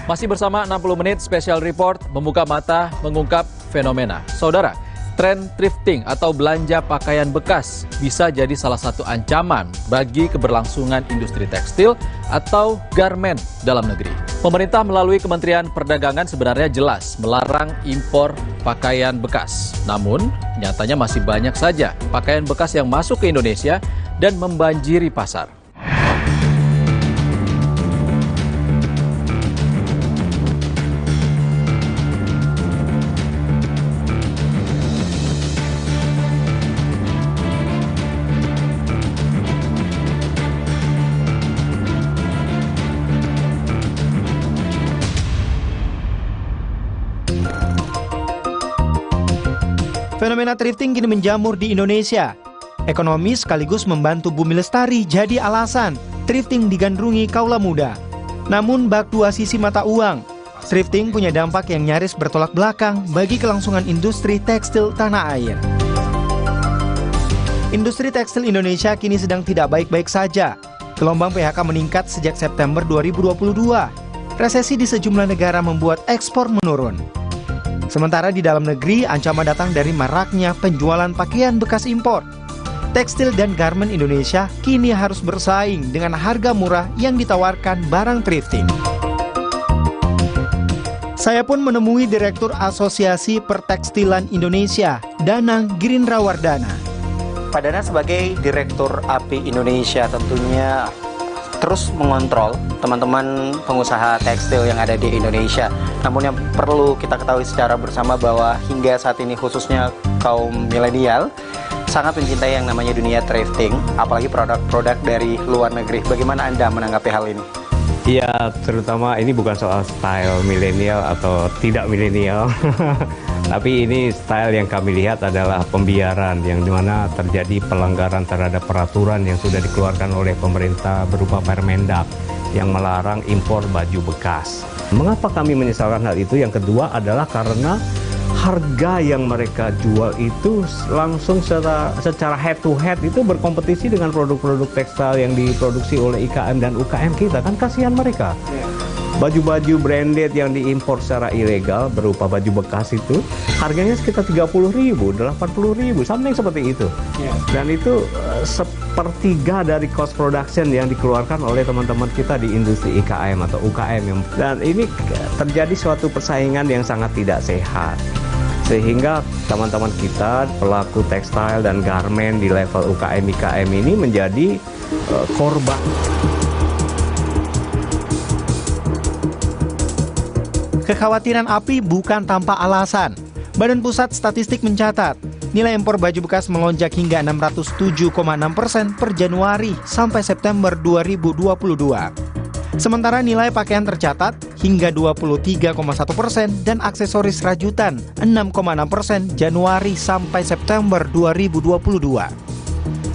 Masih bersama 60 menit Special Report membuka mata mengungkap fenomena. Saudara, tren thrifting atau belanja pakaian bekas bisa jadi salah satu ancaman bagi keberlangsungan industri tekstil atau garmen dalam negeri. Pemerintah melalui Kementerian Perdagangan sebenarnya jelas melarang impor pakaian bekas. Namun, nyatanya masih banyak saja pakaian bekas yang masuk ke Indonesia dan membanjiri pasar. Fenomena thrifting kini menjamur di Indonesia. Ekonomi sekaligus membantu bumi lestari jadi alasan thrifting digandrungi kaula muda. Namun bak dua sisi mata uang. Thrifting punya dampak yang nyaris bertolak belakang bagi kelangsungan industri tekstil tanah air. Industri tekstil Indonesia kini sedang tidak baik-baik saja. Gelombang PHK meningkat sejak September 2022. Resesi di sejumlah negara membuat ekspor menurun. Sementara di dalam negeri, ancaman datang dari maraknya penjualan pakaian bekas impor. Tekstil dan garmen Indonesia kini harus bersaing dengan harga murah yang ditawarkan barang thrifting. Saya pun menemui Direktur Asosiasi Pertekstilan Indonesia, Danang Girindrawardana. Pak Danang sebagai Direktur API Indonesia tentunya terus mengontrol teman-teman pengusaha tekstil yang ada di Indonesia. Namun yang perlu kita ketahui secara bersama bahwa hingga saat ini khususnya kaum milenial sangat mencintai yang namanya dunia thrifting, apalagi produk-produk dari luar negeri. Bagaimana Anda menanggapi hal ini? Iya, terutama ini bukan soal style milenial atau tidak milenial. Tapi ini style yang kami lihat adalah pembiaran yang dimana terjadi pelanggaran terhadap peraturan yang sudah dikeluarkan oleh pemerintah berupa Permendak yang melarang impor baju bekas. Mengapa kami menyesalkan hal itu? Yang kedua adalah karena harga yang mereka jual itu langsung secara head to head itu berkompetisi dengan produk-produk tekstil yang diproduksi oleh IKM dan UKM kita. Kan kasihan mereka. Baju-baju branded yang diimpor secara ilegal berupa baju bekas itu harganya sekitar 30.000, 80.000, something seperti itu. Dan itu sepertiga dari cost production yang dikeluarkan oleh teman-teman kita di industri IKM atau UKM. Dan ini terjadi suatu persaingan yang sangat tidak sehat. Sehingga teman-teman kita, pelaku tekstil dan garmen di level UKM IKM ini menjadi korban. Kekhawatiran API bukan tanpa alasan. Badan Pusat Statistik mencatat, nilai impor baju bekas melonjak hingga 607,6% per Januari sampai September 2022. Sementara nilai pakaian tercatat hingga 23,1% dan aksesoris rajutan 6,6% Januari sampai September 2022.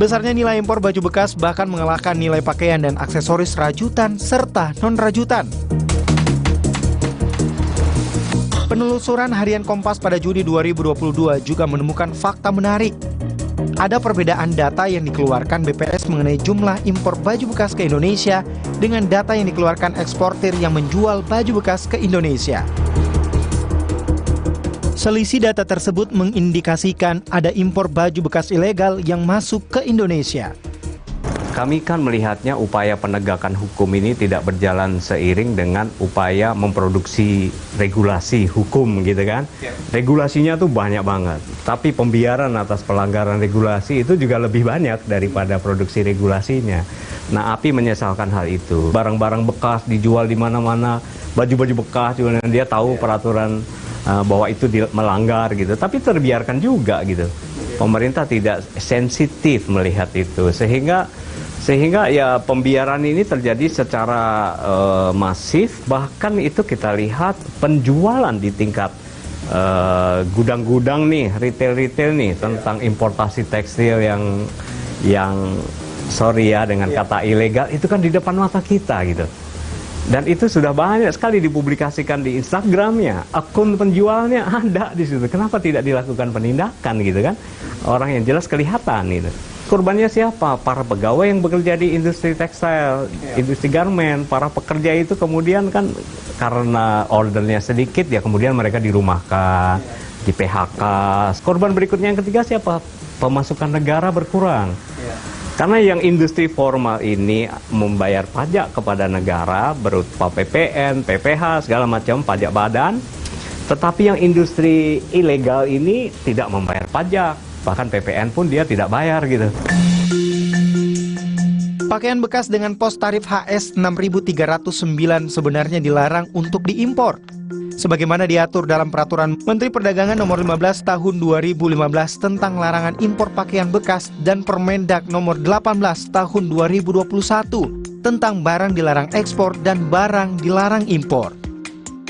Besarnya nilai impor baju bekas bahkan mengalahkan nilai pakaian dan aksesoris rajutan serta non-rajutan. Penelusuran harian Kompas pada Juni 2022 juga menemukan fakta menarik. Ada perbedaan data yang dikeluarkan BPS mengenai jumlah impor baju bekas ke Indonesia dengan data yang dikeluarkan eksportir yang menjual baju bekas ke Indonesia. Selisih data tersebut mengindikasikan ada impor baju bekas ilegal yang masuk ke Indonesia. Kami kan melihatnya upaya penegakan hukum ini tidak berjalan seiring dengan upaya memproduksi regulasi hukum gitu kan. Regulasinya tuh banyak banget, tapi pembiaran atas pelanggaran regulasi itu juga lebih banyak daripada produksi regulasinya. Nah, API menyesalkan hal itu. Barang-barang bekas dijual di mana-mana, baju-baju bekas juga dia tahu peraturan bahwa itu melanggar gitu, tapi terbiarkan juga gitu. Pemerintah tidak sensitif melihat itu sehingga ya pembiaran ini terjadi secara masif. Bahkan itu kita lihat penjualan di tingkat gudang-gudang nih, retail nih tentang importasi tekstil yang sorry ya dengan kata ilegal itu kan di depan mata kita gitu. Dan itu sudah banyak sekali dipublikasikan di Instagramnya, akun penjualnya ada di situ. Kenapa tidak dilakukan penindakan gitu kan? Orang yang jelas kelihatan gitu. Korbannya siapa? Para pegawai yang bekerja di industri tekstil, industri garment. Para pekerja itu kemudian kan karena ordernya sedikit ya kemudian mereka dirumahkan, di PHK. Korban berikutnya yang ketiga siapa? Pemasukan negara berkurang. Karena yang industri formal ini membayar pajak kepada negara berupa PPN, PPH, segala macam pajak badan. Tetapi yang industri ilegal ini tidak membayar pajak. Bahkan PPN pun dia tidak bayar gitu. Pakaian bekas dengan pos tarif HS 6.309 sebenarnya dilarang untuk diimpor. Sebagaimana diatur dalam Peraturan Menteri Perdagangan Nomor 15 Tahun 2015 tentang larangan impor pakaian bekas dan Permendak Nomor 18 Tahun 2021 tentang barang dilarang ekspor dan barang dilarang impor.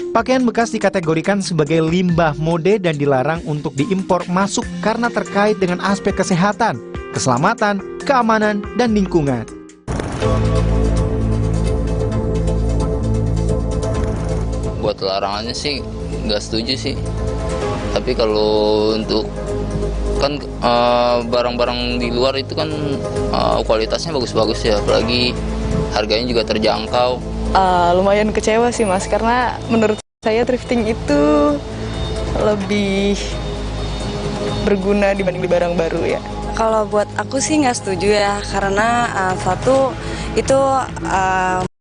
Pakaian bekas dikategorikan sebagai limbah mode dan dilarang untuk diimpor masuk karena terkait dengan aspek kesehatan, keselamatan, keamanan, dan lingkungan. Buat larangannya sih nggak setuju sih. Tapi kalau untuk kan barang-barang di luar itu kan kualitasnya bagus-bagus ya, apalagi harganya juga terjangkau. Lumayan kecewa sih Mas, karena menurut saya thrifting itu lebih berguna dibanding di barang baru ya. Kalau buat aku sih nggak setuju ya, karena satu itu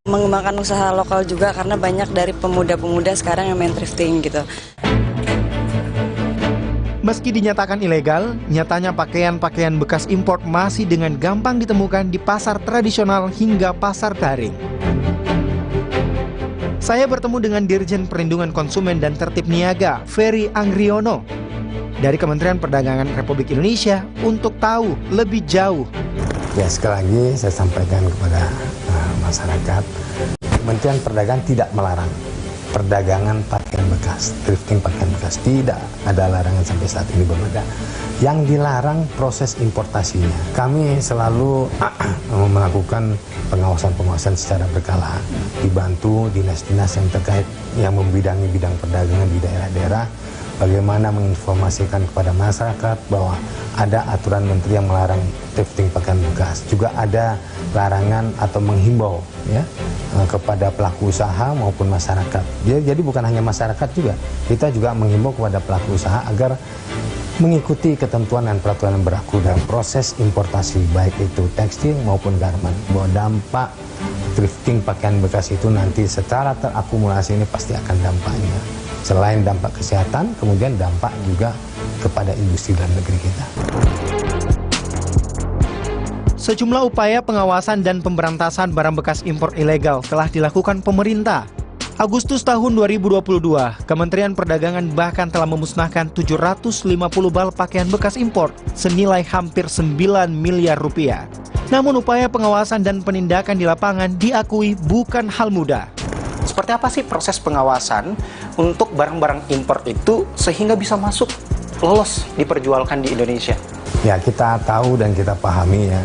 mengembangkan usaha lokal juga, karena banyak dari pemuda-pemuda sekarang yang main thrifting gitu. Meski dinyatakan ilegal, nyatanya pakaian-pakaian bekas impor masih dengan gampang ditemukan di pasar tradisional hingga pasar daring. Saya bertemu dengan Dirjen Perlindungan Konsumen dan Tertib Niaga, Ferry Anggriono, dari Kementerian Perdagangan Republik Indonesia untuk tahu lebih jauh. Ya, sekali lagi saya sampaikan kepada masyarakat, Kementerian Perdagangan tidak melarang perdagangan pakaian bekas, thrifting pakaian bekas. Tidak ada larangan sampai saat ini, belum ada. Yang dilarang proses importasinya. Kami selalu melakukan pengawasan-pengawasan secara berkala, dibantu dinas-dinas yang terkait yang membidangi bidang perdagangan di daerah-daerah, bagaimana menginformasikan kepada masyarakat bahwa ada aturan menteri yang melarang thrifting pakaian bekas. Juga ada larangan atau menghimbau ya kepada pelaku usaha maupun masyarakat. Jadi bukan hanya masyarakat juga, kita juga menghimbau kepada pelaku usaha agar mengikuti ketentuan dan peraturan yang berlaku dalam proses importasi, baik itu tekstil maupun garment. Bahwa dampak thrifting pakaian bekas itu nanti secara terakumulasi ini pasti akan dampaknya. Selain dampak kesehatan, kemudian dampak juga kepada industri dalam negeri kita. Sejumlah upaya pengawasan dan pemberantasan barang bekas impor ilegal telah dilakukan pemerintah. Agustus tahun 2022, Kementerian Perdagangan bahkan telah memusnahkan 750 bal pakaian bekas impor senilai hampir 9 miliar rupiah. Namun upaya pengawasan dan penindakan di lapangan diakui bukan hal mudah. Seperti apa sih proses pengawasan untuk barang-barang impor itu sehingga bisa masuk, lolos, diperjualkan di Indonesia? Ya, kita tahu dan kita pahami ya,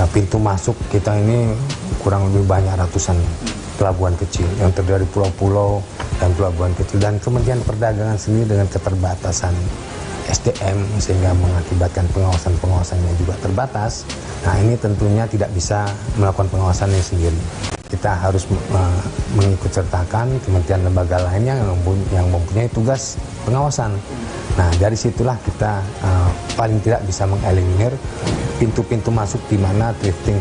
pintu masuk kita ini kurang lebih banyak ratusan pelabuhan kecil yang terdiri dari pulau-pulau dan pelabuhan kecil, dan Kementerian Perdagangan sendiri dengan keterbatasan SDM sehingga mengakibatkan pengawasan-pengawasannya juga terbatas. Nah, ini tentunya tidak bisa melakukan pengawasannya sendiri. Kita harus mengikut sertakan kementerian lembaga lainnya yang mempunyai tugas pengawasan. Nah, dari situlah kita paling tidak bisa mengeliminir pintu-pintu masuk di mana thrifting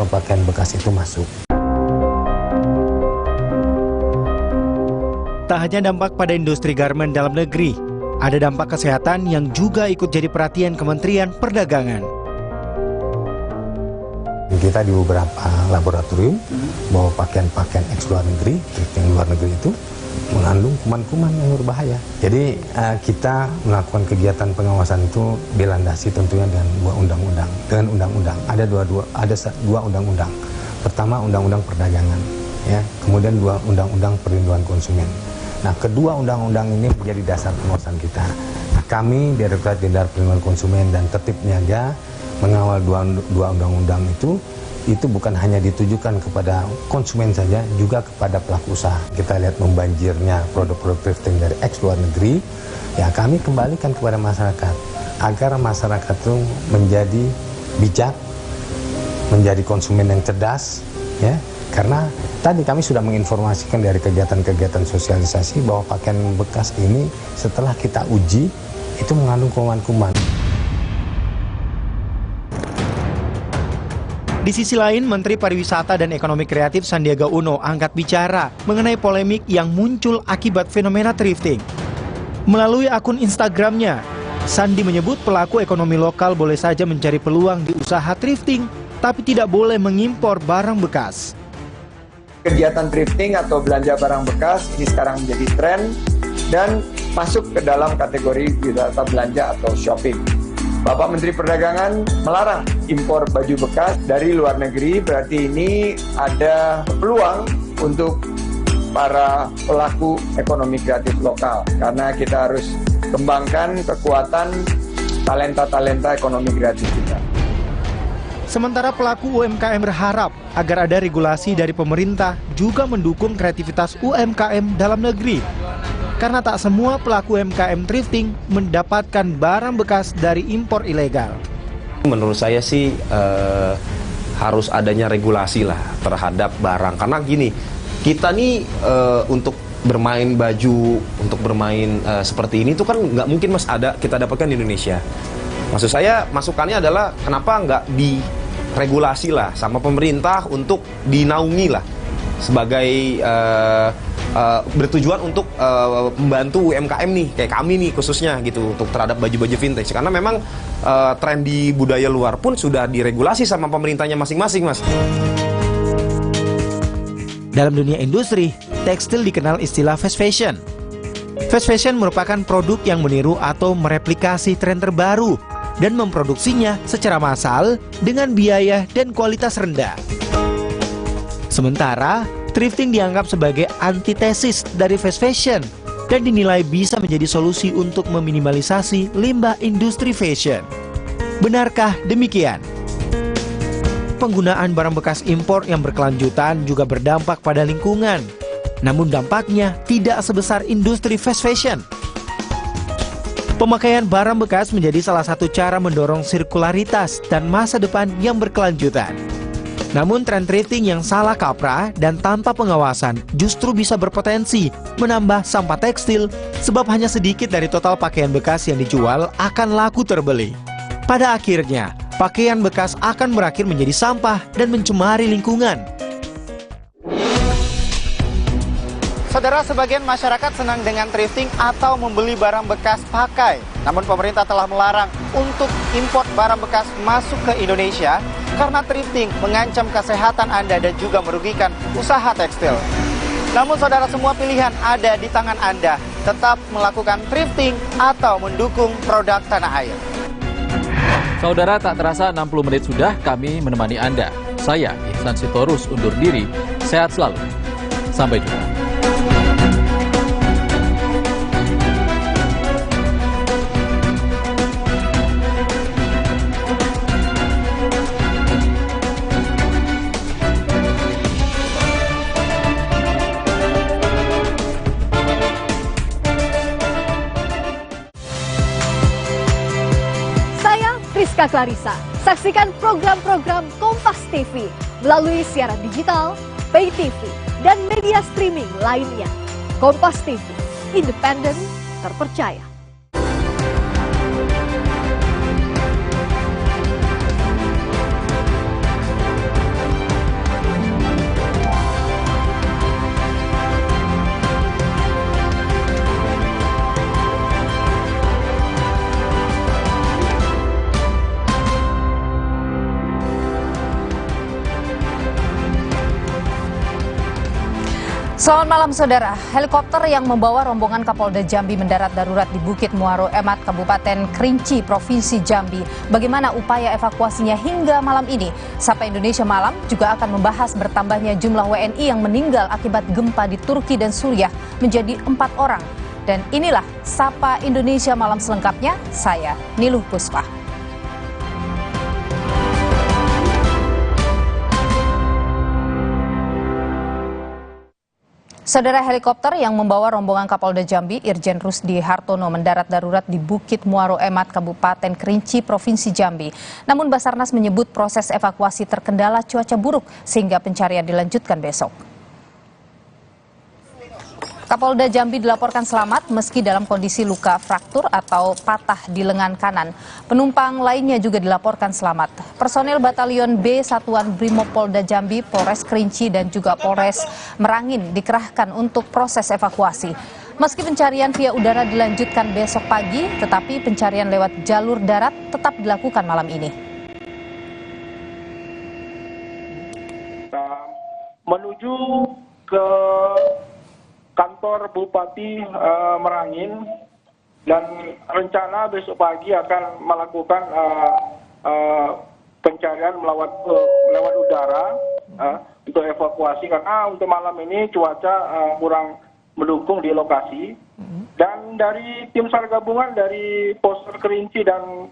pakaian bekas itu masuk. Tak hanya dampak pada industri garmen dalam negeri, ada dampak kesehatan yang juga ikut jadi perhatian Kementerian Perdagangan. Kita di beberapa laboratorium bahwa pakaian-pakaian luar negeri, thrifting luar negeri itu mengandung kuman-kuman yang berbahaya. Jadi kita melakukan kegiatan pengawasan itu dilandasi tentunya dengan dua undang-undang. Ada dua undang-undang. Pertama Undang-Undang Perdagangan, ya. Kemudian dua Undang-Undang Perlindungan Konsumen. Nah, kedua undang-undang ini menjadi dasar pengawasan kita. Nah, kami Direktorat Jenderal Perlindungan Konsumen dan Tertib Niaga mengawal dua undang-undang itu bukan hanya ditujukan kepada konsumen saja, juga kepada pelaku usaha. Kita lihat membanjirnya produk-produk thrifting dari luar negeri, ya kami kembalikan kepada masyarakat agar masyarakat itu menjadi bijak, menjadi konsumen yang cerdas, ya. Karena tadi kami sudah menginformasikan dari kegiatan-kegiatan sosialisasi bahwa pakaian bekas ini setelah kita uji itu mengandung kuman-kuman. Di sisi lain, Menteri Pariwisata dan Ekonomi Kreatif Sandiaga Uno angkat bicara mengenai polemik yang muncul akibat fenomena thrifting. Melalui akun Instagramnya, Sandi menyebut pelaku ekonomi lokal boleh saja mencari peluang di usaha thrifting, tapi tidak boleh mengimpor barang bekas. Kegiatan thrifting atau belanja barang bekas ini sekarang menjadi tren dan masuk ke dalam kategori wisata belanja atau shopping. Bapak Menteri Perdagangan melarang impor baju bekas dari luar negeri, berarti ini ada peluang untuk para pelaku ekonomi kreatif lokal. Karena kita harus kembangkan kekuatan talenta-talenta ekonomi kreatif kita. Sementara pelaku UMKM berharap agar ada regulasi dari pemerintah juga mendukung kreativitas UMKM dalam negeri. Karena tak semua pelaku UMKM thrifting mendapatkan barang bekas dari impor ilegal. Menurut saya sih harus adanya regulasi lah terhadap barang. Karena gini, kita nih untuk bermain baju, untuk bermain seperti ini itu kan nggak mungkin Mas ada kita dapatkan di Indonesia. Maksud saya masukannya adalah kenapa nggak diregulasi lah sama pemerintah untuk dinaungi lah sebagai bertujuan untuk membantu UMKM nih, kayak kami nih khususnya gitu, untuk terhadap baju-baju vintage. Karena memang tren di budaya luar pun sudah diregulasi sama pemerintahnya masing-masing, Mas. Dalam dunia industri, tekstil dikenal istilah fast fashion. Fast fashion merupakan produk yang meniru atau mereplikasi tren terbaru dan memproduksinya secara massal dengan biaya dan kualitas rendah. Sementara, thrifting dianggap sebagai antitesis dari fast fashion dan dinilai bisa menjadi solusi untuk meminimalisasi limbah industri fashion. Benarkah demikian? Penggunaan barang bekas impor yang berkelanjutan juga berdampak pada lingkungan. Namun dampaknya tidak sebesar industri fast fashion. Pemakaian barang bekas menjadi salah satu cara mendorong sirkularitas dan masa depan yang berkelanjutan. Namun tren thrifting yang salah kaprah dan tanpa pengawasan justru bisa berpotensi menambah sampah tekstil sebab hanya sedikit dari total pakaian bekas yang dijual akan laku terbeli. Pada akhirnya, pakaian bekas akan berakhir menjadi sampah dan mencemari lingkungan. Saudara, sebagian masyarakat senang dengan thrifting atau membeli barang bekas pakai. Namun pemerintah telah melarang untuk impor barang bekas masuk ke Indonesia karena thrifting mengancam kesehatan Anda dan juga merugikan usaha tekstil. Namun saudara, semua pilihan ada di tangan Anda. Tetap melakukan thrifting atau mendukung produk tanah air. Saudara, tak terasa 60 menit sudah kami menemani Anda. Saya, Ihsan Sitorus, undur diri. Sehat selalu. Sampai jumpa. Rizka Clarissa. Saksikan program-program Kompas TV melalui siaran digital, pay TV, dan media streaming lainnya. Kompas TV, independen, terpercaya. Selamat malam saudara, helikopter yang membawa rombongan Kapolda Jambi mendarat darurat di Bukit Muaro Emat, Kabupaten Kerinci, Provinsi Jambi. Bagaimana upaya evakuasinya hingga malam ini? Sapa Indonesia Malam juga akan membahas bertambahnya jumlah WNI yang meninggal akibat gempa di Turki dan Suriah menjadi 4 orang. Dan inilah Sapa Indonesia Malam selengkapnya, saya Niluh Puspa. Saudara, helikopter yang membawa rombongan Kapolda Jambi Irjen Rusdi Hartono mendarat darurat di Bukit Muaro Emat, Kabupaten Kerinci, Provinsi Jambi. Namun Basarnas menyebut proses evakuasi terkendala cuaca buruk sehingga pencarian dilanjutkan besok. Kapolda Jambi dilaporkan selamat meski dalam kondisi luka fraktur atau patah di lengan kanan. Penumpang lainnya juga dilaporkan selamat. Personel Batalion B Satuan Brimob Polda Jambi, Polres Kerinci dan juga Polres Merangin dikerahkan untuk proses evakuasi. Meski pencarian via udara dilanjutkan besok pagi, tetapi pencarian lewat jalur darat tetap dilakukan malam ini. Menuju ke kantor Bupati Merangin dan rencana besok pagi akan melakukan pencarian lewat udara untuk evakuasi karena untuk malam ini cuaca kurang mendukung di lokasi. Dan dari tim SAR gabungan dari Polres Kerinci dan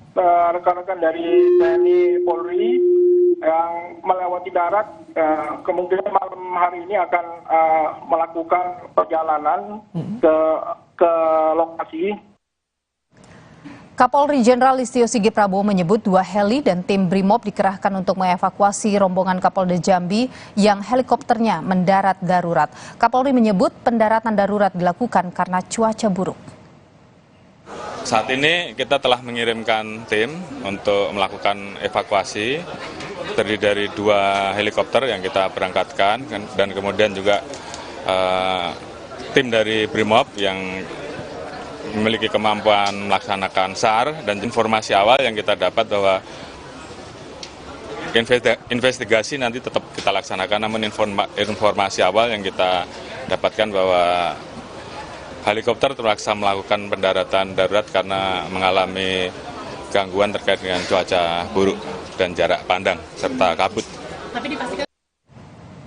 rekan-rekan dari TNI Polri yang melewati darat kemungkinan malam hari ini akan melakukan perjalanan ke lokasi. Kapolri Jenderal Listio Sigit Prabowo menyebut 2 heli dan tim Brimob dikerahkan untuk mengevakuasi rombongan Kapolda Jambi yang helikopternya mendarat darurat. Kapolri menyebut pendaratan darurat dilakukan karena cuaca buruk. Saat ini kita telah mengirimkan tim untuk melakukan evakuasi, terdiri dari 2 helikopter yang kita berangkatkan dan kemudian juga tim dari Brimob yang memiliki kemampuan melaksanakan SAR. Dan informasi awal yang kita dapat bahwa investigasi nanti tetap kita laksanakan, namun informasi awal yang kita dapatkan bahwa helikopter terpaksa melakukan pendaratan darurat karena mengalami gangguan terkait dengan cuaca buruk dan jarak pandang serta kabut.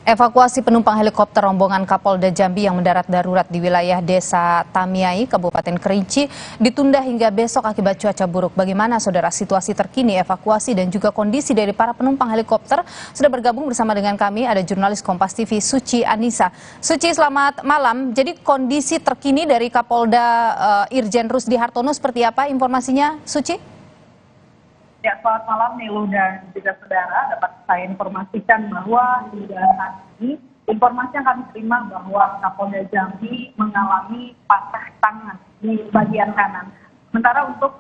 Evakuasi penumpang helikopter rombongan Kapolda Jambi yang mendarat darurat di wilayah Desa Tamiai, Kabupaten Kerinci, ditunda hingga besok akibat cuaca buruk. Bagaimana saudara situasi terkini evakuasi dan juga kondisi dari para penumpang helikopter? Sudah bergabung bersama dengan kami ada jurnalis Kompas TV Suci Anissa. Suci, selamat malam. Jadi kondisi terkini dari Kapolda Irjen Rusdi Hartono seperti apa informasinya, Suci? Ya, selamat malam Nilu dan juga saudara. Dapat saya informasikan bahwa hingga saat ini informasi yang kami terima bahwa Kapolda Jambi mengalami patah tangan di bagian kanan. Sementara untuk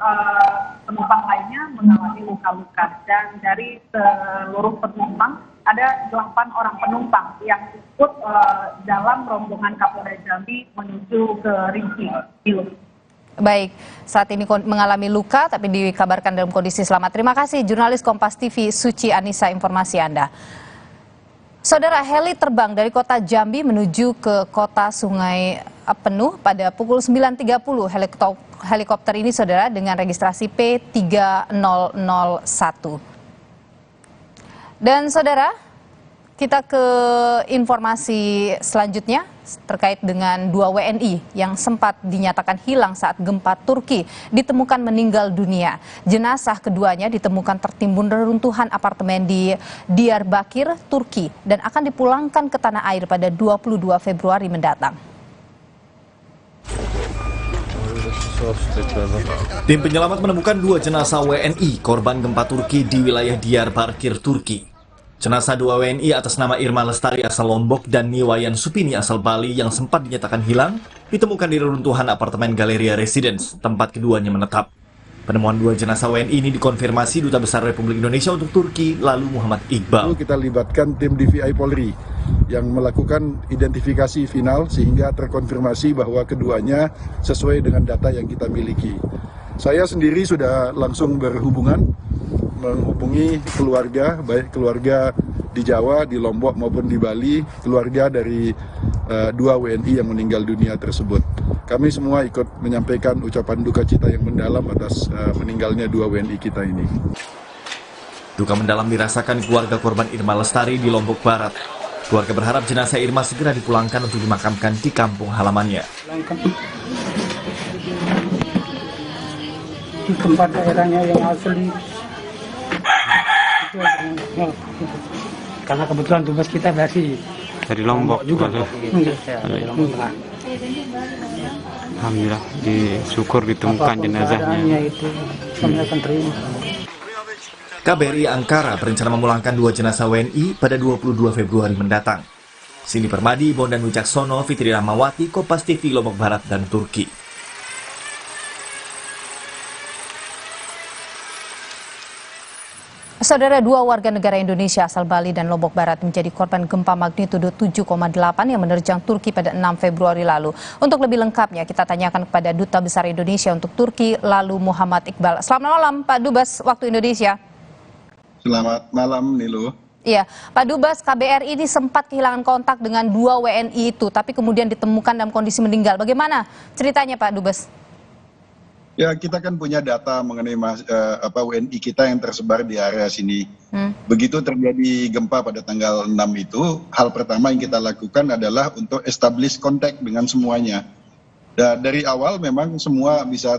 penumpang lainnya mengalami luka-luka. Dan dari seluruh penumpang ada 8 orang penumpang yang ikut dalam rombongan Kapolda Jambi menuju ke Rinci. Baik, saat ini mengalami luka tapi dikabarkan dalam kondisi selamat. Terima kasih jurnalis Kompas TV Suci Anissa informasi Anda. Saudara, heli terbang dari kota Jambi menuju ke kota Sungai Penuh pada pukul 9.30. Helikopter ini saudara dengan registrasi P3001. Dan saudara, kita ke informasi selanjutnya terkait dengan 2 WNI yang sempat dinyatakan hilang saat gempa Turki ditemukan meninggal dunia. Jenazah keduanya ditemukan tertimbun reruntuhan apartemen di Diyarbakir, Turki dan akan dipulangkan ke tanah air pada 22 Februari mendatang. Tim penyelamat menemukan 2 jenazah WNI korban gempa Turki di wilayah Diyarbakir, Turki. Jenazah 2 WNI atas nama Irma Lestari asal Lombok dan Niwayan Supini asal Bali yang sempat dinyatakan hilang ditemukan di reruntuhan apartemen Galeria Residence, tempat keduanya menetap. Penemuan 2 jenazah WNI ini dikonfirmasi Duta Besar Republik Indonesia untuk Turki, lalu Muhammad Iqbal. Kita libatkan tim DVI Polri yang melakukan identifikasi final sehingga terkonfirmasi bahwa keduanya sesuai dengan data yang kita miliki. Saya sendiri sudah langsung menghubungi keluarga, baik keluarga di Jawa, di Lombok maupun di Bali, keluarga dari 2 WNI yang meninggal dunia tersebut. Kami semua ikut menyampaikan ucapan duka cita yang mendalam atas meninggalnya 2 WNI kita ini. Duka mendalam dirasakan keluarga korban Irma Lestari di Lombok Barat. Keluarga berharap jenazah Irma segera dipulangkan untuk dimakamkan di kampung halamannya. Di tempat daerahnya yang asli. Karena kebetulan tugas kita dari Dari Lombok juga. Dari Lombok Tengah. Alhamdulillah disyukur ditemukan jenazahnya. Itu kami akan terima. KBRI Ankara berencana memulangkan 2 jenazah WNI pada 22 Februari mendatang. Cindy Permadi, Bondan Wicaksono, Fitri Rahmawati, Kompas TV, Lombok Barat, dan Turki. Saudara, 2 warga negara Indonesia asal Bali dan Lombok Barat menjadi korban gempa magnitudo 7,8 yang menerjang Turki pada 6 Februari lalu. Untuk lebih lengkapnya, kita tanyakan kepada Duta Besar Indonesia untuk Turki, lalu Muhammad Iqbal. Selamat malam, Pak Dubes, waktu Indonesia. Selamat malam, Nilu. Iya, Pak Dubes, KBRI ini sempat kehilangan kontak dengan 2 WNI itu, tapi kemudian ditemukan dalam kondisi meninggal. Bagaimana ceritanya, Pak Dubes? Ya, kita kan punya data mengenai WNI kita yang tersebar di area sini. Begitu terjadi gempa pada tanggal 6 itu, hal pertama yang kita lakukan adalah untuk establish kontak dengan semuanya. Dan dari awal memang semua bisa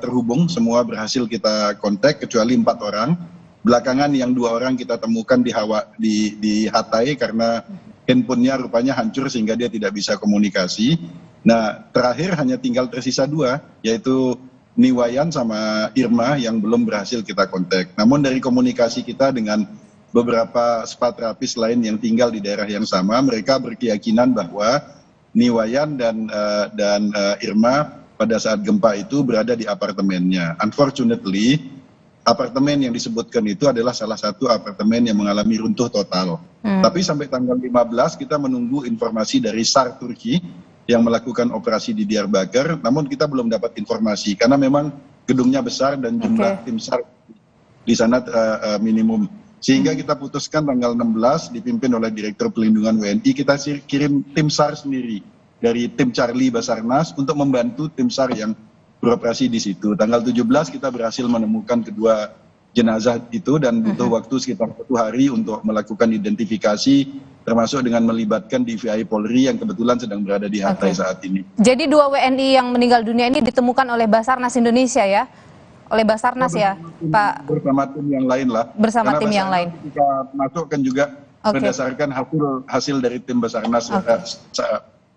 terhubung, semua berhasil kita kontak kecuali 4 orang. Belakangan yang 2 orang kita temukan di Hatay karena handphonenya rupanya hancur sehingga dia tidak bisa komunikasi. Nah, terakhir hanya tinggal tersisa 2, yaitu Niwayan sama Irma yang belum berhasil kita kontak. Namun dari komunikasi kita dengan beberapa spa terapis lain yang tinggal di daerah yang sama, mereka berkeyakinan bahwa Niwayan dan Irma pada saat gempa itu berada di apartemennya. Unfortunately, apartemen yang disebutkan itu adalah salah satu apartemen yang mengalami runtuh total. Tapi sampai tanggal 15 kita menunggu informasi dari SAR Turki yang melakukan operasi di Diyarbakir, namun kita belum dapat informasi karena memang gedungnya besar dan jumlah tim SAR di sana minimum. Sehingga kita putuskan tanggal 16 dipimpin oleh Direktur Pelindungan WNI, kita kirim tim SAR sendiri dari tim Charlie Basarnas untuk membantu tim SAR yang beroperasi di situ. Tanggal 17 kita berhasil menemukan kedua jenazah itu dan butuh waktu sekitar 1 hari untuk melakukan identifikasi, termasuk dengan melibatkan DVI Polri yang kebetulan sedang berada di Hatay saat ini. Jadi 2 WNI yang meninggal dunia ini ditemukan oleh Basarnas Indonesia ya? Oleh Basarnas ya, Pak? Bersama tim yang lain lah. Bersama tim yang lain. Kita masukkan juga berdasarkan hasil dari tim Basarnas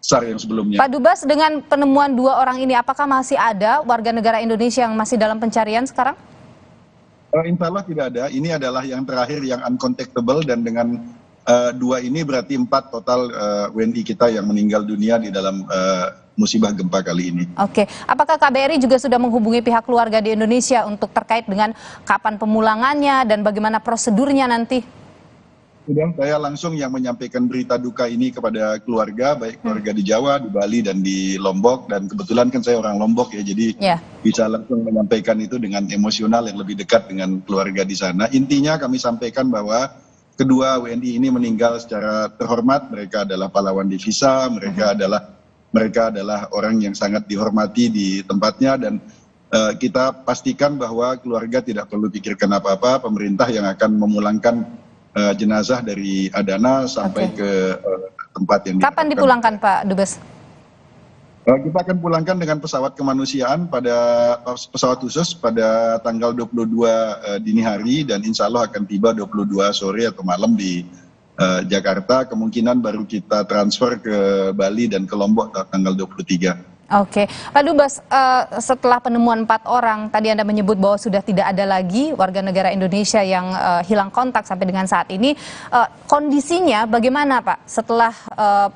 SAR yang sebelumnya. Pak Dubes, dengan penemuan 2 orang ini, apakah masih ada warga negara Indonesia yang masih dalam pencarian sekarang? Insya Allah tidak ada. Ini adalah yang terakhir yang uncontactable dan dengan 2 ini berarti 4 total WNI kita yang meninggal dunia di dalam musibah gempa kali ini. Oke, apakah KBRI juga sudah menghubungi pihak keluarga di Indonesia untuk terkait dengan kapan pemulangannya dan bagaimana prosedurnya nanti? Sudah, saya langsung yang menyampaikan berita duka ini kepada keluarga, baik keluarga di Jawa, di Bali, dan di Lombok. Dan kebetulan kan saya orang Lombok ya, jadi bisa langsung menyampaikan itu dengan emosional yang lebih dekat dengan keluarga di sana. Intinya kami sampaikan bahwa kedua WNI ini meninggal secara terhormat. Mereka adalah pahlawan divisa, mereka adalah orang yang sangat dihormati di tempatnya, dan kita pastikan bahwa keluarga tidak perlu pikirkan apa-apa. Pemerintah yang akan memulangkan jenazah dari Adana sampai ke tempat yang Kapan dipulangkan, Pak Dubes? Kita akan pulangkan dengan pesawat kemanusiaan pada pesawat khusus pada tanggal 22 dini hari, dan insya Allah akan tiba 22 sore atau malam di Jakarta. Kemungkinan baru kita transfer ke Bali dan ke Lombok tanggal 23. Oke, Pak Dubes, setelah penemuan 4 orang, tadi Anda menyebut bahwa sudah tidak ada lagi warga negara Indonesia yang hilang kontak sampai dengan saat ini. Kondisinya bagaimana, Pak, setelah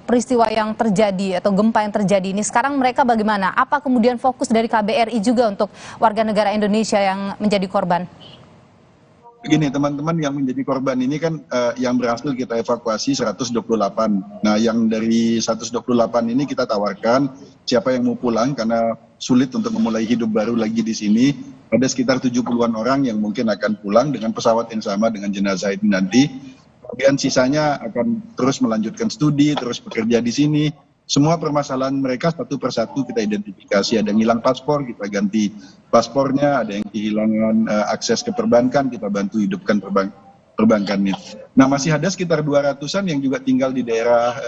peristiwa yang terjadi atau gempa yang terjadi ini? Sekarang mereka bagaimana? Apa kemudian fokus dari KBRI juga untuk warga negara Indonesia yang menjadi korban? Begini, teman-teman yang menjadi korban ini kan yang berhasil kita evakuasi 128. Nah, yang dari 128 ini kita tawarkan siapa yang mau pulang karena sulit untuk memulai hidup baru lagi di sini. Ada sekitar 70-an orang yang mungkin akan pulang dengan pesawat yang sama dengan jenazah ini nanti. Kemudian sisanya akan terus melanjutkan studi, terus bekerja di sini. Semua permasalahan mereka satu persatu kita identifikasi. Ada yang hilang paspor, kita ganti paspornya. Ada yang kehilangan akses ke perbankan, kita bantu hidupkan perbankannya. Nah, masih ada sekitar 200-an yang juga tinggal di daerah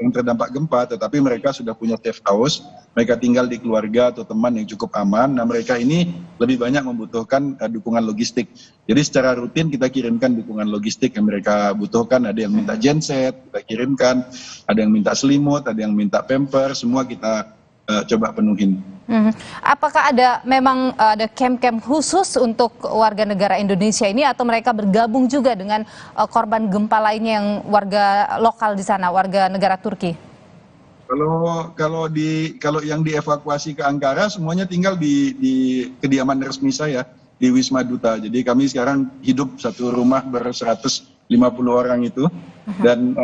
yang terdampak gempa, tetapi mereka sudah punya safe house. mereka tinggal di keluarga atau teman yang cukup aman. Nah, mereka ini lebih banyak membutuhkan dukungan logistik. Jadi secara rutin kita kirimkan dukungan logistik yang mereka butuhkan. Ada yang minta genset, kita kirimkan. Ada yang minta selimut, ada yang minta pamper, semua kita coba penuhin. Apakah memang ada camp-camp khusus untuk warga negara Indonesia ini, atau mereka bergabung juga dengan korban gempa lainnya yang warga lokal di sana, warga negara Turki? Kalau yang dievakuasi ke Ankara semuanya tinggal di kediaman resmi saya di Wisma Duta. Jadi kami sekarang hidup satu rumah ber-150 orang itu, dan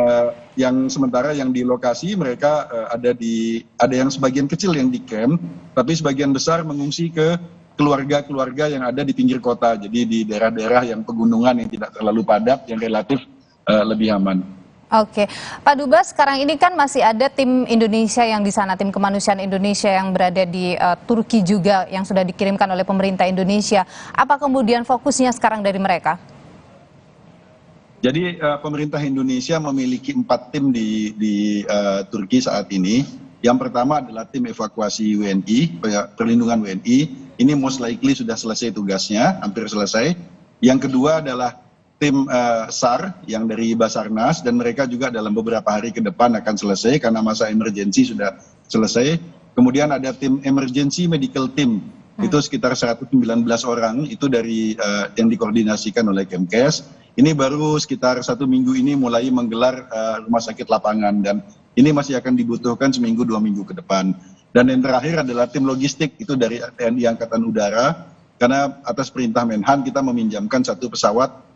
yang sementara yang di lokasi mereka ada yang sebagian kecil yang di camp, tapi sebagian besar mengungsi ke keluarga-keluarga yang ada di pinggir kota. Jadi di daerah-daerah yang pegunungan yang tidak terlalu padat, yang relatif lebih aman. Oke, Pak Dubes, sekarang ini kan masih ada tim Indonesia yang di sana, tim kemanusiaan Indonesia yang berada di Turki juga yang sudah dikirimkan oleh pemerintah Indonesia. Apa kemudian fokusnya sekarang dari mereka? Jadi pemerintah Indonesia memiliki 4 tim di Turki saat ini. Yang pertama adalah tim evakuasi WNI, perlindungan WNI. Ini most likely sudah selesai tugasnya, hampir selesai. Yang kedua adalah tim SAR yang dari Basarnas, dan mereka juga dalam beberapa hari ke depan akan selesai karena masa emergensi sudah selesai. Kemudian ada tim Emergency Medical Team, itu sekitar 119 orang, itu dari yang dikoordinasikan oleh Kemkes. Ini baru sekitar 1 minggu ini mulai menggelar rumah sakit lapangan, dan ini masih akan dibutuhkan 1 minggu 2 minggu ke depan. Dan yang terakhir adalah tim logistik, itu dari TNI Angkatan Udara, karena atas perintah Menhan kita meminjamkan 1 pesawat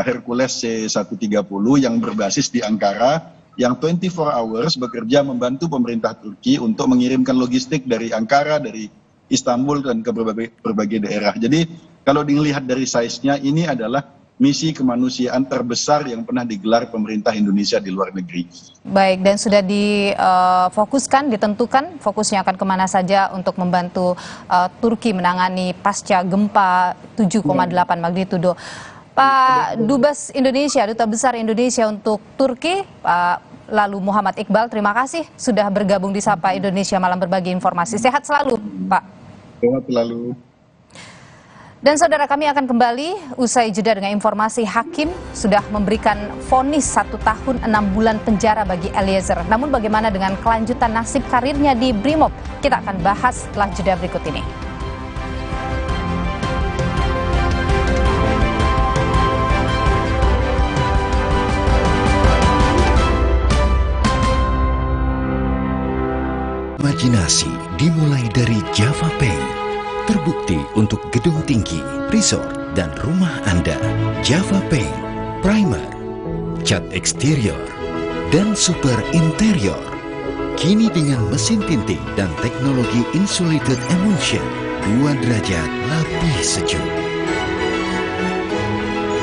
Hercules C-130 yang berbasis di Ankara, yang 24 hours bekerja membantu pemerintah Turki untuk mengirimkan logistik dari Ankara, dari Istanbul, dan ke berbagai daerah. Jadi kalau dilihat dari size-nya, ini adalah misi kemanusiaan terbesar yang pernah digelar pemerintah Indonesia di luar negeri. Baik, dan sudah difokuskan, ditentukan fokusnya akan kemana saja untuk membantu Turki menangani pasca gempa 7,8 magnitudo. Pak Dubes Indonesia, Duta Besar Indonesia untuk Turki, Pak Lalu Muhammad Iqbal, terima kasih sudah bergabung di Sapa Indonesia Malam berbagi informasi. Sehat selalu, Pak. Sehat selalu. Dan saudara, kami akan kembali usai jeda dengan informasi hakim sudah memberikan vonis 1 tahun 6 bulan penjara bagi Eliezer. Namun bagaimana dengan kelanjutan nasib karirnya di Brimob? Kita akan bahas setelah jeda berikut ini. Imajinasi dimulai dari Java Pay. Terbukti untuk gedung tinggi, resort, dan rumah Anda. Java Pay, primer, cat eksterior, dan super interior. Kini dengan mesin tinting dan teknologi insulated emulsion, 2 derajat lebih sejuk.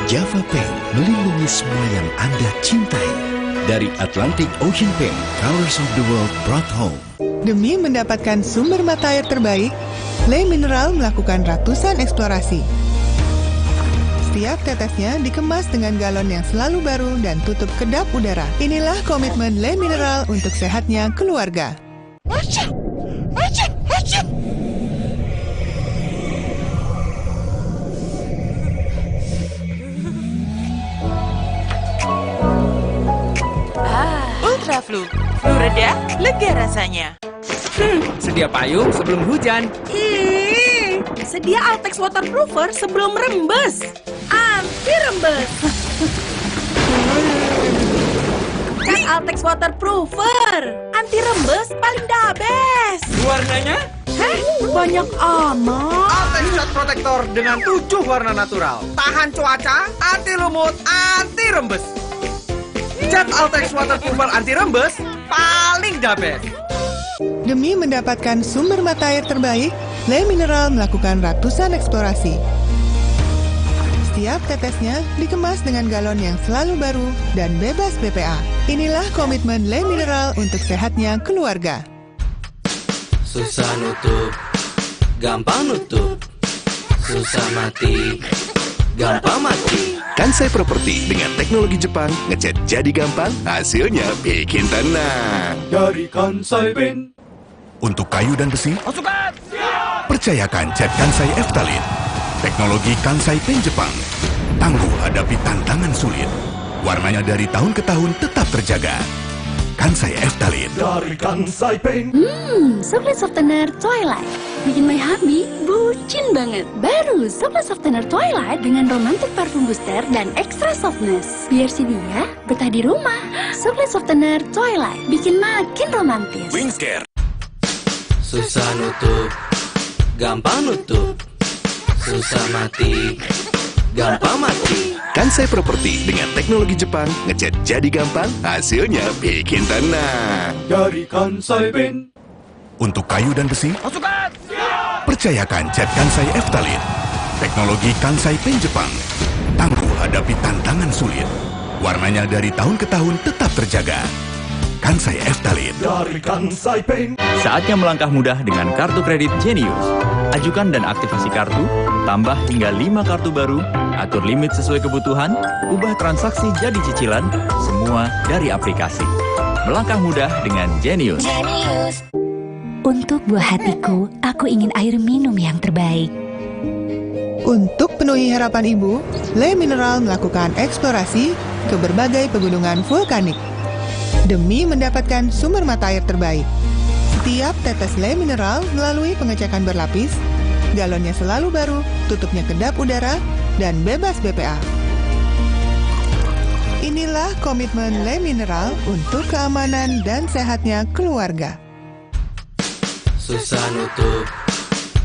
Java Pay melindungi semua yang Anda cintai. Dari Atlantic Ocean Paint, Colors of the World brought home. Demi mendapatkan sumber mata air terbaik, Le Mineral melakukan ratusan eksplorasi. Setiap tetesnya dikemas dengan galon yang selalu baru dan tutup kedap udara. Inilah komitmen Le Mineral untuk sehatnya keluarga. Ultra Flu, flu reda, lega rasanya. Sedia payung sebelum hujan. Sedia Altex Waterproofer sebelum rembes. Anti rembes. Cat Altex Waterproofer, anti rembes paling the best. Warnanya? Banyak amat. Altex Cat Protector dengan 7 warna natural. Tahan cuaca, anti lumut, anti rembes. Cat Altex Waterproofer anti rembes paling the best. Demi mendapatkan sumber mata air terbaik, Le Mineral melakukan ratusan eksplorasi. Setiap tetesnya dikemas dengan galon yang selalu baru dan bebas BPA. Inilah komitmen Le Mineral untuk sehatnya keluarga. Susah nutup, gampang nutup. Susah mati, gampang mati. Kansai Property dengan teknologi Jepang, ngecat jadi gampang, hasilnya bikin tenang. Dari Kansai Paint. Untuk kayu dan besi, percayakan cat Kansai Eftalin. Teknologi Kansai Paint Jepang. Tangguh hadapi tantangan sulit. Warnanya dari tahun ke tahun tetap terjaga. Kansai Eftalin. Dari Kansai Paint. Coklat softener Twilight. Bikin my hubby bucin banget. Baru coklat softener Twilight dengan romantic parfum booster dan extra softness. Biar si dia betah di rumah. Coklat softener Twilight bikin makin romantis. Wingscare. Susah nutup, gampang nutup. Susah mati, gampang mati. Kansai Property dengan teknologi Jepang, ngecat jadi gampang, hasilnya bikin tenang. Dari Kansai Paint. Untuk kayu dan besi, percayakan cat Kansai Eftalin. Teknologi Kansai Paint Jepang. Tangguh hadapi tantangan sulit. Warnanya dari tahun ke tahun tetap terjaga. Kansai Eftalin. Dari Kansai Paint. Saatnya melangkah mudah dengan kartu kredit Genius. Ajukan dan aktivasi kartu, tambah hingga 5 kartu baru, atur limit sesuai kebutuhan, ubah transaksi jadi cicilan, semua dari aplikasi. Melangkah mudah dengan Genius. Untuk buah hatiku, aku ingin air minum yang terbaik. Untuk penuhi harapan ibu, Le Mineral melakukan eksplorasi ke berbagai pegunungan vulkanik demi mendapatkan sumber mata air terbaik. Setiap tetes Le Mineral melalui pengecekan berlapis, galonnya selalu baru, tutupnya kedap udara, dan bebas BPA. Inilah komitmen Le Mineral untuk keamanan dan sehatnya keluarga. Susah nutup,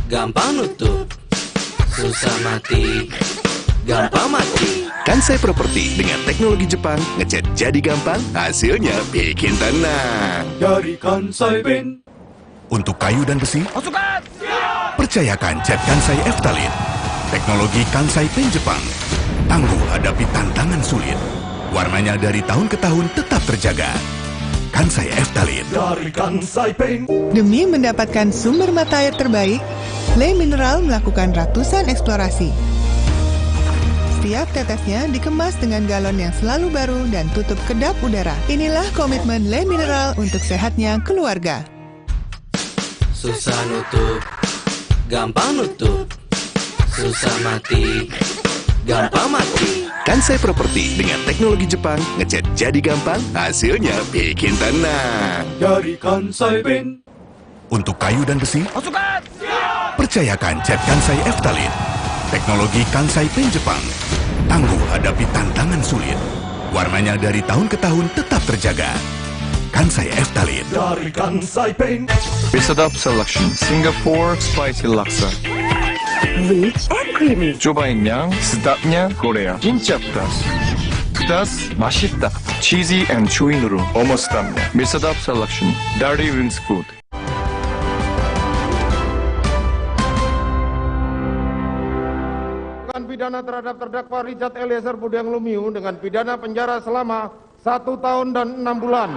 gampang nutup. Susah mati, gampang mati. Kansai Property dengan teknologi Jepang, ngecat jadi gampang, hasilnya bikin tenang. Dari Kansai Paint. Untuk kayu dan besi, percayakan cat Kansai Eftalin. Teknologi Kansai Paint Jepang. Tangguh hadapi tantangan sulit. Warnanya dari tahun ke tahun tetap terjaga. Kansai Eftalin. Dari Kansai Paint. Demi mendapatkan sumber mata air terbaik, Le Mineral melakukan ratusan eksplorasi. Setiap tetesnya dikemas dengan galon yang selalu baru dan tutup kedap udara. Inilah komitmen Le Mineral untuk sehatnya keluarga. Susah nutup, gampang nutup. Susah mati, gampang mati. Kansai Property dengan teknologi Jepang, ngecat jadi gampang, hasilnya bikin tenang. Dari Kansai Paint. Untuk kayu dan besi, percayakan cat Kansai Eftalin. Teknologi Kansai Paint Jepang. Tangguh hadapi tantangan sulit. Warnanya dari tahun ke tahun tetap terjaga. Kansai Eftalin. Dari Kansai Paint. Bisadab Selection Singapore Spicy Laksa. Rich and creamy. Cobain yang sedapnya Korea. Jinja pedas. Pedas, 맛있다. Cheesy and chewy noodle. Almost sedapnya. Bisadab Selection Dirty Wings Food. Pidana terhadap terdakwa Richard Eliezer Budiang Lumiu dengan pidana penjara selama 1 tahun dan 6 bulan.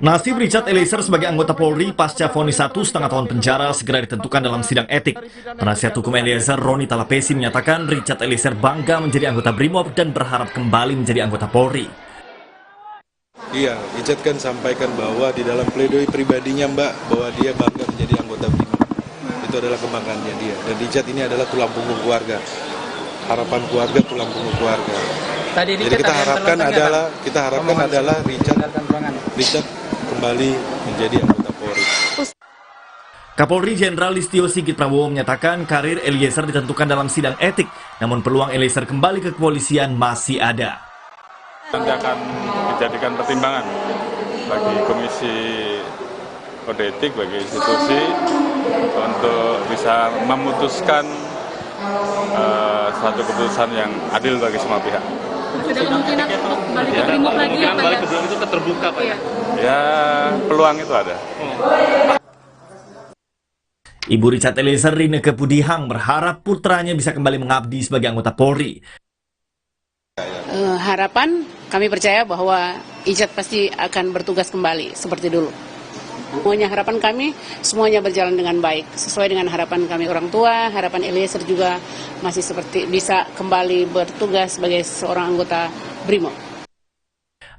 Nasib Richard Eliezer sebagai anggota Polri pasca vonis 1,5 tahun penjara segera ditentukan dalam sidang etik. Penasihat hukum Eliezer, Roni Talapesi, menyatakan Richard Eliezer bangga menjadi anggota BRIMOB dan berharap kembali menjadi anggota Polri. Iya, Richard kan sampaikan bahwa di dalam pledoi pribadinya Mbak, bahwa dia bangga menjadi anggota BRIMOB. Itu adalah kebanggaannya dia. Dan Richard ini adalah tulang punggung keluarga. Harapan keluarga, tulang punggung keluarga. Jadi kita harapkan adalah Richard kembali menjadi anggota Polri. Kapolri Jenderal Listio Sigit Prabowo menyatakan karir Eliezer ditentukan dalam sidang etik, namun peluang Eliezer kembali ke kepolisian masih ada. Nanti akan dijadikan pertimbangan bagi Komisi Kode Etik, bagi institusi untuk bisa memutuskan suatu keputusan yang adil bagi semua pihak. Sudah kemungkinan untuk balik ke BRIMOB lagi ya Pak ya? Peluang itu terbuka Pak ya? Ya, peluang itu ada. Ibu Richard Eliezer, Rinneke Pudihang, berharap putranya bisa kembali mengabdi sebagai anggota Polri. Harapan kami percaya bahwa Richard pasti akan bertugas kembali seperti dulu. Semuanya harapan kami, semuanya berjalan dengan baik. Sesuai dengan harapan kami orang tua, harapan Eliezer juga masih seperti bisa kembali bertugas sebagai seorang anggota BRIMOB.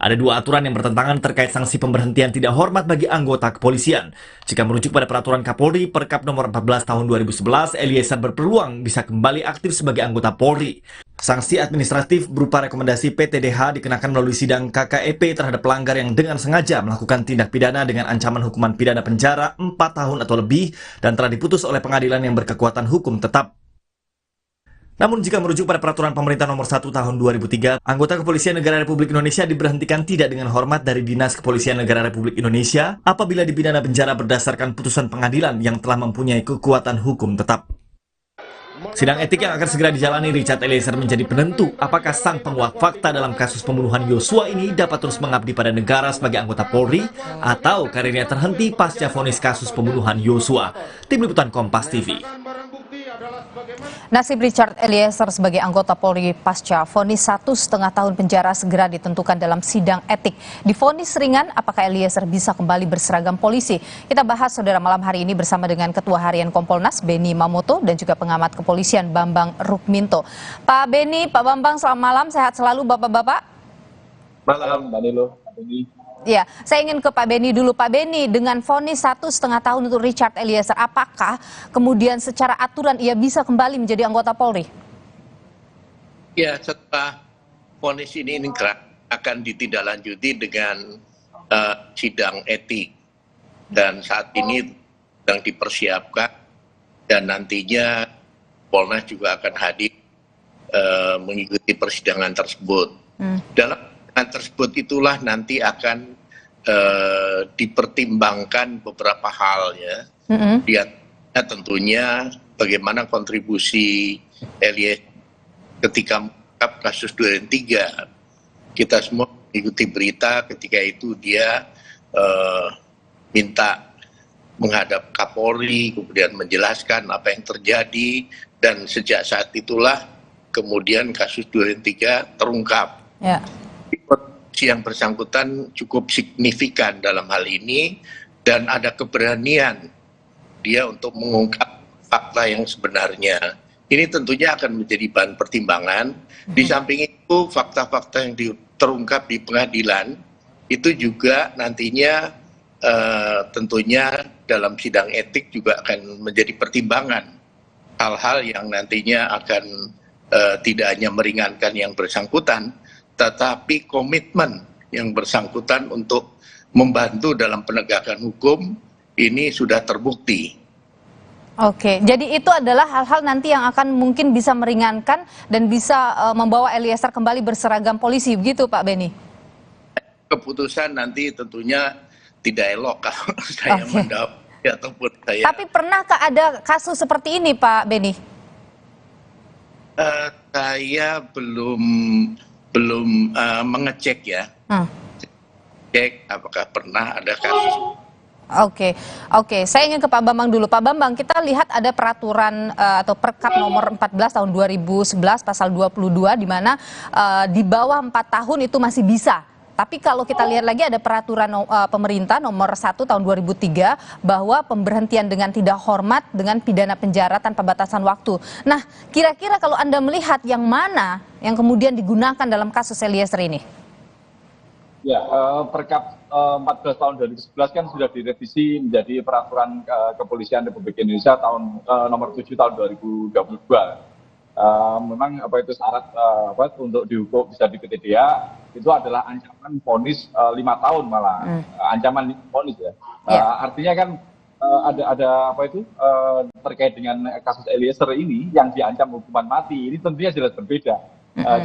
Ada dua aturan yang bertentangan terkait sanksi pemberhentian tidak hormat bagi anggota kepolisian. Jika merujuk pada peraturan Kapolri Perkap nomor 14 tahun 2011, Eliezer berpeluang bisa kembali aktif sebagai anggota Polri. Sanksi administratif berupa rekomendasi PTDH dikenakan melalui sidang KKEP terhadap pelanggar yang dengan sengaja melakukan tindak pidana dengan ancaman hukuman pidana penjara 4 tahun atau lebih dan telah diputus oleh pengadilan yang berkekuatan hukum tetap. Namun jika merujuk pada peraturan pemerintah nomor 1 tahun 2003, anggota Kepolisian Negara Republik Indonesia diberhentikan tidak dengan hormat dari Dinas Kepolisian Negara Republik Indonesia apabila dipidana penjara berdasarkan putusan pengadilan yang telah mempunyai kekuatan hukum tetap. Sidang etik yang akan segera dijalani Richard Eliezer menjadi penentu apakah sang penguak fakta dalam kasus pembunuhan Yosua ini dapat terus mengabdi pada negara sebagai anggota Polri atau karirnya terhenti pasca vonis kasus pembunuhan Yosua. Tim Liputan Kompas TV. Nasib Richard Eliezer sebagai anggota Polri pasca vonis 1,5 tahun penjara segera ditentukan dalam sidang etik. Di vonis ringan, apakah Eliezer bisa kembali berseragam polisi? Kita bahas saudara malam hari ini bersama dengan Ketua Harian Kompolnas Beni Mamoto dan juga pengamat kepolisian Bambang Rukminto. Pak Beni, Pak Bambang, selamat malam, sehat selalu Bapak-Bapak. Malam, Mbak Nilo. Ya, saya ingin ke Pak Beni dulu. Pak Beni, dengan vonis 1,5 tahun untuk Richard Eliezer, apakah kemudian secara aturan ia bisa kembali menjadi anggota Polri? Ya, setelah vonis ini akan ditindaklanjuti dengan sidang etik. Dan saat ini sedang dipersiapkan dan nantinya Polres juga akan hadir mengikuti persidangan tersebut. Dalam tersebut itulah nanti akan dipertimbangkan beberapa hal ya. Dia tentunya bagaimana kontribusi Eliezer ketika mengungkap kasus Duren 3. Kita semua mengikuti berita ketika itu dia minta menghadap Kapolri, kemudian menjelaskan apa yang terjadi, dan sejak saat itulah kemudian kasus Duren 3 terungkap. Ya. Yang bersangkutan cukup signifikan dalam hal ini dan ada keberanian dia untuk mengungkap fakta yang sebenarnya. Ini tentunya akan menjadi bahan pertimbangan. Di samping itu fakta-fakta yang terungkap di pengadilan itu juga nantinya tentunya dalam sidang etik juga akan menjadi pertimbangan. Hal-hal yang nantinya akan tidak hanya meringankan yang bersangkutan, tetapi komitmen yang bersangkutan untuk membantu dalam penegakan hukum ini sudah terbukti. Oke, jadi itu adalah hal-hal nanti yang akan mungkin bisa meringankan dan bisa membawa Eliezer kembali berseragam polisi, begitu Pak Beni? Keputusan nanti tentunya tidak elok kalau saya mendapat ataupun saya. Tapi pernahkah ada kasus seperti ini Pak Beni? Saya belum mengecek ya, cek apakah pernah ada kasus. Oke. Saya ingin ke Pak Bambang dulu. Pak Bambang, kita lihat ada peraturan atau Perkap nomor 14 tahun 2011 pasal 22 di mana di bawah 4 tahun itu masih bisa. Tapi kalau kita lihat lagi ada peraturan pemerintah nomor 1 tahun 2003 bahwa pemberhentian dengan tidak hormat dengan pidana penjara tanpa batasan waktu. Nah, kira-kira kalau Anda melihat yang mana yang kemudian digunakan dalam kasus Eliezer ini? Ya, Perkap 14 tahun 2011 kan sudah direvisi menjadi peraturan Kepolisian Republik Indonesia tahun nomor 7 tahun 2022. Memang syarat untuk dihukum bisa di PTDH itu adalah ancaman vonis 5 tahun malah, ancaman vonis ya. Artinya kan ada terkait dengan kasus Eliezer ini yang diancam hukuman mati, ini tentunya jelas berbeda,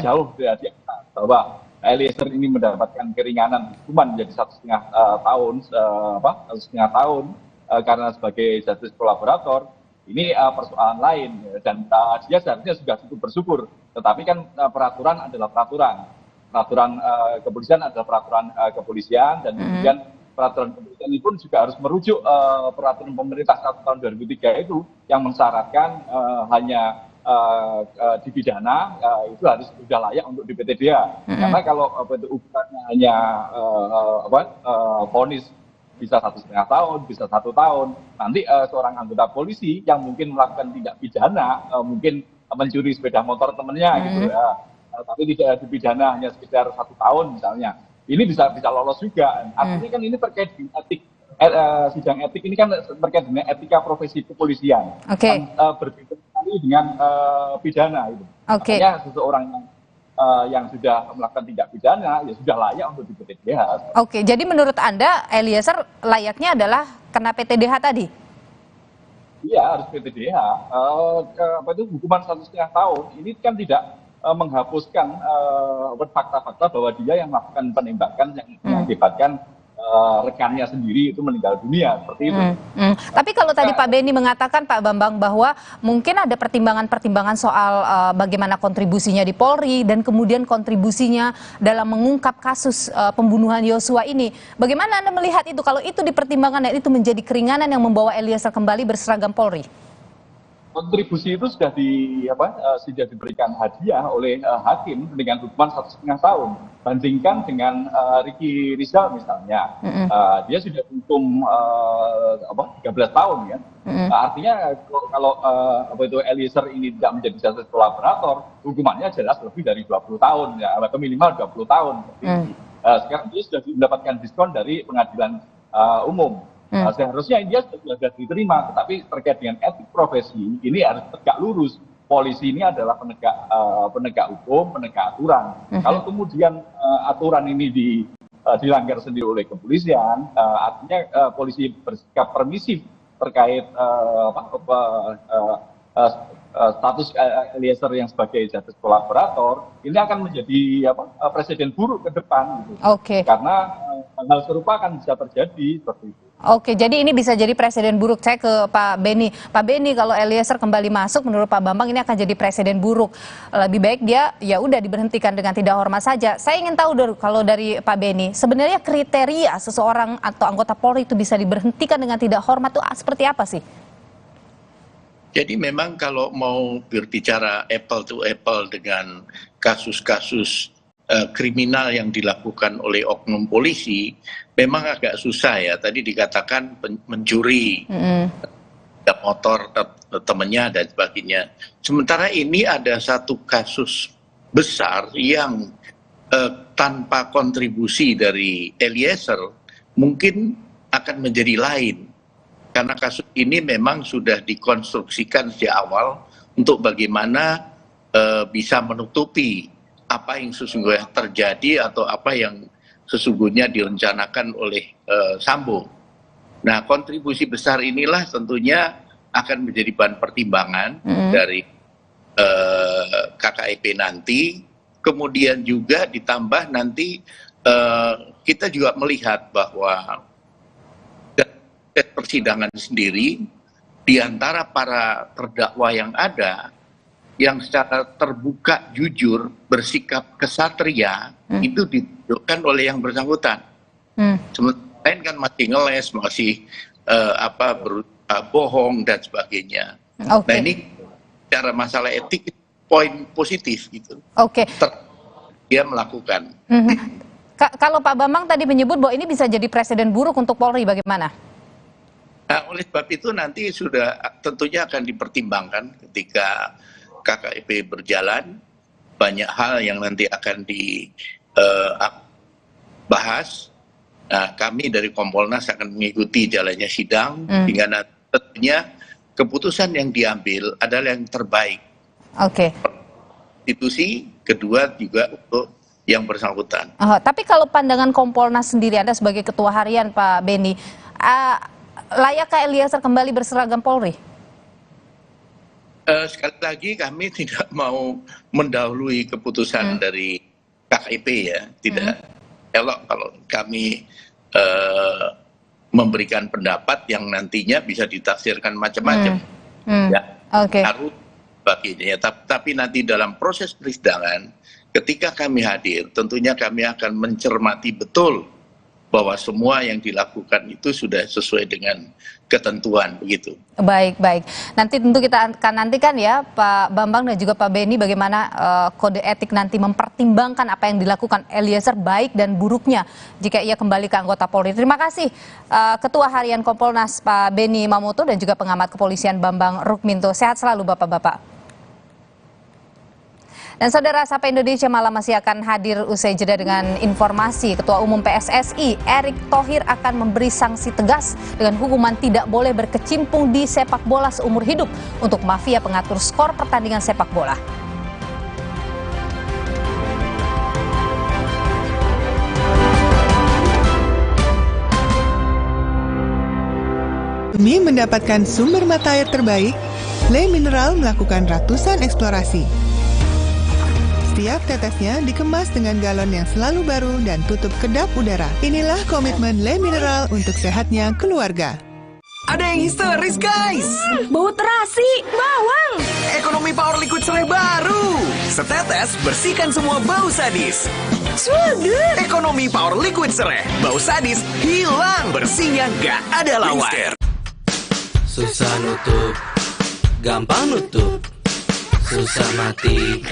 jauh dari bahwa Eliezer ini mendapatkan keringanan hukuman menjadi 1,5 tahun, 1,5 tahun karena sebagai justice kolaborator. Ini persoalan lain dan dia seharusnya sudah cukup bersyukur. Tetapi kan peraturan adalah peraturan. Peraturan kepolisian adalah peraturan kepolisian dan kemudian peraturan kepolisian ini pun juga harus merujuk peraturan pemerintah 1 tahun 2003 itu yang mensyaratkan hanya dipidana itu harus sudah layak untuk di PTDH. Karena kalau ukurannya hanya vonis bisa 1,5 tahun, bisa 1 tahun. Nanti seorang anggota polisi yang mungkin melakukan tindak pidana, mungkin mencuri sepeda motor temennya gitu ya, tapi tidak dipidana hanya sekitar 1 tahun misalnya. ini bisa lolos juga. Artinya kan ini terkait dengan etik, sidang etik ini kan terkait dengan etika profesi kepolisian. Oke. Berbeda sekali dengan pidana itu. Oke. Makanya seseorang yang sudah melakukan tindak pidana ya sudah layak untuk di-PTDH. Oke, jadi menurut Anda Eliezer layaknya adalah kena PTDH tadi? Iya, harus PTDH. Hukuman 1,5 tahun ini kan tidak menghapuskan fakta-fakta bahwa dia yang melakukan penembakan yang mengakibatkan rekannya sendiri itu meninggal dunia, seperti itu. Tapi kalau tadi Pak Beni mengatakan, Pak Bambang, bahwa mungkin ada pertimbangan-pertimbangan soal bagaimana kontribusinya di Polri dan kemudian kontribusinya dalam mengungkap kasus pembunuhan Yosua ini. Bagaimana Anda melihat itu? Kalau itu dipertimbangkan dan itu menjadi keringanan yang membawa Eliezer kembali berseragam Polri? Kontribusi itu sudah diberikan hadiah oleh hakim dengan hukuman 1,5 tahun. Bandingkan dengan Ricky Rizal misalnya, dia sudah dihukum 13 tahun ya. Artinya kalau Eliezer ini tidak menjadi justice kolaborator, hukumannya jelas lebih dari 20 tahun ya, atau minimal 20 tahun. Sekarang dia sudah mendapatkan diskon dari pengadilan umum. Seharusnya dia sudah diterima, tetapi terkait dengan etik profesi ini harus tegak lurus. Polisi ini adalah penegak hukum, penegak aturan. Kalau kemudian aturan ini dilanggar sendiri oleh kepolisian, artinya polisi bersikap permisif terkait status Eliezer yang sebagai justice kolaborator, ini akan menjadi presiden buruk ke depan. Gitu. Karena hal serupa akan bisa terjadi seperti itu. Oke, jadi ini bisa jadi presiden buruk. Saya ke Pak Beni. Pak Beni, kalau Eliezer kembali masuk, menurut Pak Bambang ini akan jadi presiden buruk. Lebih baik dia ya udah diberhentikan dengan tidak hormat saja. Saya ingin tahu kalau dari Pak Beni, sebenarnya kriteria seseorang atau anggota Polri itu bisa diberhentikan dengan tidak hormat itu seperti apa sih? Jadi memang kalau mau berbicara apple to apple dengan kasus-kasus kriminal yang dilakukan oleh oknum polisi, memang agak susah ya. Tadi dikatakan mencuri motor temannya dan sebagainya. Sementara ini ada satu kasus besar yang tanpa kontribusi dari Eliezer mungkin akan menjadi lain. Karena kasus ini memang sudah dikonstruksikan sejak awal untuk bagaimana bisa menutupi apa yang sesungguhnya terjadi atau apa yang sesungguhnya direncanakan oleh Sambo. Nah, kontribusi besar inilah tentunya akan menjadi bahan pertimbangan dari KKIP nanti. Kemudian juga ditambah nanti kita juga melihat bahwa persidangan sendiri di antara para terdakwa yang ada, yang secara terbuka, jujur, bersikap kesatria, itu ditunjukkan oleh yang bersangkutan. Sementara lain kan masih ngeles, masih bohong dan sebagainya. Nah ini cara masalah etik poin positif gitu. Dia melakukan. Kalau Pak Bambang tadi menyebut bahwa ini bisa jadi presiden buruk untuk Polri, bagaimana? Nah, oleh sebab itu nanti sudah tentunya akan dipertimbangkan ketika KKIP berjalan, banyak hal yang nanti akan dibahas. Nah, kami dari Kompolnas akan mengikuti jalannya sidang, hingga tentunya keputusan yang diambil adalah yang terbaik. Institusi, kedua juga untuk yang bersangkutan. Tapi kalau pandangan Kompolnas sendiri, Anda sebagai Ketua Harian Pak Beni, layakkah Eliezer kembali berseragam Polri? Sekali lagi kami tidak mau mendahului keputusan dari KKIP ya, tidak elok kalau kami memberikan pendapat yang nantinya bisa ditafsirkan macam-macam. Harus baginya. Tapi nanti dalam proses persidangan, ketika kami hadir, tentunya kami akan mencermati betul bahwa semua yang dilakukan itu sudah sesuai dengan ketentuan begitu. Baik. Nanti tentu kita akan nantikan ya Pak Bambang dan juga Pak Beni bagaimana kode etik nanti mempertimbangkan apa yang dilakukan Eliezer baik dan buruknya jika ia kembali ke anggota Polri. Terima kasih Ketua Harian Kompolnas Pak Beni Mamoto dan juga pengamat kepolisian Bambang Rukminto. Sehat selalu Bapak-bapak. Dan saudara, Sapa Indonesia malam masih akan hadir usai jeda dengan informasi Ketua Umum PSSI Erick Thohir akan memberi sanksi tegas dengan hukuman tidak boleh berkecimpung di sepak bola seumur hidup untuk mafia pengatur skor pertandingan sepak bola. Demi mendapatkan sumber mata air terbaik, Le Mineral melakukan ratusan eksplorasi. Setiap tetesnya dikemas dengan galon yang selalu baru dan tutup kedap udara. Inilah komitmen Le Mineral untuk sehatnya keluarga. Ada yang histeris, guys! Bau terasi, bawang! Ekonomi Power Liquid Serai baru! Setetes bersihkan semua bau sadis. Swagger! Ekonomi Power Liquid Serai, bau sadis hilang, bersihnya gak ada lawan. Susah nutup, gampang nutup. Susah mati,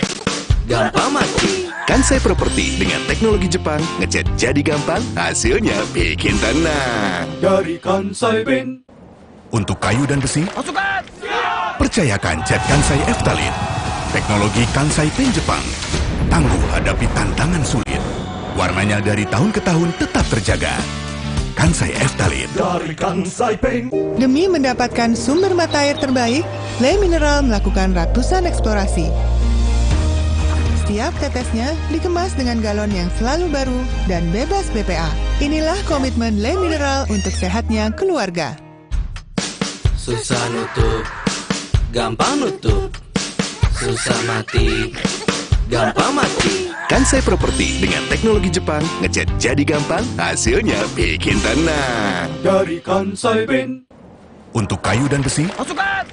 gampang mati. Kansai Property dengan teknologi Jepang, ngecat jadi gampang, hasilnya bikin tenang. Dari Kansai Ben. Untuk kayu dan besi, Masukkan! percayakan cat Kansai Eftalin. Teknologi Kansai Pen Jepang. Tangguh hadapi tantangan sulit. Warnanya dari tahun ke tahun tetap terjaga. Kansai Eftalin. Dari Kansai Ben. Demi mendapatkan sumber mata air terbaik, Le Mineral melakukan ratusan eksplorasi. Setiap tetesnya dikemas dengan galon yang selalu baru dan bebas BPA. Inilah komitmen Le Mineral untuk sehatnya keluarga. Susah nutup, gampang nutup. Susah mati, gampang mati. Kansai Property dengan teknologi Jepang, ngecat jadi gampang, hasilnya bikin tenang. Dari Kansai Ben. Untuk kayu dan besi, Masukkan!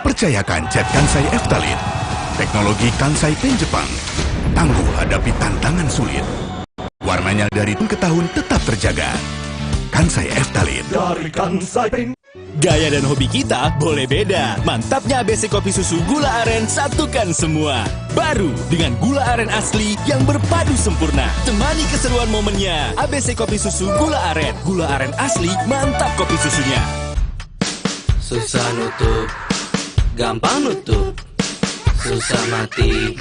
percayakan cat Kansai Eftalin. Teknologi Kansai Pen Jepang. Tangguh hadapi tantangan sulit. Warnanya dari tahun ke tahun tetap terjaga. Kansai Eftalin. Dari Kansai Ben. Gaya dan hobi kita boleh beda. Mantapnya ABC Kopi Susu Gula Aren satukan semua. Baru dengan gula aren asli yang berpadu sempurna. Temani keseruan momennya. ABC Kopi Susu Gula Aren. Gula aren asli, mantap kopi susunya. Susah nutup, gampang nutup. Susah mati,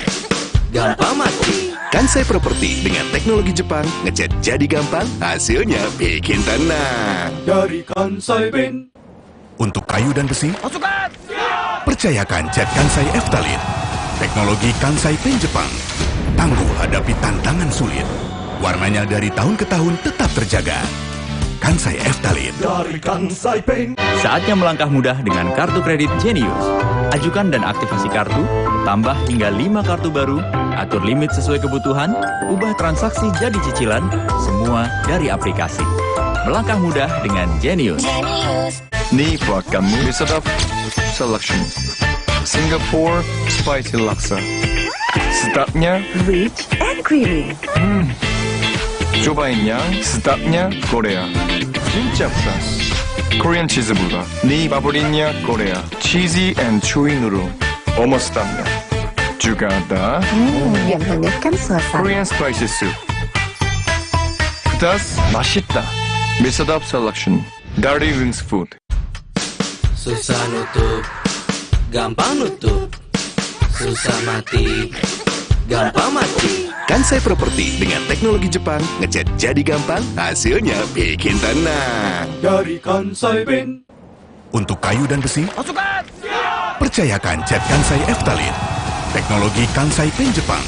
gampang mati. Kansai Property dengan teknologi Jepang, ngecat jadi gampang, hasilnya bikin tenang. Dari Kansai Ben. Untuk kayu dan besi, Masukkan! percayakan cat Kansai Eftalin. Teknologi Kansai Pen Jepang. Tangguh hadapi tantangan sulit. Warnanya dari tahun ke tahun tetap terjaga. Kansai Eftalin. Dari Kansai Ben. Saatnya melangkah mudah dengan kartu kredit Genius. Ajukan dan aktivasi kartu, tambah hingga 5 kartu baru, atur limit sesuai kebutuhan, ubah transaksi jadi cicilan, semua dari aplikasi. Melangkah mudah dengan Genius. Ni buat kamu Misadap Selection Singapore Spicy Laksa. Sedapnya Rich and creamy. cobain yang sedapnya Korea. 진짜 pedas. Korean cheese보다 네 바버린야 Korea. Cheesy and chewy nuru. Almost sedapnya. Juga ada Yang hangatkan suasana. Korean spicy soup. pedas, 맛있다. Misadap Selection. Dirty Wings Food. Susah nutup, gampang nutup. Susah mati, gampang mati. Kansai Property dengan teknologi Jepang, ngecat jadi gampang, hasilnya bikin tenang. Dari Kansai Ben. Untuk kayu dan besi, Masukkan! percayakan cat Kansai Eftalin. Teknologi Kansai Pen Jepang.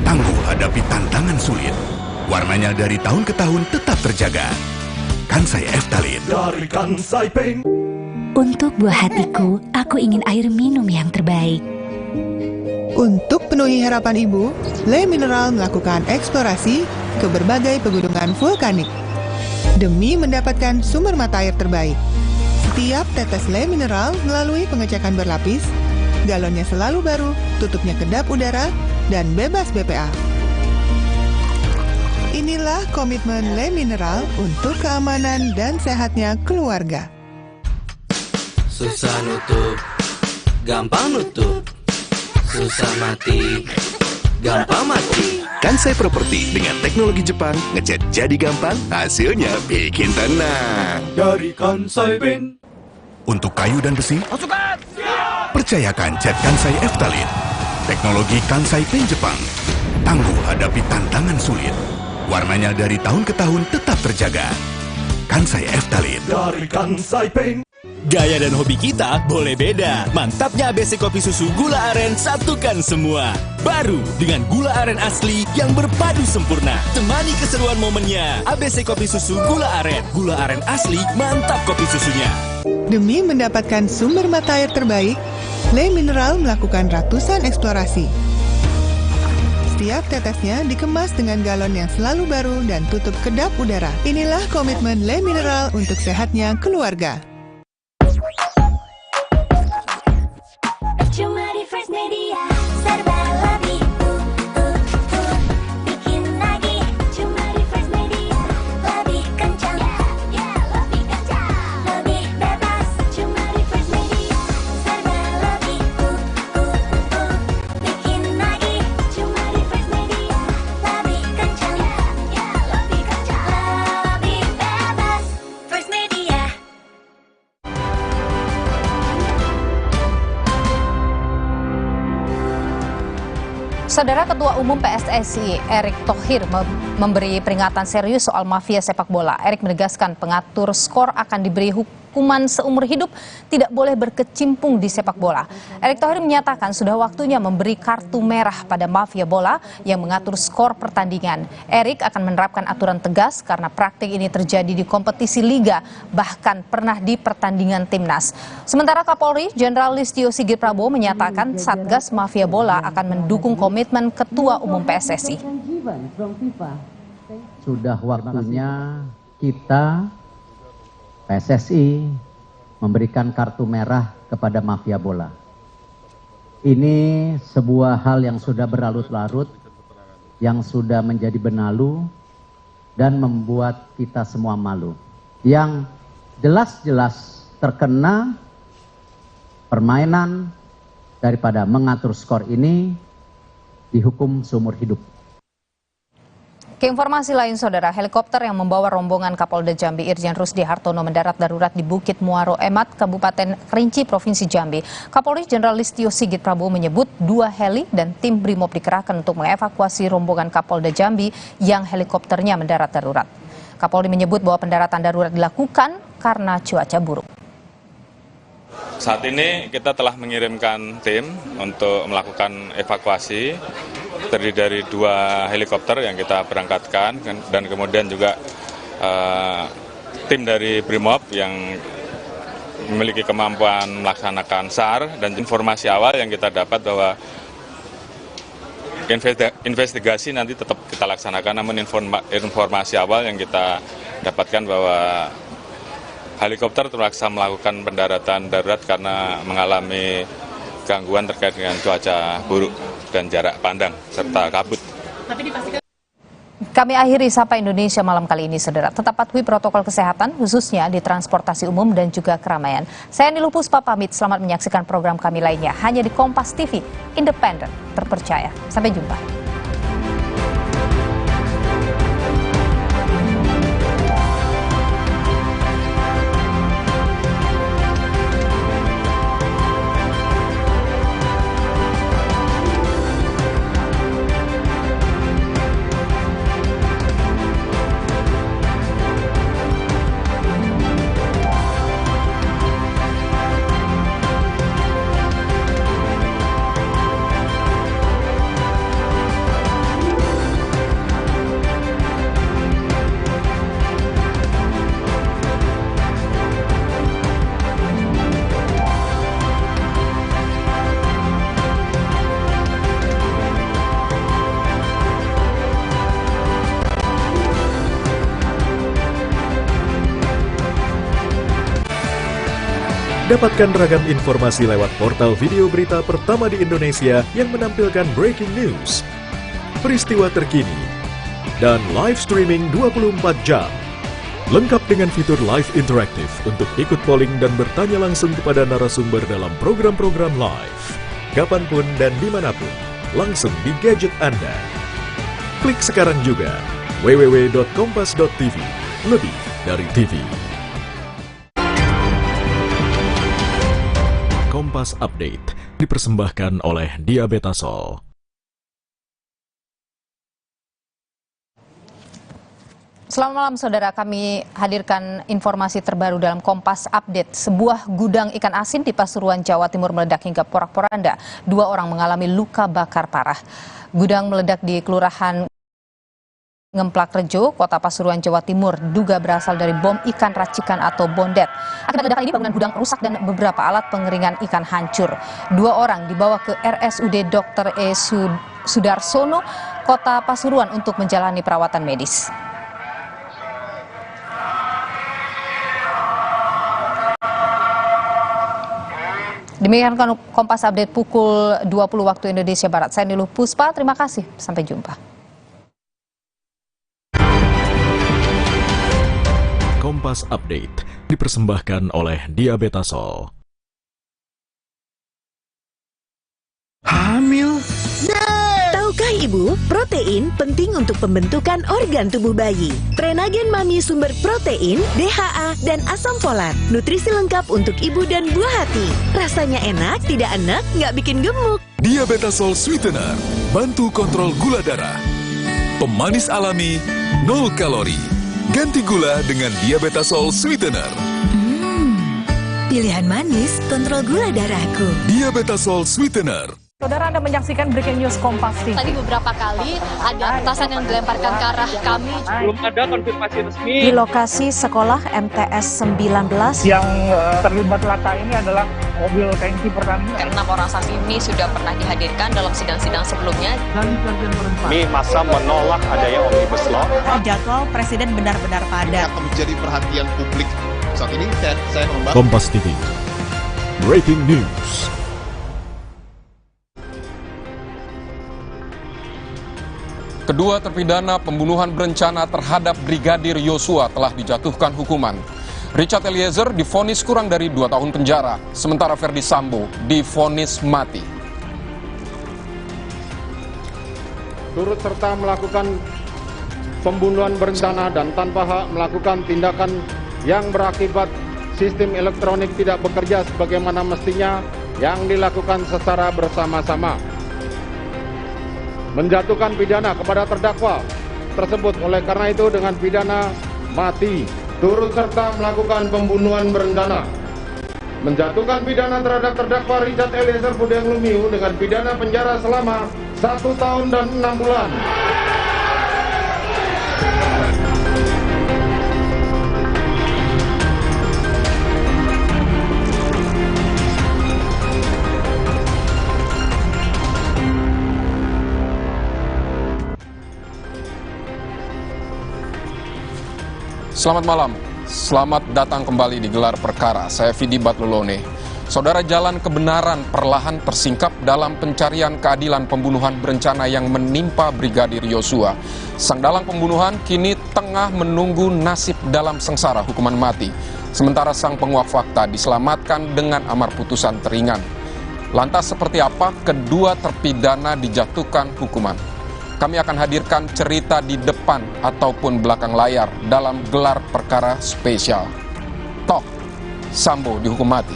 Tangguh hadapi tantangan sulit. Warnanya dari tahun ke tahun tetap terjaga. Kansai Eftalin. Dari Kansai Ben. Untuk buah hatiku, aku ingin air minum yang terbaik. Untuk penuhi harapan ibu, Le Mineral melakukan eksplorasi ke berbagai pegunungan vulkanik. Demi mendapatkan sumber mata air terbaik. Setiap tetes Le Mineral melalui pengecekan berlapis, galonnya selalu baru, tutupnya kedap udara, dan bebas BPA. Inilah komitmen Le Mineral untuk keamanan dan sehatnya keluarga. Susah nutup, gampang nutup. Susah mati, gampang mati. Kansai Property dengan teknologi Jepang, ngecat jadi gampang, hasilnya bikin tenang. Dari Kansai Ben. Untuk kayu dan besi, Masukkan! percayakan cat Kansai Eftalin. Teknologi Kansai Pen Jepang. Tangguh hadapi tantangan sulit. Warnanya dari tahun ke tahun tetap terjaga. Kansai Eftalin. Dari Kansai Pen. Gaya dan hobi kita boleh beda. Mantapnya ABC kopi susu gula aren satukan semua. Baru dengan gula aren asli yang berpadu sempurna. Temani keseruan momennya. ABC kopi susu gula aren. Gula aren asli, mantap kopi susunya. Demi mendapatkan sumber mata air terbaik, Le Mineral melakukan ratusan eksplorasi. Setiap tetesnya dikemas dengan galon yang selalu baru dan tutup kedap udara. Inilah komitmen Le Mineral untuk sehatnya keluarga. Cuma di Fresh Media, serba lebih bikin lagi. Cuma di Fresh Media, lebih kencang, lebih kencang, lebih bebas. Cuma di Fresh Media, serba lebih bikin lagi. Cuma di Fresh Media, lebih kencang, lebih kencang, lebih bebas. Fresh Media. Saudara Ketua Umum PSSI Erick Thohir memberi peringatan serius soal mafia sepak bola. Erick menegaskan pengatur skor akan diberi hukuman seumur hidup, tidak boleh berkecimpung di sepak bola. Erick Thohir menyatakan sudah waktunya memberi kartu merah pada mafia bola yang mengatur skor pertandingan. Erick akan menerapkan aturan tegas karena praktik ini terjadi di kompetisi liga, bahkan pernah di pertandingan timnas. Sementara Kapolri Jenderal Listio Sigit Prabowo menyatakan Satgas Mafia Bola akan mendukung komitmen Ketua Umum PSSI. Sudah waktunya kita PSSI memberikan kartu merah kepada mafia bola. Ini sebuah hal yang sudah berlarut-larut, yang sudah menjadi benalu dan membuat kita semua malu. Yang jelas-jelas terkena permainan daripada mengatur skor ini dihukum seumur hidup. Ke informasi lain, saudara, helikopter yang membawa rombongan Kapolda Jambi Irjen Rusdi Hartono mendarat darurat di Bukit Muaro Emat, Kabupaten Kerinci, Provinsi Jambi. Kapolri Jenderal Listio Sigit Prabowo menyebut 2 heli dan tim Brimob dikerahkan untuk mengevakuasi rombongan Kapolda Jambi yang helikopternya mendarat darurat. Kapolri menyebut bahwa pendaratan darurat dilakukan karena cuaca buruk. Saat ini kita telah mengirimkan tim untuk melakukan evakuasi. Terdiri dari 2 helikopter yang kita berangkatkan dan kemudian juga tim dari Brimob yang memiliki kemampuan melaksanakan SAR, dan informasi awal yang kita dapat bahwa investigasi nanti tetap kita laksanakan, namun informasi awal yang kita dapatkan bahwa helikopter terpaksa melakukan pendaratan darurat karena mengalami gangguan terkait dengan cuaca buruk dan jarak pandang serta kabut. Kami akhiri Sapa Indonesia malam kali ini, saudara. Tetap patuhi protokol kesehatan, khususnya di transportasi umum dan juga keramaian. Saya Niluh Puspa pamit, selamat menyaksikan program kami lainnya hanya di Kompas TV, independen, terpercaya. Sampai jumpa. Dapatkan ragam informasi lewat portal video berita pertama di Indonesia yang menampilkan breaking news, peristiwa terkini, dan live streaming 24 jam. Lengkap dengan fitur live interaktif untuk ikut polling dan bertanya langsung kepada narasumber dalam program-program live. Kapanpun dan dimanapun, langsung di gadget Anda. Klik sekarang juga www.kompas.tv, lebih dari TV. Kompas Update, dipersembahkan oleh Diabetasol. Selamat malam saudara, kami hadirkan informasi terbaru dalam Kompas Update. Sebuah gudang ikan asin di Pasuruan, Jawa Timur meledak hingga porak-poranda. 2 orang mengalami luka bakar parah. Gudang meledak di Kelurahan Ngemplak Rejo, Kota Pasuruan, Jawa Timur, diduga berasal dari bom ikan racikan atau bondet. Akibat ledakan ini bangunan gudang rusak dan beberapa alat pengeringan ikan hancur. 2 orang dibawa ke RSUD Dr. E. Sudarsono, Kota Pasuruan untuk menjalani perawatan medis. Demikian Kompas Update pukul 20 waktu Indonesia Barat. Saya Niluh Puspa, terima kasih. Sampai jumpa. Kompas Update dipersembahkan oleh Diabetasol. Hamil? Tahukah Ibu, protein penting untuk pembentukan organ tubuh bayi. Prenagen Mami sumber protein, DHA, dan asam folat. Nutrisi lengkap untuk ibu dan buah hati. Rasanya enak, tidak enak, nggak bikin gemuk. Diabetasol Sweetener, bantu kontrol gula darah. Pemanis alami, 0 kalori. Ganti gula dengan Diabetasol Sweetener. Pilihan manis, kontrol gula darahku. Diabetasol Sweetener. Saudara, Anda menyaksikan Breaking News Kompas TV. Tadi beberapa kali ada petasan yang dilemparkan ke arah kami. Belum ada konfirmasi resmi. Di lokasi sekolah MTS 19. Yang terlibat laka ini adalah mobil tangki Pertamina. 6 orang saksi ini sudah pernah dihadirkan dalam sidang-sidang sebelumnya. Kami masa menolak adanya Omnibus Law. Jadwal Presiden benar-benar padat. Akan menjadi perhatian publik. Saat ini saya membahas. Kompas TV, Breaking News. Kedua terpidana pembunuhan berencana terhadap Brigadir Yosua telah dijatuhkan hukuman. Richard Eliezer divonis kurang dari 2 tahun penjara, sementara Ferdi Sambo divonis mati. Turut serta melakukan pembunuhan berencana dan tanpa hak melakukan tindakan yang berakibat sistem elektronik tidak bekerja sebagaimana mestinya yang dilakukan secara bersama-sama. Menjatuhkan pidana kepada terdakwa tersebut oleh karena itu dengan pidana mati. Turut serta melakukan pembunuhan berencana. Menjatuhkan pidana terhadap terdakwa Richard Eliezer Budiang Lumiu dengan pidana penjara selama 1 tahun dan 6 bulan. Selamat malam, selamat datang kembali di Gelar Perkara. Saya Vidi Batlulone. Saudara, jalan kebenaran perlahan tersingkap dalam pencarian keadilan pembunuhan berencana yang menimpa Brigadir Yosua. Sang dalang pembunuhan kini tengah menunggu nasib dalam sengsara hukuman mati. Sementara sang penguak fakta diselamatkan dengan amar putusan teringan. Lantas seperti apa kedua terpidana dijatuhkan hukuman? Kami akan hadirkan cerita di depan ataupun belakang layar dalam Gelar Perkara spesial. Tok, Sambo dihukum mati.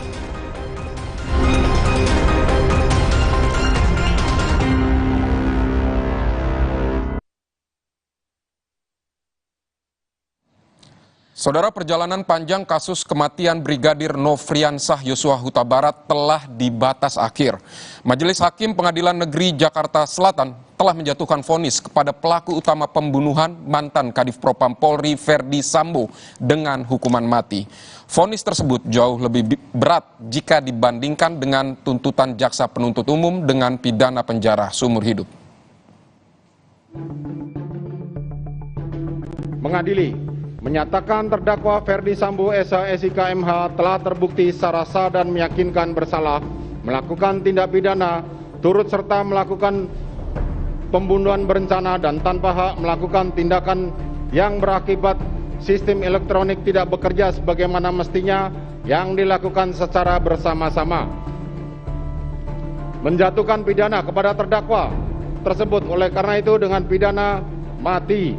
Saudara, perjalanan panjang kasus kematian Brigadir Nofriansah Yosua Huta Barat telah di batas akhir. Majelis Hakim Pengadilan Negeri Jakarta Selatan telah menjatuhkan vonis kepada pelaku utama pembunuhan mantan Kadif Propam Polri Ferdi Sambo dengan hukuman mati. Vonis tersebut jauh lebih berat jika dibandingkan dengan tuntutan jaksa penuntut umum dengan pidana penjara seumur hidup. Mengadili menyatakan terdakwa Ferdi Sambo SH MH telah terbukti secara sah dan meyakinkan bersalah melakukan tindak pidana turut serta melakukan pembunuhan berencana dan tanpa hak melakukan tindakan yang berakibat sistem elektronik tidak bekerja sebagaimana mestinya yang dilakukan secara bersama-sama. Menjatuhkan pidana kepada terdakwa tersebut oleh karena itu dengan pidana mati.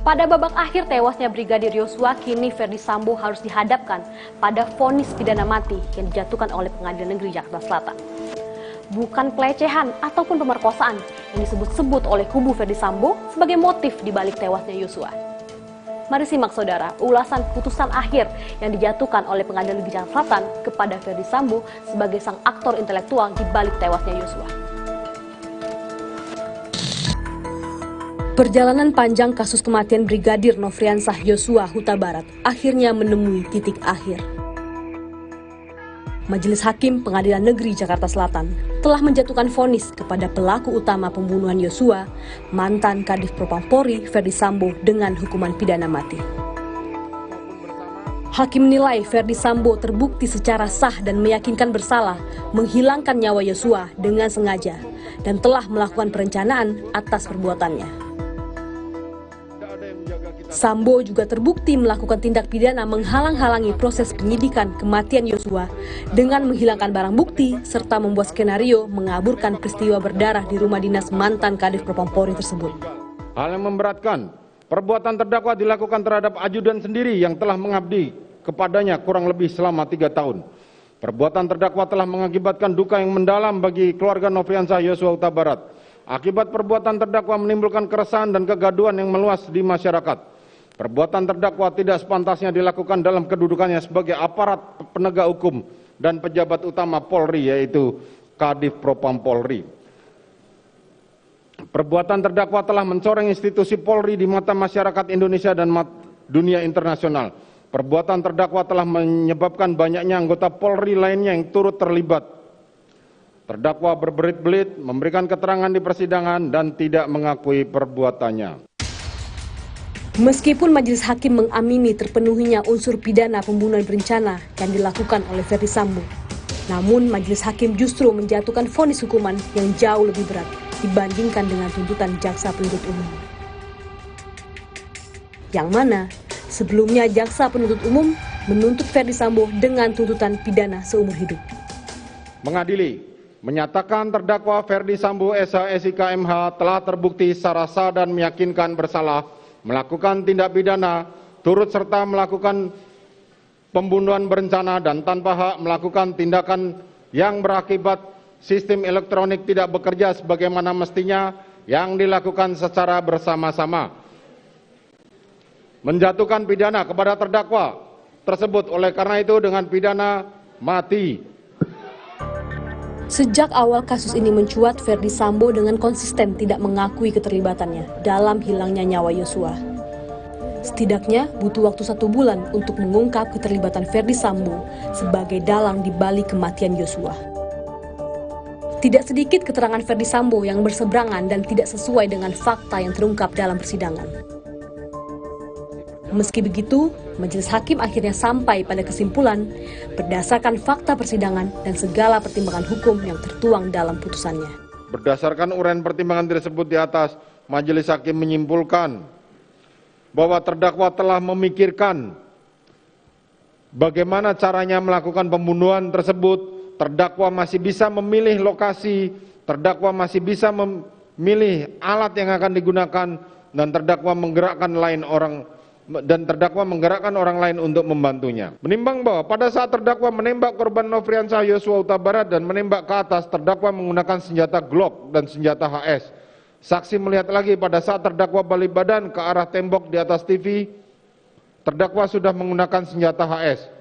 Pada babak akhir tewasnya Brigadir Yosua, kini Ferdi Sambo harus dihadapkan pada vonis pidana mati yang dijatuhkan oleh Pengadilan Negeri Jakarta Selatan. Bukan pelecehan ataupun pemerkosaan yang disebut-sebut oleh kubu Ferdi Sambo sebagai motif dibalik tewasnya Yosua. Mari simak saudara ulasan putusan akhir yang dijatuhkan oleh Pengadilan Negeri Jakarta Selatan kepada Ferdi Sambo sebagai sang aktor intelektual dibalik tewasnya Yosua. Perjalanan panjang kasus kematian Brigadir Nofriansah Yosua Huta Barat akhirnya menemui titik akhir. Majelis Hakim Pengadilan Negeri Jakarta Selatan telah menjatuhkan vonis kepada pelaku utama pembunuhan Yosua, mantan Kadif Propam Polri Ferdi Sambo dengan hukuman pidana mati. Hakim menilai Ferdi Sambo terbukti secara sah dan meyakinkan bersalah menghilangkan nyawa Yosua dengan sengaja dan telah melakukan perencanaan atas perbuatannya. Sambo juga terbukti melakukan tindak pidana menghalang-halangi proses penyidikan kematian Yosua dengan menghilangkan barang bukti serta membuat skenario mengaburkan peristiwa berdarah di rumah dinas mantan Kadif Propam Polri tersebut. Hal yang memberatkan, perbuatan terdakwa dilakukan terhadap ajudan sendiri yang telah mengabdi kepadanya kurang lebih selama 3 tahun. Perbuatan terdakwa telah mengakibatkan duka yang mendalam bagi keluarga Nofriansah Yosua Huta Barat. Akibat perbuatan terdakwa menimbulkan keresahan dan kegaduhan yang meluas di masyarakat. Perbuatan terdakwa tidak sepantasnya dilakukan dalam kedudukannya sebagai aparat penegak hukum dan pejabat utama Polri, yaitu Kadif Propam Polri. Perbuatan terdakwa telah mencoreng institusi Polri di mata masyarakat Indonesia dan dunia internasional. Perbuatan terdakwa telah menyebabkan banyaknya anggota Polri lainnya yang turut terlibat. Terdakwa berbelit-belit, memberikan keterangan di persidangan dan tidak mengakui perbuatannya. Meskipun majelis hakim mengamini terpenuhinya unsur pidana pembunuhan berencana yang dilakukan oleh Ferdi Sambo, namun majelis hakim justru menjatuhkan vonis hukuman yang jauh lebih berat dibandingkan dengan tuntutan jaksa penuntut umum. Yang mana sebelumnya jaksa penuntut umum menuntut Ferdi Sambo dengan tuntutan pidana seumur hidup. Mengadili, menyatakan terdakwa Ferdi Sambo SH/SIK MH telah terbukti secara sah dan meyakinkan bersalah melakukan tindak pidana, turut serta melakukan pembunuhan berencana dan tanpa hak melakukan tindakan yang berakibat sistem elektronik tidak bekerja sebagaimana mestinya yang dilakukan secara bersama-sama. Menjatuhkan pidana kepada terdakwa tersebut oleh karena itu dengan pidana mati. Sejak awal kasus ini mencuat, Ferdi Sambo dengan konsisten tidak mengakui keterlibatannya dalam hilangnya nyawa Yosua. Setidaknya butuh waktu 1 bulan untuk mengungkap keterlibatan Ferdi Sambo sebagai dalang di balik kematian Yosua. Tidak sedikit keterangan Ferdi Sambo yang berseberangan dan tidak sesuai dengan fakta yang terungkap dalam persidangan. Meski begitu, majelis hakim akhirnya sampai pada kesimpulan berdasarkan fakta persidangan dan segala pertimbangan hukum yang tertuang dalam putusannya. Berdasarkan uraian pertimbangan tersebut di atas, majelis hakim menyimpulkan bahwa terdakwa telah memikirkan bagaimana caranya melakukan pembunuhan tersebut. Terdakwa masih bisa memilih lokasi, terdakwa masih bisa memilih alat yang akan digunakan, dan terdakwa menggerakkan orang lain untuk membantunya. Menimbang bahwa pada saat terdakwa menembak korban Nofriansah Yosua Huta Barat dan menembak ke atas, terdakwa menggunakan senjata Glock dan senjata HS. Saksi melihat lagi pada saat terdakwa balik badan ke arah tembok di atas TV, terdakwa sudah menggunakan senjata HS.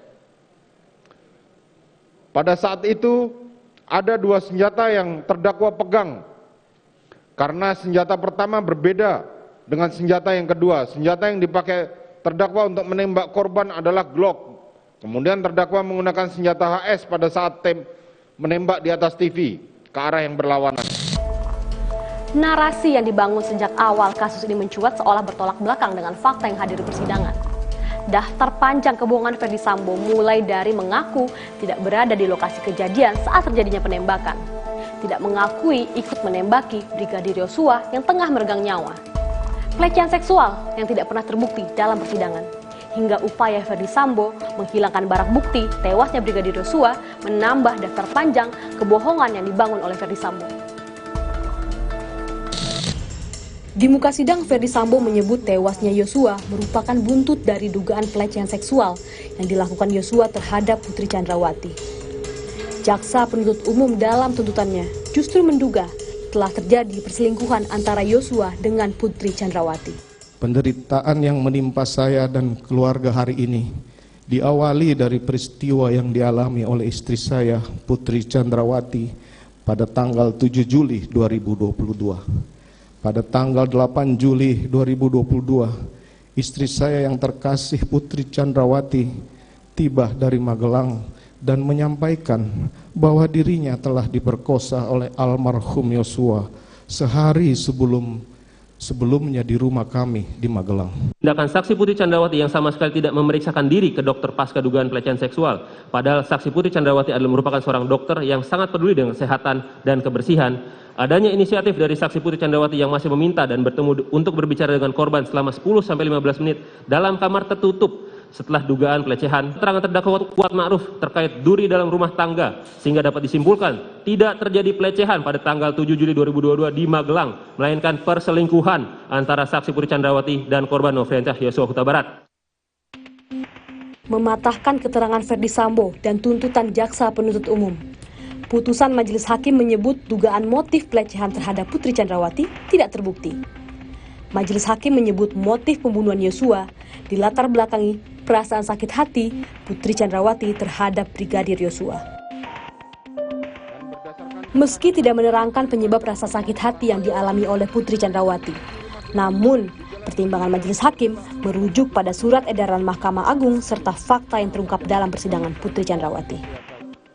Pada saat itu ada 2 senjata yang terdakwa pegang, karena senjata pertama berbeda dengan senjata yang kedua. Senjata yang dipakai terdakwa untuk menembak korban adalah Glock. Kemudian terdakwa menggunakan senjata HS pada saat menembak di atas TV ke arah yang berlawanan. Narasi yang dibangun sejak awal kasus ini mencuat seolah bertolak belakang dengan fakta yang hadir di persidangan. Daftar panjang kebohongan Ferdi Sambo mulai dari mengaku tidak berada di lokasi kejadian saat terjadinya penembakan, tidak mengakui ikut menembaki Brigadir Yosua yang tengah meregang nyawa, pelecehan seksual yang tidak pernah terbukti dalam persidangan, hingga upaya Ferdi Sambo menghilangkan barang bukti tewasnya Brigadir Yosua menambah daftar panjang kebohongan yang dibangun oleh Ferdi Sambo. Di muka sidang, Ferdi Sambo menyebut tewasnya Yosua merupakan buntut dari dugaan pelecehan seksual yang dilakukan Yosua terhadap Putri Chandrawati. Jaksa penuntut umum dalam tuntutannya justru menduga telah terjadi perselingkuhan antara Yosua dengan Putri Chandrawati. Penderitaan yang menimpa saya dan keluarga hari ini diawali dari peristiwa yang dialami oleh istri saya, Putri Chandrawati, pada tanggal 7 Juli 2022. Pada tanggal 8 Juli 2022, istri saya yang terkasih Putri Chandrawati tiba dari Magelang dan menyampaikan bahwa dirinya telah diperkosa oleh almarhum Yosua sehari sebelumnya di rumah kami di Magelang. Tindakan saksi Putri Chandrawati yang sama sekali tidak memeriksakan diri ke dokter pasca dugaan pelecehan seksual. Padahal saksi Putri Chandrawati adalah merupakan seorang dokter yang sangat peduli dengan kesehatan dan kebersihan. Adanya inisiatif dari saksi Putri Chandrawati yang masih meminta dan bertemu untuk berbicara dengan korban selama 10-15 menit dalam kamar tertutup setelah dugaan pelecehan. Keterangan terdakwa Kuat Ma'ruf terkait duri dalam rumah tangga sehingga dapat disimpulkan tidak terjadi pelecehan pada tanggal 7 Juli 2022 di Magelang, melainkan perselingkuhan antara saksi Putri Chandrawati dan korban Nofriansyah Yosua Huta Barat. Mematahkan keterangan Ferdi Sambo dan tuntutan jaksa penuntut umum. Putusan majelis hakim menyebut dugaan motif pelecehan terhadap Putri Chandrawati tidak terbukti. Majelis hakim menyebut motif pembunuhan Yosua dilatar belakangi perasaan sakit hati Putri Chandrawati terhadap Brigadir Yosua. Meski tidak menerangkan penyebab rasa sakit hati yang dialami oleh Putri Chandrawati, namun pertimbangan majelis hakim merujuk pada surat edaran Mahkamah Agung serta fakta yang terungkap dalam persidangan Putri Chandrawati.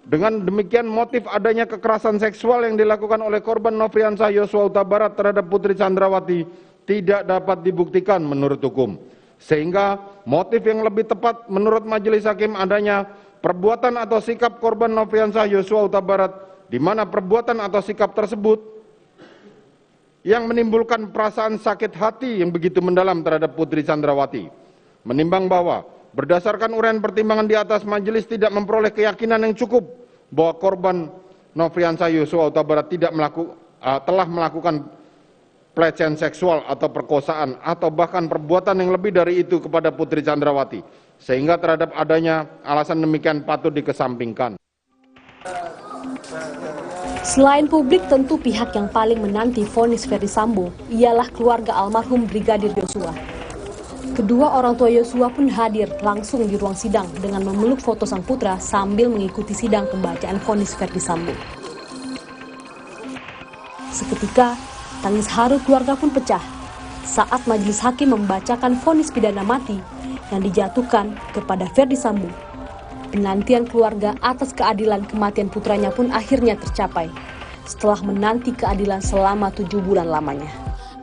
Dengan demikian, motif adanya kekerasan seksual yang dilakukan oleh korban Nofriansyah Yosua Huta Barat terhadap Putri Chandrawati tidak dapat dibuktikan menurut hukum. Sehingga motif yang lebih tepat menurut majelis hakim adanya perbuatan atau sikap korban Nofriansyah Yosua Huta Barat, di mana perbuatan atau sikap tersebut yang menimbulkan perasaan sakit hati yang begitu mendalam terhadap Putri Chandrawati. Menimbang bahwa berdasarkan uraian pertimbangan di atas, majelis tidak memperoleh keyakinan yang cukup bahwa korban Nofriansyah Yosua Huta Barat telah melakukan pelecehan seksual atau perkosaan atau bahkan perbuatan yang lebih dari itu kepada Putri Chandrawati, sehingga terhadap adanya alasan demikian patut dikesampingkan. Selain publik, tentu pihak yang paling menanti vonis Ferdi Sambo ialah keluarga almarhum Brigadir Yosua. Kedua orang tua Yosua pun hadir langsung di ruang sidang dengan memeluk foto sang putra sambil mengikuti sidang pembacaan vonis Ferdi Sambo. Seketika, tangis haru keluarga pun pecah saat majelis hakim membacakan vonis pidana mati yang dijatuhkan kepada Ferdi Sambo. Penantian keluarga atas keadilan kematian putranya pun akhirnya tercapai setelah menanti keadilan selama 7 bulan lamanya.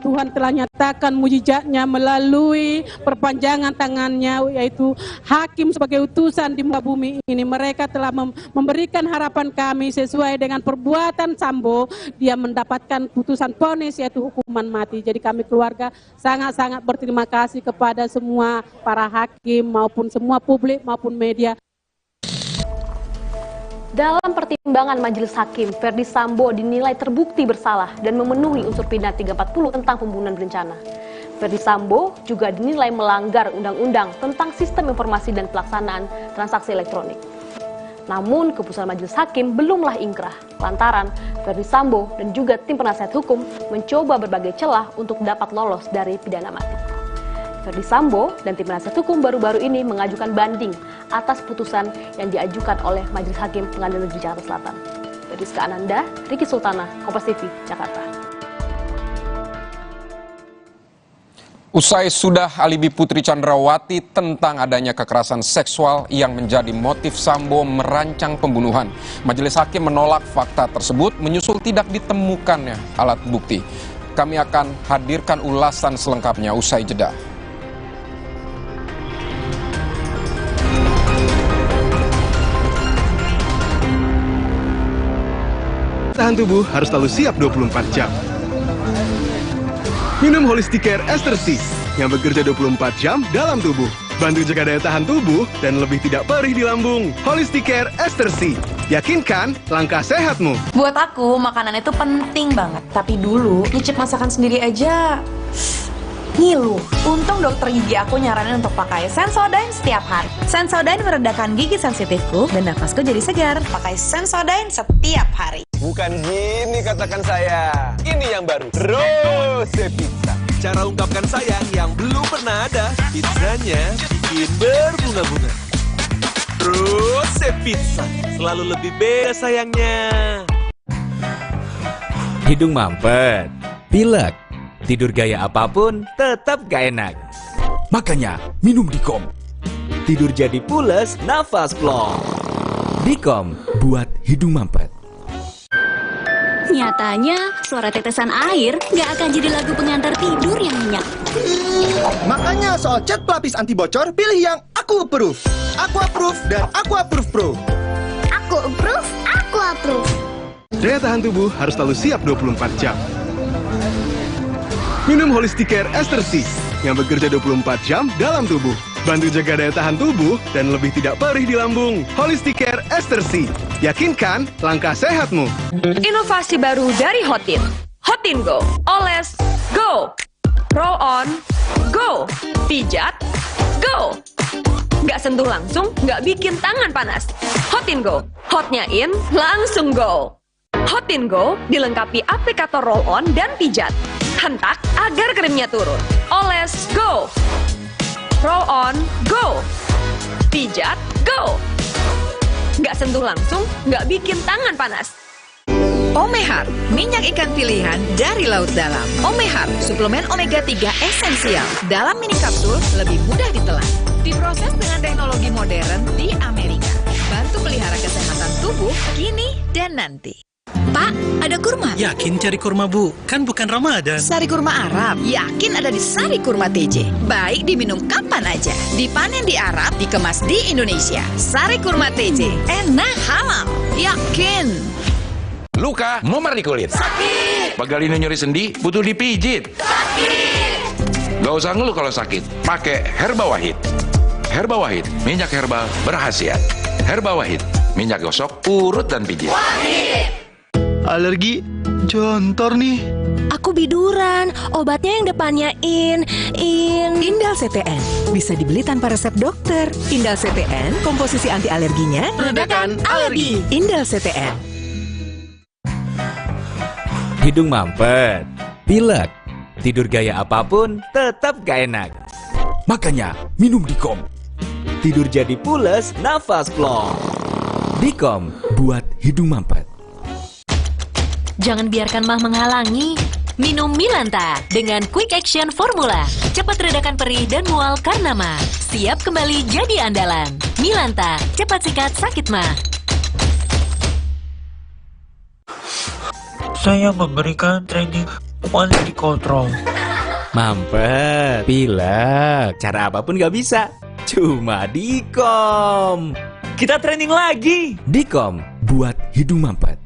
Tuhan telah nyatakan mujizatnya melalui perpanjangan tangannya, yaitu hakim sebagai utusan di muka bumi ini. Mereka telah memberikan harapan kami sesuai dengan perbuatan Sambo. Dia mendapatkan putusan vonis yaitu hukuman mati. Jadi kami keluarga sangat-sangat berterima kasih kepada semua para hakim maupun semua publik maupun media. Dalam pertimbangan majelis hakim, Ferdi Sambo dinilai terbukti bersalah dan memenuhi unsur pidana 340 tentang pembunuhan berencana. Ferdi Sambo juga dinilai melanggar undang-undang tentang sistem informasi dan pelaksanaan transaksi elektronik. Namun, keputusan majelis hakim belumlah ingkrah, lantaran Ferdi Sambo dan juga tim penasihat hukum mencoba berbagai celah untuk dapat lolos dari pidana mati. Ferdi Sambo dan tim penasihat hukum baru-baru ini mengajukan banding atas putusan yang diajukan oleh Majelis Hakim Pengadilan Negeri Jakarta Selatan. Rizka Ananda, Riki Sultana, Kompas TV, Jakarta. Usai sudah alibi Putri Chandrawati tentang adanya kekerasan seksual yang menjadi motif Sambo merancang pembunuhan, Majelis Hakim menolak fakta tersebut menyusul tidak ditemukannya alat bukti. Kami akan hadirkan ulasan selengkapnya usai jeda. Tahan tubuh harus selalu siap 24 jam. Minum Holisticare Ester C yang bekerja 24 jam dalam tubuh. Bantu jaga daya tahan tubuh dan lebih tidak perih di lambung. Holisticare Ester C. Yakinkan langkah sehatmu. Buat aku, makanan itu penting banget. Tapi dulu, nyicip masakan sendiri aja ngilu. Untung dokter gigi aku nyaranin untuk pakai Sensodyne setiap hari. Sensodyne meredakan gigi sensitifku dan nafasku jadi segar. Pakai Sensodyne setiap hari. Bukan gini katakan saya. Ini yang baru, Rose Pizza. Cara ungkapkan sayang yang belum pernah ada. Pizzanya bikin berbunga-bunga. Rose Pizza, selalu lebih beda sayangnya. Hidung mampet, pilek, tidur gaya apapun tetap gak enak. Makanya minum Dikom. Tidur jadi pules, nafas plong. Dikom buat hidung mampet. Nyatanya, suara tetesan air nggak akan jadi lagu pengantar tidur yang nyenyak. Makanya soal cat pelapis anti bocor, pilih yang Aku Approve. Aku Approve dan Aku Approve Pro. Aku approve, aku approve. Daya tahan tubuh harus selalu siap 24 jam. Minum Holistic Care Ester C yang bekerja 24 jam dalam tubuh. Bantu jaga daya tahan tubuh dan lebih tidak perih di lambung. Holistic Care Ester C. Yakinkan langkah sehatmu. Inovasi baru dari Hotin. Hotin Go. Oles, go. Roll on, go. Pijat, go. Nggak sentuh langsung, nggak bikin tangan panas. Hotin Go. Hotnya in, langsung go. Hotin Go dilengkapi aplikator roll on dan pijat. Hentak agar krimnya turun. Oles, go. Roll on, go. Pijat, go. Nggak sentuh langsung, nggak bikin tangan panas. Omehar, minyak ikan pilihan dari laut dalam. Omehar, suplemen omega 3 esensial. Dalam mini kapsul, lebih mudah ditelan. Diproses dengan teknologi modern di Amerika. Bantu pelihara kesehatan tubuh kini dan nanti. Pak, ada kurma. Yakin cari kurma, Bu? Kan bukan Ramadan. Sari kurma Arab, yakin ada di Sari Kurma TJ. Baik diminum kapan aja. Dipanen di Arab, dikemas di Indonesia. Sari Kurma TJ, enak, halal, yakin. Luka, memar di kulit. Sakit. Pegalino nyeri sendi, butuh dipijit. Sakit. Gak usah ngeluh kalau sakit. Pakai Herba Wahid. Herba Wahid, minyak herbal berkhasiat. Herba Wahid, minyak gosok, urut dan pijit. Wahid. Alergi jontor nih. Aku biduran, obatnya yang depannya Indal CTN bisa dibeli tanpa resep dokter. Indal CTN, komposisi anti alerginya meredakan alergi. Indal CTN. Hidung mampet, pilek, tidur gaya apapun tetap gak enak. Makanya minum Dikom. Tidur jadi pules, nafas plong. Dikom buat hidung mampet. Jangan biarkan mah menghalangi. Minum Milanta dengan Quick Action Formula. Cepat redakan perih dan mual karena mah. Siap kembali jadi andalan. Milanta, cepat sikat sakit mah. Saya memberikan training quality control. Mampet, pilek, cara apapun gak bisa. Cuma Dikom. Kita training lagi. Dikom buat hidung mampet.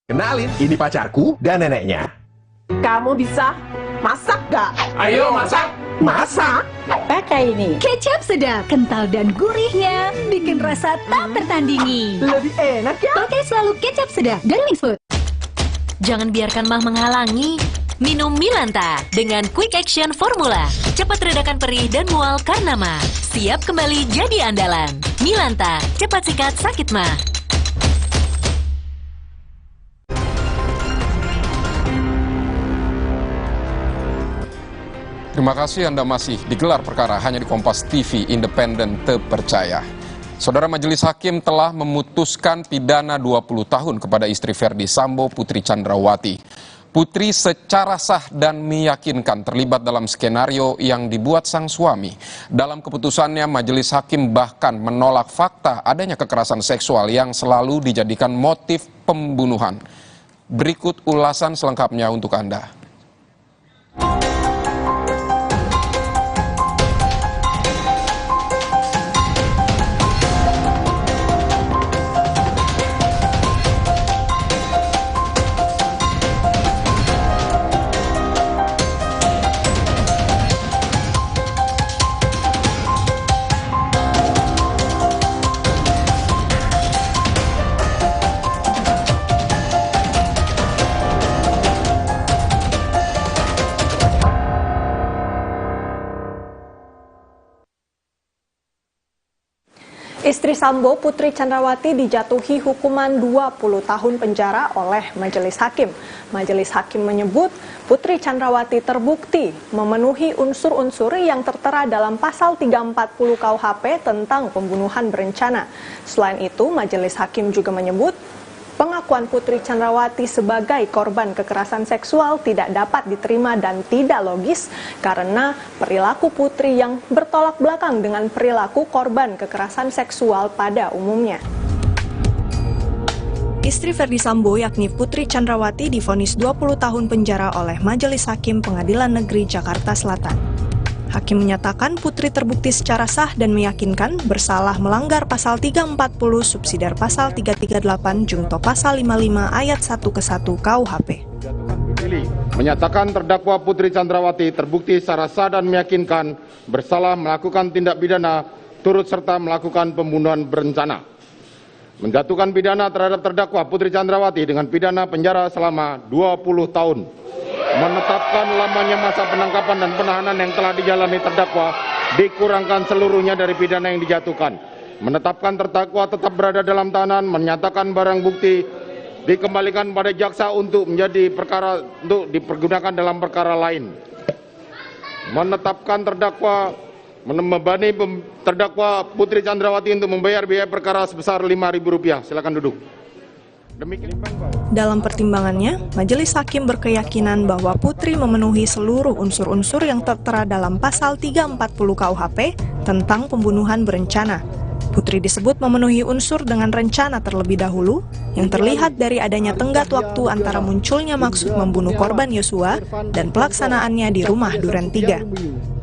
Kenalin, ini pacarku dan neneknya. Kamu bisa masak gak? Ayo masak. Masak. Pakai ini. Kecap sedap, kental dan gurihnya bikin rasa tak tertandingi. Lebih enak ya? Pakai selalu kecap sedap dari Wingfood. Jangan biarkan mah menghalangi. Minum Milanta dengan Quick Action Formula. Cepat redakan perih dan mual karena mah. Siap kembali jadi andalan. Milanta, cepat sikat sakit mah. Terima kasih Anda masih digelar perkara hanya di Kompas TV Independen Terpercaya. Saudara Majelis Hakim telah memutuskan pidana 20 tahun kepada istri Verdi Sambo, Putri Chandrawati. Putri secara sah dan meyakinkan terlibat dalam skenario yang dibuat sang suami. Dalam keputusannya, Majelis Hakim bahkan menolak fakta adanya kekerasan seksual yang selalu dijadikan motif pembunuhan. Berikut ulasan selengkapnya untuk Anda. Istri Sambo, Putri Chandrawati, dijatuhi hukuman 20 tahun penjara oleh majelis hakim. Majelis hakim menyebut Putri Chandrawati terbukti memenuhi unsur-unsur yang tertera dalam pasal 340 KUHP tentang pembunuhan berencana. Selain itu, majelis hakim juga menyebut pengakuan Putri Chandrawati sebagai korban kekerasan seksual tidak dapat diterima dan tidak logis karena perilaku Putri yang bertolak belakang dengan perilaku korban kekerasan seksual pada umumnya. Istri Ferdi Sambo yakni Putri Chandrawati divonis 20 tahun penjara oleh Majelis Hakim Pengadilan Negeri Jakarta Selatan. Hakim menyatakan Putri terbukti secara sah dan meyakinkan bersalah melanggar pasal 340 subsidiar pasal 338 jungto pasal 55 ayat 1 ke 1 KUHP. Menyatakan terdakwa Putri Chandrawati terbukti secara sah dan meyakinkan bersalah melakukan tindak pidana turut serta melakukan pembunuhan berencana. Menjatuhkan pidana terhadap terdakwa Putri Chandrawati dengan pidana penjara selama 20 tahun. Menetapkan lamanya masa penangkapan dan penahanan yang telah dijalani terdakwa dikurangkan seluruhnya dari pidana yang dijatuhkan. Menetapkan terdakwa tetap berada dalam tahanan, menyatakan barang bukti dikembalikan pada jaksa untuk dipergunakan dalam perkara lain. Menetapkan membebani terdakwa Putri Chandrawati untuk membayar biaya perkara sebesar Rp5.000. Silakan duduk. Dalam pertimbangannya, majelis hakim berkeyakinan bahwa Putri memenuhi seluruh unsur-unsur yang tertera dalam pasal 340 KUHP tentang pembunuhan berencana. Putri disebut memenuhi unsur dengan rencana terlebih dahulu, yang terlihat dari adanya tenggat waktu antara munculnya maksud membunuh korban Yosua dan pelaksanaannya di rumah Duren 3.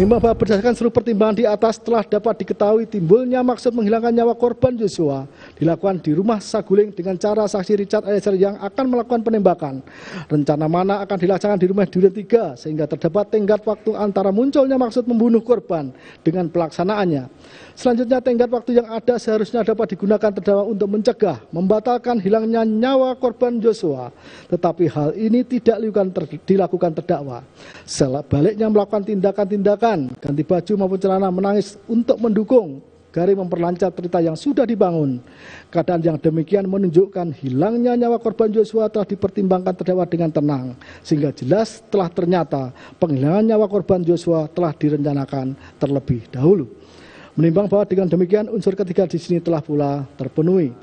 Bahwa berdasarkan seluruh pertimbangan di atas telah dapat diketahui timbulnya maksud menghilangkan nyawa korban Yosua dilakukan di rumah Saguling dengan cara saksi Richard Eliezer yang akan melakukan penembakan. Rencana mana akan dilaksanakan di rumah Duren 3 sehingga terdapat tenggat waktu antara munculnya maksud membunuh korban dengan pelaksanaannya. Selanjutnya, tenggat waktu yang ada seharusnya dapat digunakan terdakwa untuk mencegah, membatalkan hilangnya nyawa korban Yosua. Tetapi hal ini tidak dilakukan terdakwa. Sebaliknya melakukan tindakan-tindakan, ganti baju maupun celana, menangis untuk mendukung, garing memperlancar cerita yang sudah dibangun. Keadaan yang demikian menunjukkan hilangnya nyawa korban Yosua telah dipertimbangkan terdakwa dengan tenang, sehingga jelas telah ternyata penghilangan nyawa korban Yosua telah direncanakan terlebih dahulu. Menimbang bahwa dengan demikian unsur ketiga di sini telah pula terpenuhi.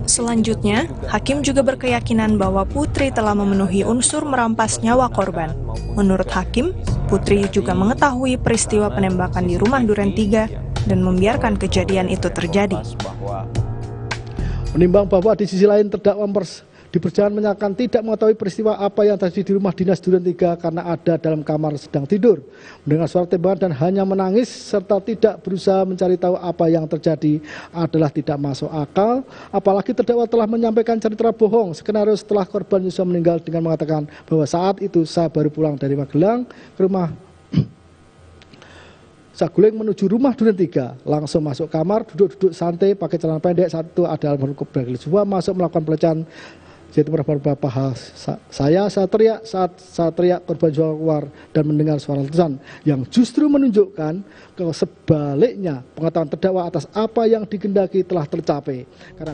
Selanjutnya, hakim juga berkeyakinan bahwa Putri telah memenuhi unsur merampas nyawa korban. Menurut hakim, Putri juga mengetahui peristiwa penembakan di rumah Duren 3 dan membiarkan kejadian itu terjadi. Menimbang bahwa di sisi lain terdakwa di persidangan menyatakan tidak mengetahui peristiwa apa yang terjadi di rumah dinas Duren 3 karena ada dalam kamar sedang tidur, mendengar suara tembakan dan hanya menangis serta tidak berusaha mencari tahu apa yang terjadi adalah tidak masuk akal. Apalagi terdakwa telah menyampaikan cerita bohong skenario setelah korban Yosua meninggal dengan mengatakan bahwa saat itu saya baru pulang dari Magelang ke rumah Saguling menuju rumah Duren 3, langsung masuk kamar, duduk-duduk santai, pakai celana pendek. Saat itu ada almarhum Yosua masuk melakukan pelecehan. Yaitu beberapa hal. Saya teriak saat saya teriak korban Yosua keluar dan mendengar suara letusan yang justru menunjukkan kalau sebaliknya pengetahuan terdakwa atas apa yang dikehendaki telah tercapai. Karena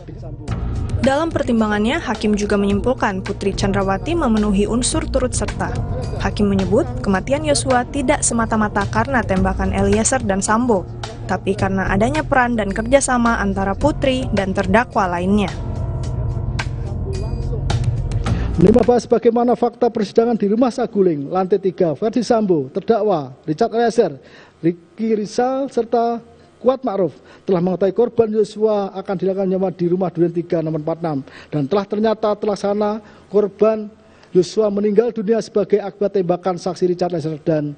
dalam pertimbangannya, hakim juga menyimpulkan Putri Chandrawati memenuhi unsur turut serta. Hakim menyebut kematian Yosua tidak semata-mata karena tembakan Eliezer dan Sambo, tapi karena adanya peran dan kerjasama antara Putri dan terdakwa lainnya. Menimbang bahwa sebagaimana fakta persidangan di rumah Saguling, lantai 3, Ferdi Sambo, terdakwa Richard Eliezer, Ricky Rizal, serta Kuat Ma'ruf telah mengetahui korban Yosua akan dilakukan nyawa di rumah Duren 3 nomor 46 dan telah ternyata terlaksana korban Yosua meninggal dunia sebagai akibat tembakan saksi Richard Eliezer dan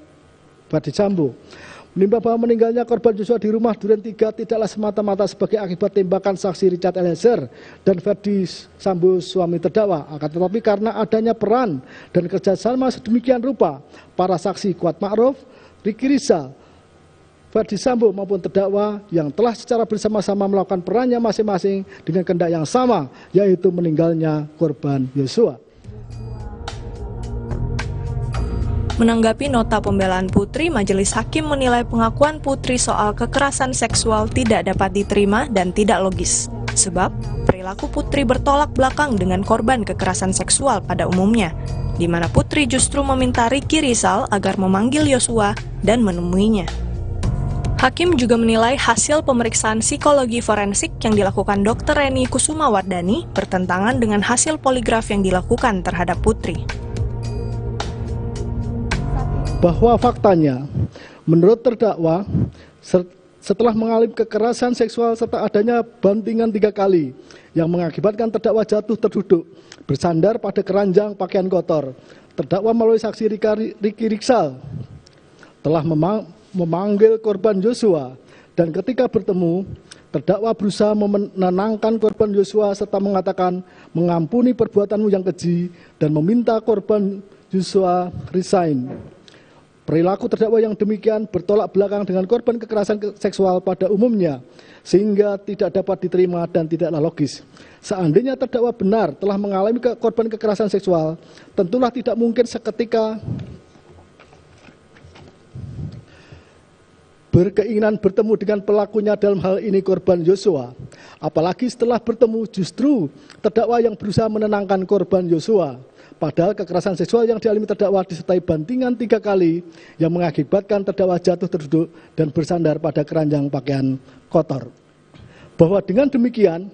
Ferdi Sambo. Menimbang bahwa meninggalnya korban Yosua di rumah Duren 3 tidaklah semata-mata sebagai akibat tembakan saksi Richard Eliezer dan Ferdi Sambo suami terdakwa, akan tetapi karena adanya peran dan kerjasama sedemikian rupa para saksi Kuat Ma'ruf, Ricky Rizal, Ferdi Sambo maupun terdakwa yang telah secara bersama-sama melakukan perannya masing-masing dengan kehendak yang sama, yaitu meninggalnya korban Yosua. Menanggapi nota pembelaan Putri, Majelis Hakim menilai pengakuan Putri soal kekerasan seksual tidak dapat diterima dan tidak logis. Sebab, perilaku Putri bertolak belakang dengan korban kekerasan seksual pada umumnya, di mana Putri justru meminta Ricky Rizal agar memanggil Yosua dan menemuinya. Hakim juga menilai hasil pemeriksaan psikologi forensik yang dilakukan Dr. Reni Kusumawardhani bertentangan dengan hasil poligraf yang dilakukan terhadap Putri. Bahwa faktanya, menurut terdakwa, setelah mengalami kekerasan seksual serta adanya bantingan 3 kali yang mengakibatkan terdakwa jatuh terduduk, bersandar pada keranjang pakaian kotor, terdakwa melalui saksi Ricky Rizal telah memanggil korban Yosua, dan ketika bertemu, terdakwa berusaha menenangkan korban Yosua serta mengatakan mengampuni perbuatanmu yang keji dan meminta korban Yosua resign. Perilaku terdakwa yang demikian bertolak belakang dengan korban kekerasan seksual pada umumnya, sehingga tidak dapat diterima dan tidaklah logis. Seandainya terdakwa benar telah mengalami korban kekerasan seksual, tentulah tidak mungkin seketika berkeinginan bertemu dengan pelakunya, dalam hal ini korban Yosua. Apalagi setelah bertemu justru terdakwa yang berusaha menenangkan korban Yosua. Padahal kekerasan seksual yang dialami terdakwa disertai bantingan 3 kali yang mengakibatkan terdakwa jatuh terduduk dan bersandar pada keranjang pakaian kotor. Bahwa dengan demikian,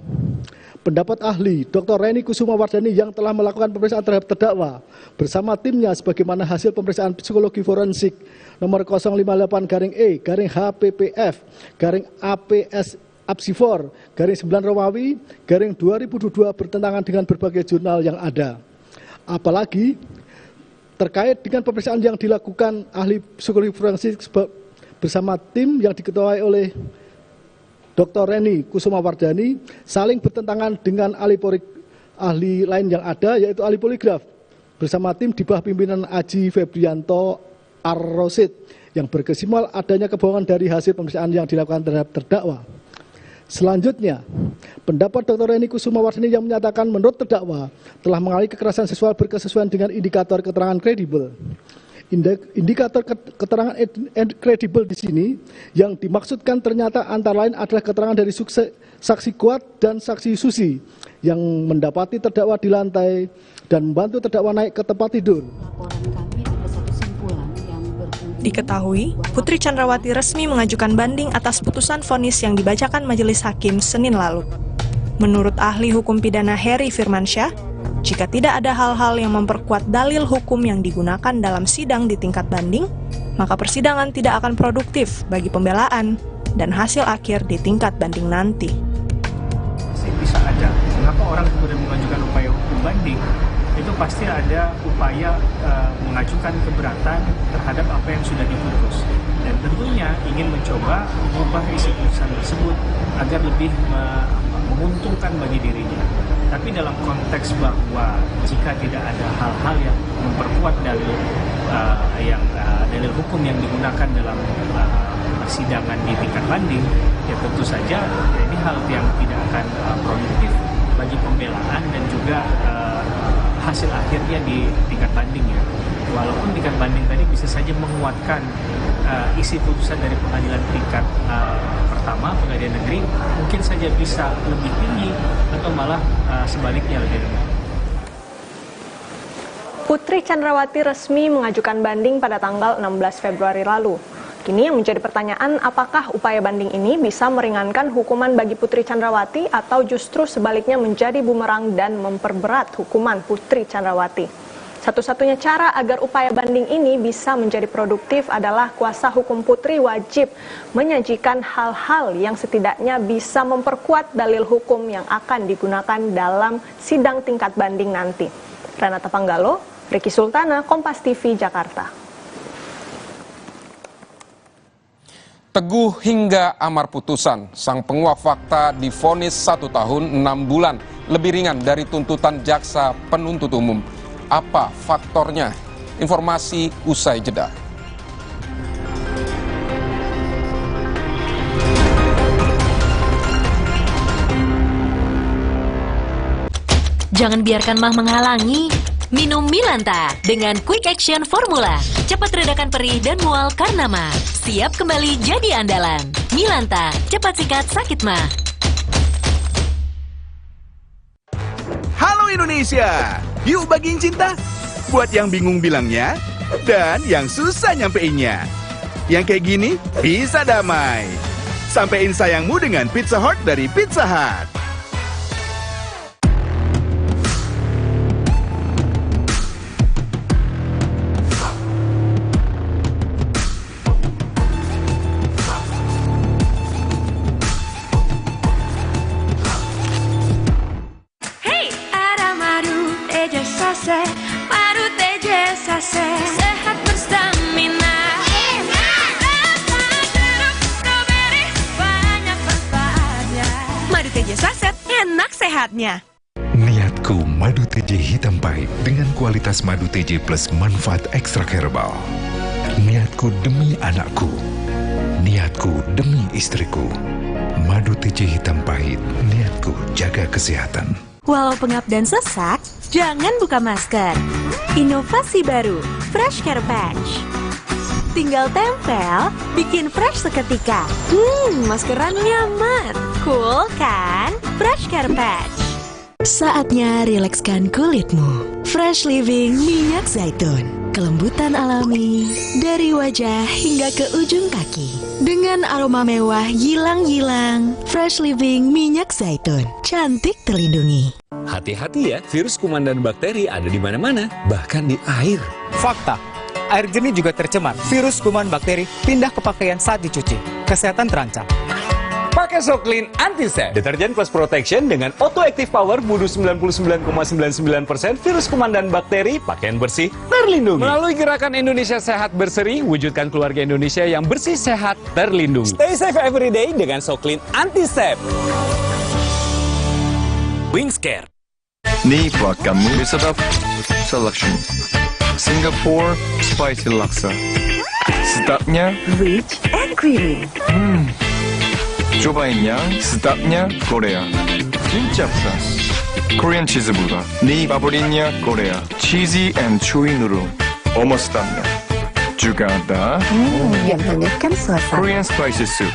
pendapat ahli Dr. Reni Kusumawardhani yang telah melakukan pemeriksaan terhadap terdakwa bersama timnya sebagaimana hasil pemeriksaan psikologi forensik nomor 058-E-HPPF-APS-9 bertentangan dengan berbagai jurnal yang ada. Apalagi terkait dengan pemeriksaan yang dilakukan ahli psikologi forensik bersama tim yang diketuai oleh Dr. Reni Kusumawardhani saling bertentangan dengan ahli lain yang ada, yaitu ahli poligraf bersama tim di bawah pimpinan Aji Febrianto Ar-Rosid yang berkesimpulan adanya kebohongan dari hasil pemeriksaan yang dilakukan terhadap terdakwa. Selanjutnya, pendapat Dr. Reni Kusumawardhani yang menyatakan menurut terdakwa telah mengalami kekerasan seksual berkesesuaian dengan indikator keterangan kredibel. Indikator keterangan kredibel di sini yang dimaksudkan ternyata antara lain adalah keterangan dari saksi Kuat dan saksi Susi yang mendapati terdakwa di lantai dan membantu terdakwa naik ke tempat tidur. Diketahui, Putri Chandrawati resmi mengajukan banding atas putusan vonis yang dibacakan Majelis Hakim Senin lalu. Menurut ahli hukum pidana Heri Firmansyah, jika tidak ada hal-hal yang memperkuat dalil hukum yang digunakan dalam sidang di tingkat banding, maka persidangan tidak akan produktif bagi pembelaan dan hasil akhir di tingkat banding nanti. Bisa aja, mengapa orang kemudian mengajukan upaya hukum banding? Itu pasti ada upaya mengajukan keberatan terhadap apa yang sudah diputus, dan tentunya ingin mencoba mengubah isi putusan tersebut agar lebih menguntungkan bagi dirinya. Tapi dalam konteks bahwa jika tidak ada hal-hal yang memperkuat dalil hukum yang digunakan dalam persidangan di tingkat banding, ya tentu saja ini hal yang tidak akan produktif bagi pembelaan dan juga hasil akhirnya di tingkat banding ya. Walaupun tingkat banding tadi bisa saja menguatkan isi putusan dari pengadilan tingkat pertama, pengadilan negeri, mungkin saja bisa lebih tinggi atau malah sebaliknya lebih rendah. Putri Chandrawati resmi mengajukan banding pada tanggal 16 Februari lalu. Kini yang menjadi pertanyaan, apakah upaya banding ini bisa meringankan hukuman bagi Putri Chandrawati atau justru sebaliknya menjadi bumerang dan memperberat hukuman Putri Chandrawati? Satu-satunya cara agar upaya banding ini bisa menjadi produktif adalah kuasa hukum Putri wajib menyajikan hal-hal yang setidaknya bisa memperkuat dalil hukum yang akan digunakan dalam sidang tingkat banding nanti. Renata Panggalo, Ricky Sultana, Kompas TV, Jakarta. Teguh hingga amar putusan, sang penguak fakta divonis 1 tahun 6 bulan, lebih ringan dari tuntutan jaksa penuntut umum. Apa faktornya? Informasi usai jeda. Jangan biarkan mah menghalangi. Minum Milanta dengan Quick Action Formula. Cepat redakan perih dan mual karena mah. Siap kembali jadi andalan. Milanta, cepat sikat sakit mah. Halo Indonesia, yuk bagiin cinta. Buat yang bingung bilangnya, dan yang susah nyampeinnya. Yang kayak gini, bisa damai. Sampein sayangmu dengan Pizza Heart dari Pizza Hut. Hey, ada madu teja sase, madu teja sase, sehat berstamina. Rasa jeruk strawberry, banyak manfaatnya. Madu TJ saset, enak sehatnya. Niatku madu TJ hitam pahit dengan kualitas madu TJ plus manfaat ekstrak herbal. Niatku demi anakku. Niatku demi istriku. Madu TJ hitam pahit, niatku jaga kesehatan. Walau pengap dan sesak, jangan buka masker. Inovasi baru, Fresh Care Patch. Tinggal tempel, bikin fresh seketika. Maskeran nyaman. Cool kan? Fresh Care Patch. Saatnya rilekskan kulitmu. Fresh Living minyak zaitun. Kelembutan alami dari wajah hingga ke ujung kaki. Dengan aroma mewah yilang-yilang. Fresh Living minyak zaitun. Cantik terlindungi. Hati-hati ya, virus kuman dan bakteri ada di mana-mana, bahkan di air. Fakta, air jernih juga tercemar. Virus kuman bakteri pindah ke pakaian saat dicuci. Kesehatan terancam. Pakai Soclean Antisep, deterjen plus protection dengan Auto Active Power bunuh 99,99% virus kuman dan bakteri, pakaian bersih terlindungi. Melalui gerakan Indonesia Sehat Berseri, wujudkan keluarga Indonesia yang bersih, sehat, terlindungi. Stay safe every day dengan Soclean Antisep. Wingscare. Nih buat kamu, Sedap Selection Singapore Spicy Laksa. Sedapnya Rich and creamy. cobain yang sedapnya Korea. 진짜 부산. Korean cheese burger. 네 파브리냐 Korea. Cheesy and chewy noodle. Almost sedapnya. Juga ada Yang hangatkan suasana. Korean spicy soup.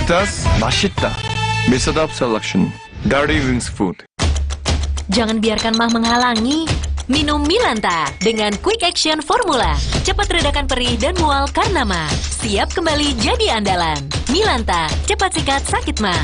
Pedas, 맛있다. Sedap Selection. Dirty Wings Food. Jangan biarkan mah menghalangi. Minum Milanta dengan Quick Action Formula. Cepat redakan perih dan mual karena mah. Siap kembali jadi andalan. Milanta, cepat sikat sakit mah.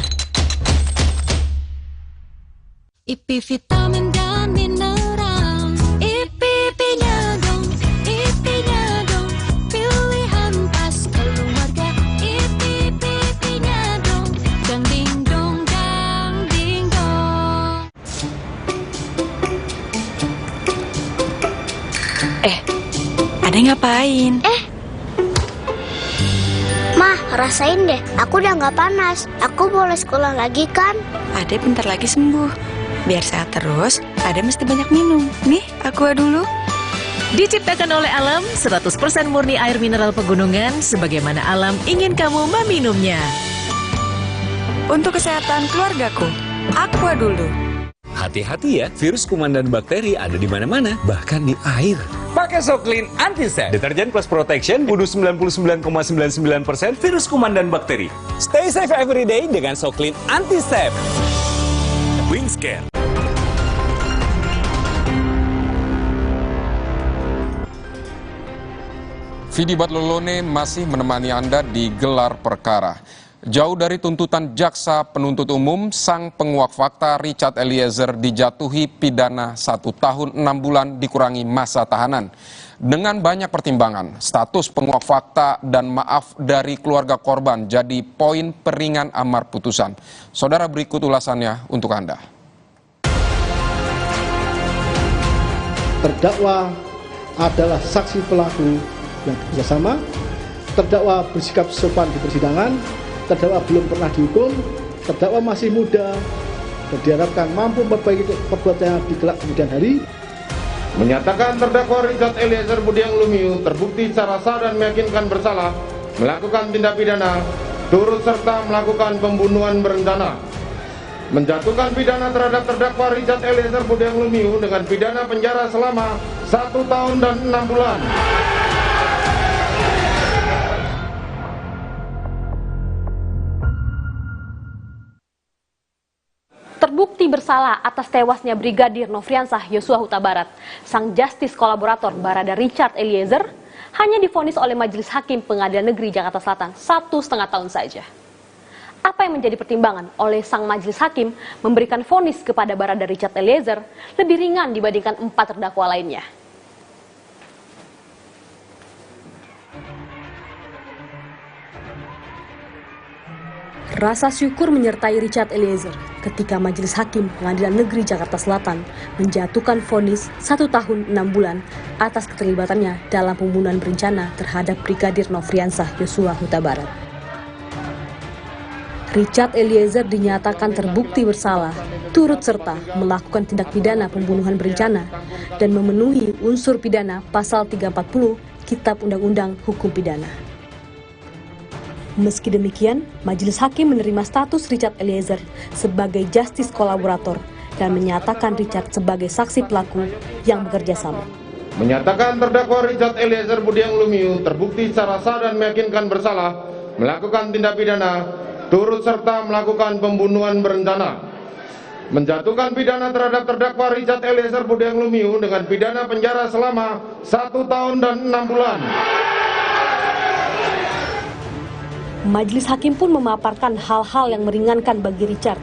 IP vitamin dan mineral. IP-nya dong, IP-nya dong. Pilihan pas keluarga. IP-nya dong. Dang ding dong, dang ding dong. Ade ngapain? Mah, rasain deh. Aku udah nggak panas. Aku boleh sekolah lagi kan? Ade bentar lagi sembuh. Biar sehat terus, Ade mesti banyak minum. Nih, Aqua dulu. Diciptakan oleh alam, 100% murni air mineral pegunungan, sebagaimana alam ingin kamu meminumnya. Untuk kesehatan keluargaku, Aqua dulu. Hati-hati ya, virus kuman dan bakteri ada di mana-mana, bahkan di air. Pakai Soclean Antisep, deterjen plus protection bunuh 99,99% virus kuman dan bakteri. Stay safe every day dengan Soclean Antisep. Wingscare. Vidi Batlolone masih menemani Anda di gelar perkara. Jauh dari tuntutan jaksa penuntut umum, sang penguak fakta Richard Eliezer dijatuhi pidana 1 tahun 6 bulan dikurangi masa tahanan. Dengan banyak pertimbangan, status penguak fakta dan maaf dari keluarga korban jadi poin peringan amar putusan. Saudara, berikut ulasannya untuk Anda. Terdakwa adalah saksi pelaku yang bekerjasama, terdakwa bersikap sopan di persidangan, terdakwa belum pernah dihukum, terdakwa masih muda, dan diharapkan mampu memperbaiki perbuatannya di kelak kemudian hari. Menyatakan terdakwa Richard Eliezer Budiang Lumiu terbukti secara sah dan meyakinkan bersalah melakukan tindak pidana turut serta melakukan pembunuhan berencana menjatuhkan pidana terhadap terdakwa Richard Eliezer Budiang Lumiu dengan pidana penjara selama 1 tahun dan 6 bulan. Terbukti bersalah atas tewasnya Brigadir Nofriansah Yosua Huta Barat, sang justice kolaborator Barada Richard Eliezer hanya divonis oleh Majelis Hakim Pengadilan Negeri Jakarta Selatan 1,5 tahun saja. Apa yang menjadi pertimbangan oleh sang majelis hakim memberikan vonis kepada Barada Richard Eliezer lebih ringan dibandingkan 4 terdakwa lainnya? Rasa syukur menyertai Richard Eliezer ketika Majelis Hakim Pengadilan Negeri Jakarta Selatan menjatuhkan vonis 1 tahun 6 bulan atas keterlibatannya dalam pembunuhan berencana terhadap Brigadir Nofriansah Yosua Huta Barat. Richard Eliezer dinyatakan terbukti bersalah, turut serta melakukan tindak pidana pembunuhan berencana dan memenuhi unsur pidana pasal 340 Kitab Undang-Undang Hukum Pidana. Meski demikian, Majelis Hakim menerima status Richard Eliezer sebagai justice kolaborator dan menyatakan Richard sebagai saksi pelaku yang bekerja sama. Menyatakan terdakwa Richard Eliezer Budiang Lumiu terbukti secara sah dan meyakinkan bersalah melakukan tindak pidana turut serta melakukan pembunuhan berencana. Menjatuhkan pidana terhadap terdakwa Richard Eliezer Budiang Lumiu dengan pidana penjara selama 1 tahun dan 6 bulan. Majelis Hakim pun memaparkan hal-hal yang meringankan bagi Richard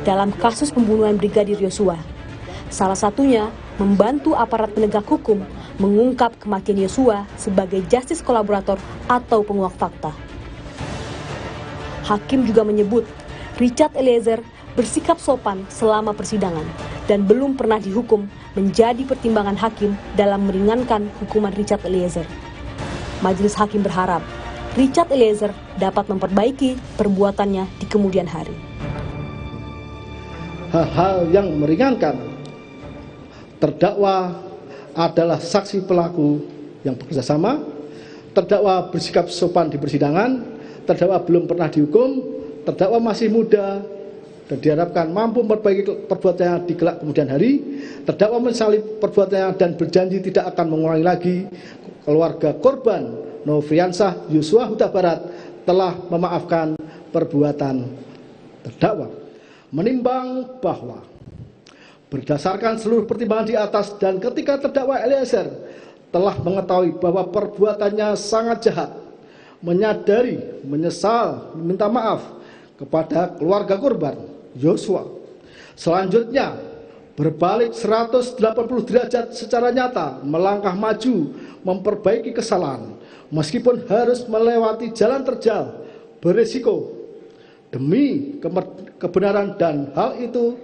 dalam kasus pembunuhan Brigadir Yosua. Salah satunya, membantu aparat penegak hukum mengungkap kematian Yosua sebagai justice kolaborator atau penguak fakta. Hakim juga menyebut Richard Eliezer bersikap sopan selama persidangan dan belum pernah dihukum menjadi pertimbangan hakim dalam meringankan hukuman Richard Eliezer. Majelis Hakim berharap Richard Eliezer dapat memperbaiki perbuatannya di kemudian hari. Hal-hal yang meringankan, terdakwa adalah saksi pelaku yang bekerja sama, terdakwa bersikap sopan di persidangan, terdakwa belum pernah dihukum, terdakwa masih muda dan diharapkan mampu memperbaiki perbuatannya di kelak kemudian hari, terdakwa menyesali perbuatannya dan berjanji tidak akan mengulangi lagi. Keluarga korban Nofriansah Yosua Huta Barat telah memaafkan perbuatan terdakwa. Menimbang bahwa berdasarkan seluruh pertimbangan di atas dan ketika terdakwa Eliezer telah mengetahui bahwa perbuatannya sangat jahat, menyadari, menyesal, meminta maaf kepada keluarga korban Yosua. Selanjutnya, berbalik 180 derajat secara nyata, melangkah maju, memperbaiki kesalahan, meskipun harus melewati jalan terjal, berisiko, demi kebenaran, dan hal itu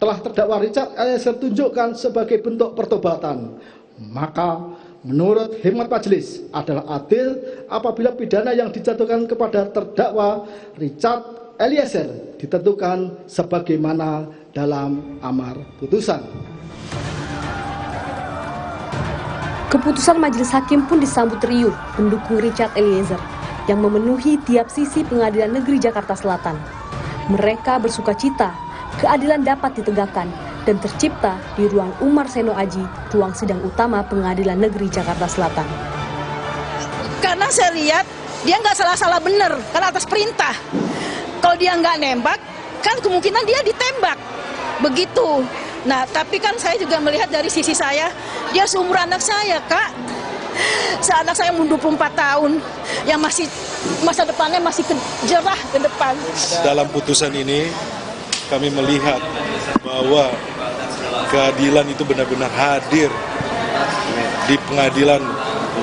telah terdakwa Richard Eliezer tunjukkan sebagai bentuk pertobatan. Maka menurut hemat majelis adalah adil apabila pidana yang dijatuhkan kepada terdakwa Richard Eliezer ditentukan sebagaimana dalam amar putusan. Keputusan Majelis Hakim pun disambut riuh pendukung Richard Eliezer yang memenuhi tiap sisi Pengadilan Negeri Jakarta Selatan. Mereka bersukacita keadilan dapat ditegakkan dan tercipta di ruang Umar Seno Aji, ruang sidang utama Pengadilan Negeri Jakarta Selatan. Karena saya lihat dia nggak salah-salah bener, karena atas perintah. Kalau dia nggak nembak, kan kemungkinan dia ditembak. Begitu. Nah, tapi kan saya juga melihat dari sisi saya, dia seumur anak saya, Kak. Anak saya umur 24 tahun, yang masih masa depannya masih jerah ke depan. Dalam putusan ini, kami melihat bahwa keadilan itu benar-benar hadir di Pengadilan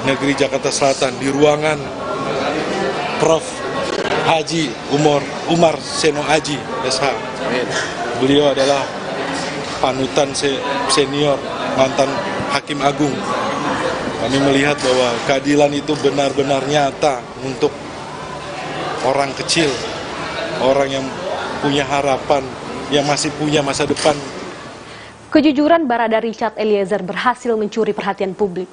Negeri Jakarta Selatan, di ruangan Prof. Haji Umar Seno Aji, SH. Beliau adalah panutan senior mantan Hakim Agung. Kami melihat bahwa keadilan itu benar-benar nyata untuk orang kecil, orang yang punya harapan, yang masih punya masa depan. Kejujuran Barada Richard Eliezer berhasil mencuri perhatian publik.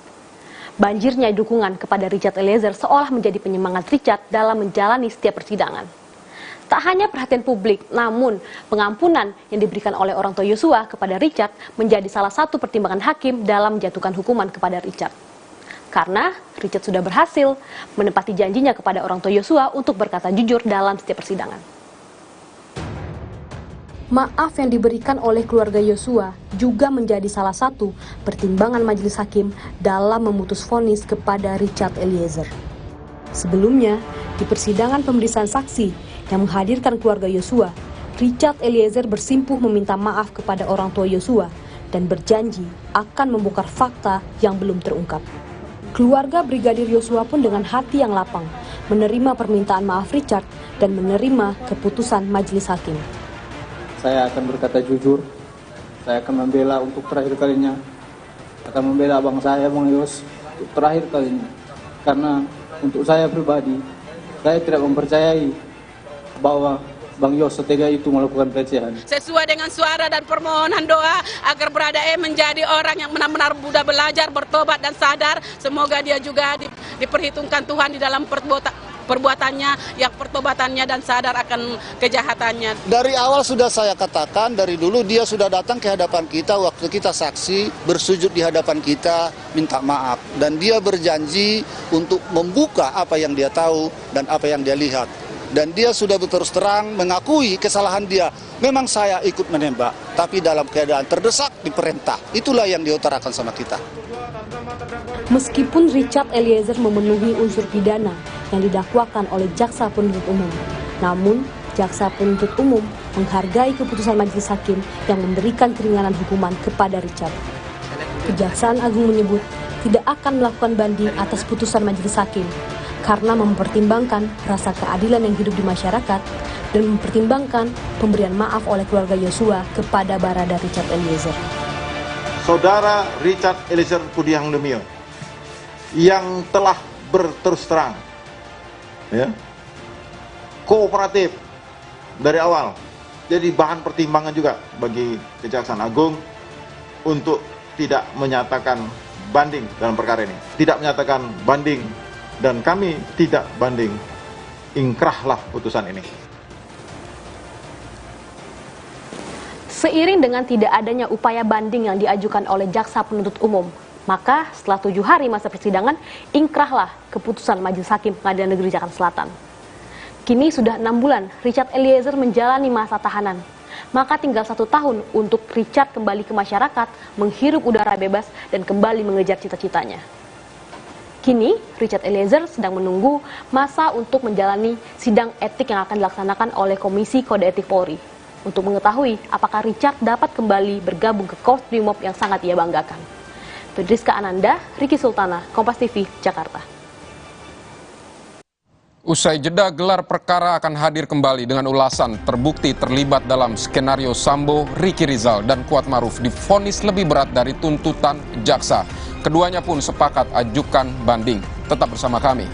Banjirnya dukungan kepada Richard Eliezer seolah menjadi penyemangat Richard dalam menjalani setiap persidangan. Tak hanya perhatian publik, namun pengampunan yang diberikan oleh orang tua Yosua kepada Richard menjadi salah satu pertimbangan hakim dalam menjatuhkan hukuman kepada Richard. Karena Richard sudah berhasil menepati janjinya kepada orang tua Yosua untuk berkata jujur dalam setiap persidangan. Maaf yang diberikan oleh keluarga Yosua juga menjadi salah satu pertimbangan majelis hakim dalam memutus vonis kepada Richard Eliezer. Sebelumnya, di persidangan pemeriksaan saksi yang menghadirkan keluarga Yosua, Richard Eliezer bersimpuh meminta maaf kepada orang tua Yosua dan berjanji akan membongkar fakta yang belum terungkap. Keluarga Brigadir Yosua pun dengan hati yang lapang menerima permintaan maaf Richard dan menerima keputusan majelis hakim. Saya akan berkata jujur, saya akan membela untuk terakhir kalinya, akan membela abang saya, Bang Yos, untuk terakhir kalinya. Karena untuk saya pribadi, saya tidak mempercayai bahwa Bang Yos setega itu melakukan pelecehan. Sesuai dengan suara dan permohonan doa agar Brada E menjadi orang yang benar-benar mudah belajar, bertobat dan sadar. Semoga dia juga diperhitungkan Tuhan di dalam perbuatannya, yang pertobatannya dan sadar akan kejahatannya. Dari awal sudah saya katakan, dari dulu dia sudah datang ke hadapan kita waktu kita saksi, bersujud di hadapan kita, minta maaf. Dan dia berjanji untuk membuka apa yang dia tahu dan apa yang dia lihat. Dan dia sudah berterus terang mengakui kesalahan dia. Memang saya ikut menembak, tapi dalam keadaan terdesak diperintah. Itulah yang diutarakan sama kita. Meskipun Richard Eliezer memenuhi unsur pidana yang didakwakan oleh jaksa penuntut umum, namun jaksa penuntut umum menghargai keputusan majelis hakim yang memberikan keringanan hukuman kepada Richard. Kejaksaan Agung menyebut tidak akan melakukan banding atas putusan majelis hakim karena mempertimbangkan rasa keadilan yang hidup di masyarakat dan mempertimbangkan pemberian maaf oleh keluarga Yosua kepada Barada Richard Eliezer. Saudara Richard Eliezer Pudiang Lumiu yang telah berterus terang, ya, kooperatif dari awal, jadi bahan pertimbangan juga bagi Kejaksaan Agung untuk tidak menyatakan banding dalam perkara ini, tidak menyatakan banding, dan kami tidak banding, ingkrahlah putusan ini. Seiring dengan tidak adanya upaya banding yang diajukan oleh jaksa penuntut umum, maka setelah 7 hari masa persidangan, ingkrahlah keputusan Majelis Hakim Pengadilan Negeri Jakarta Selatan. Kini sudah 6 bulan Richard Eliezer menjalani masa tahanan. Maka tinggal 1 tahun untuk Richard kembali ke masyarakat, menghirup udara bebas dan kembali mengejar cita-citanya. Kini Richard Eliezer sedang menunggu masa untuk menjalani sidang etik yang akan dilaksanakan oleh Komisi Kode Etik Polri, untuk mengetahui apakah Richard dapat kembali bergabung ke Korps Brimob yang sangat ia banggakan. Fedriska Ananda, Riki Sultana, Kompas TV, Jakarta. Usai jeda, gelar perkara akan hadir kembali dengan ulasan terbukti terlibat dalam skenario Sambo, Ricky Rizal, dan Kuatmaruf divonis lebih berat dari tuntutan jaksa. Keduanya pun sepakat ajukan banding. Tetap bersama kami.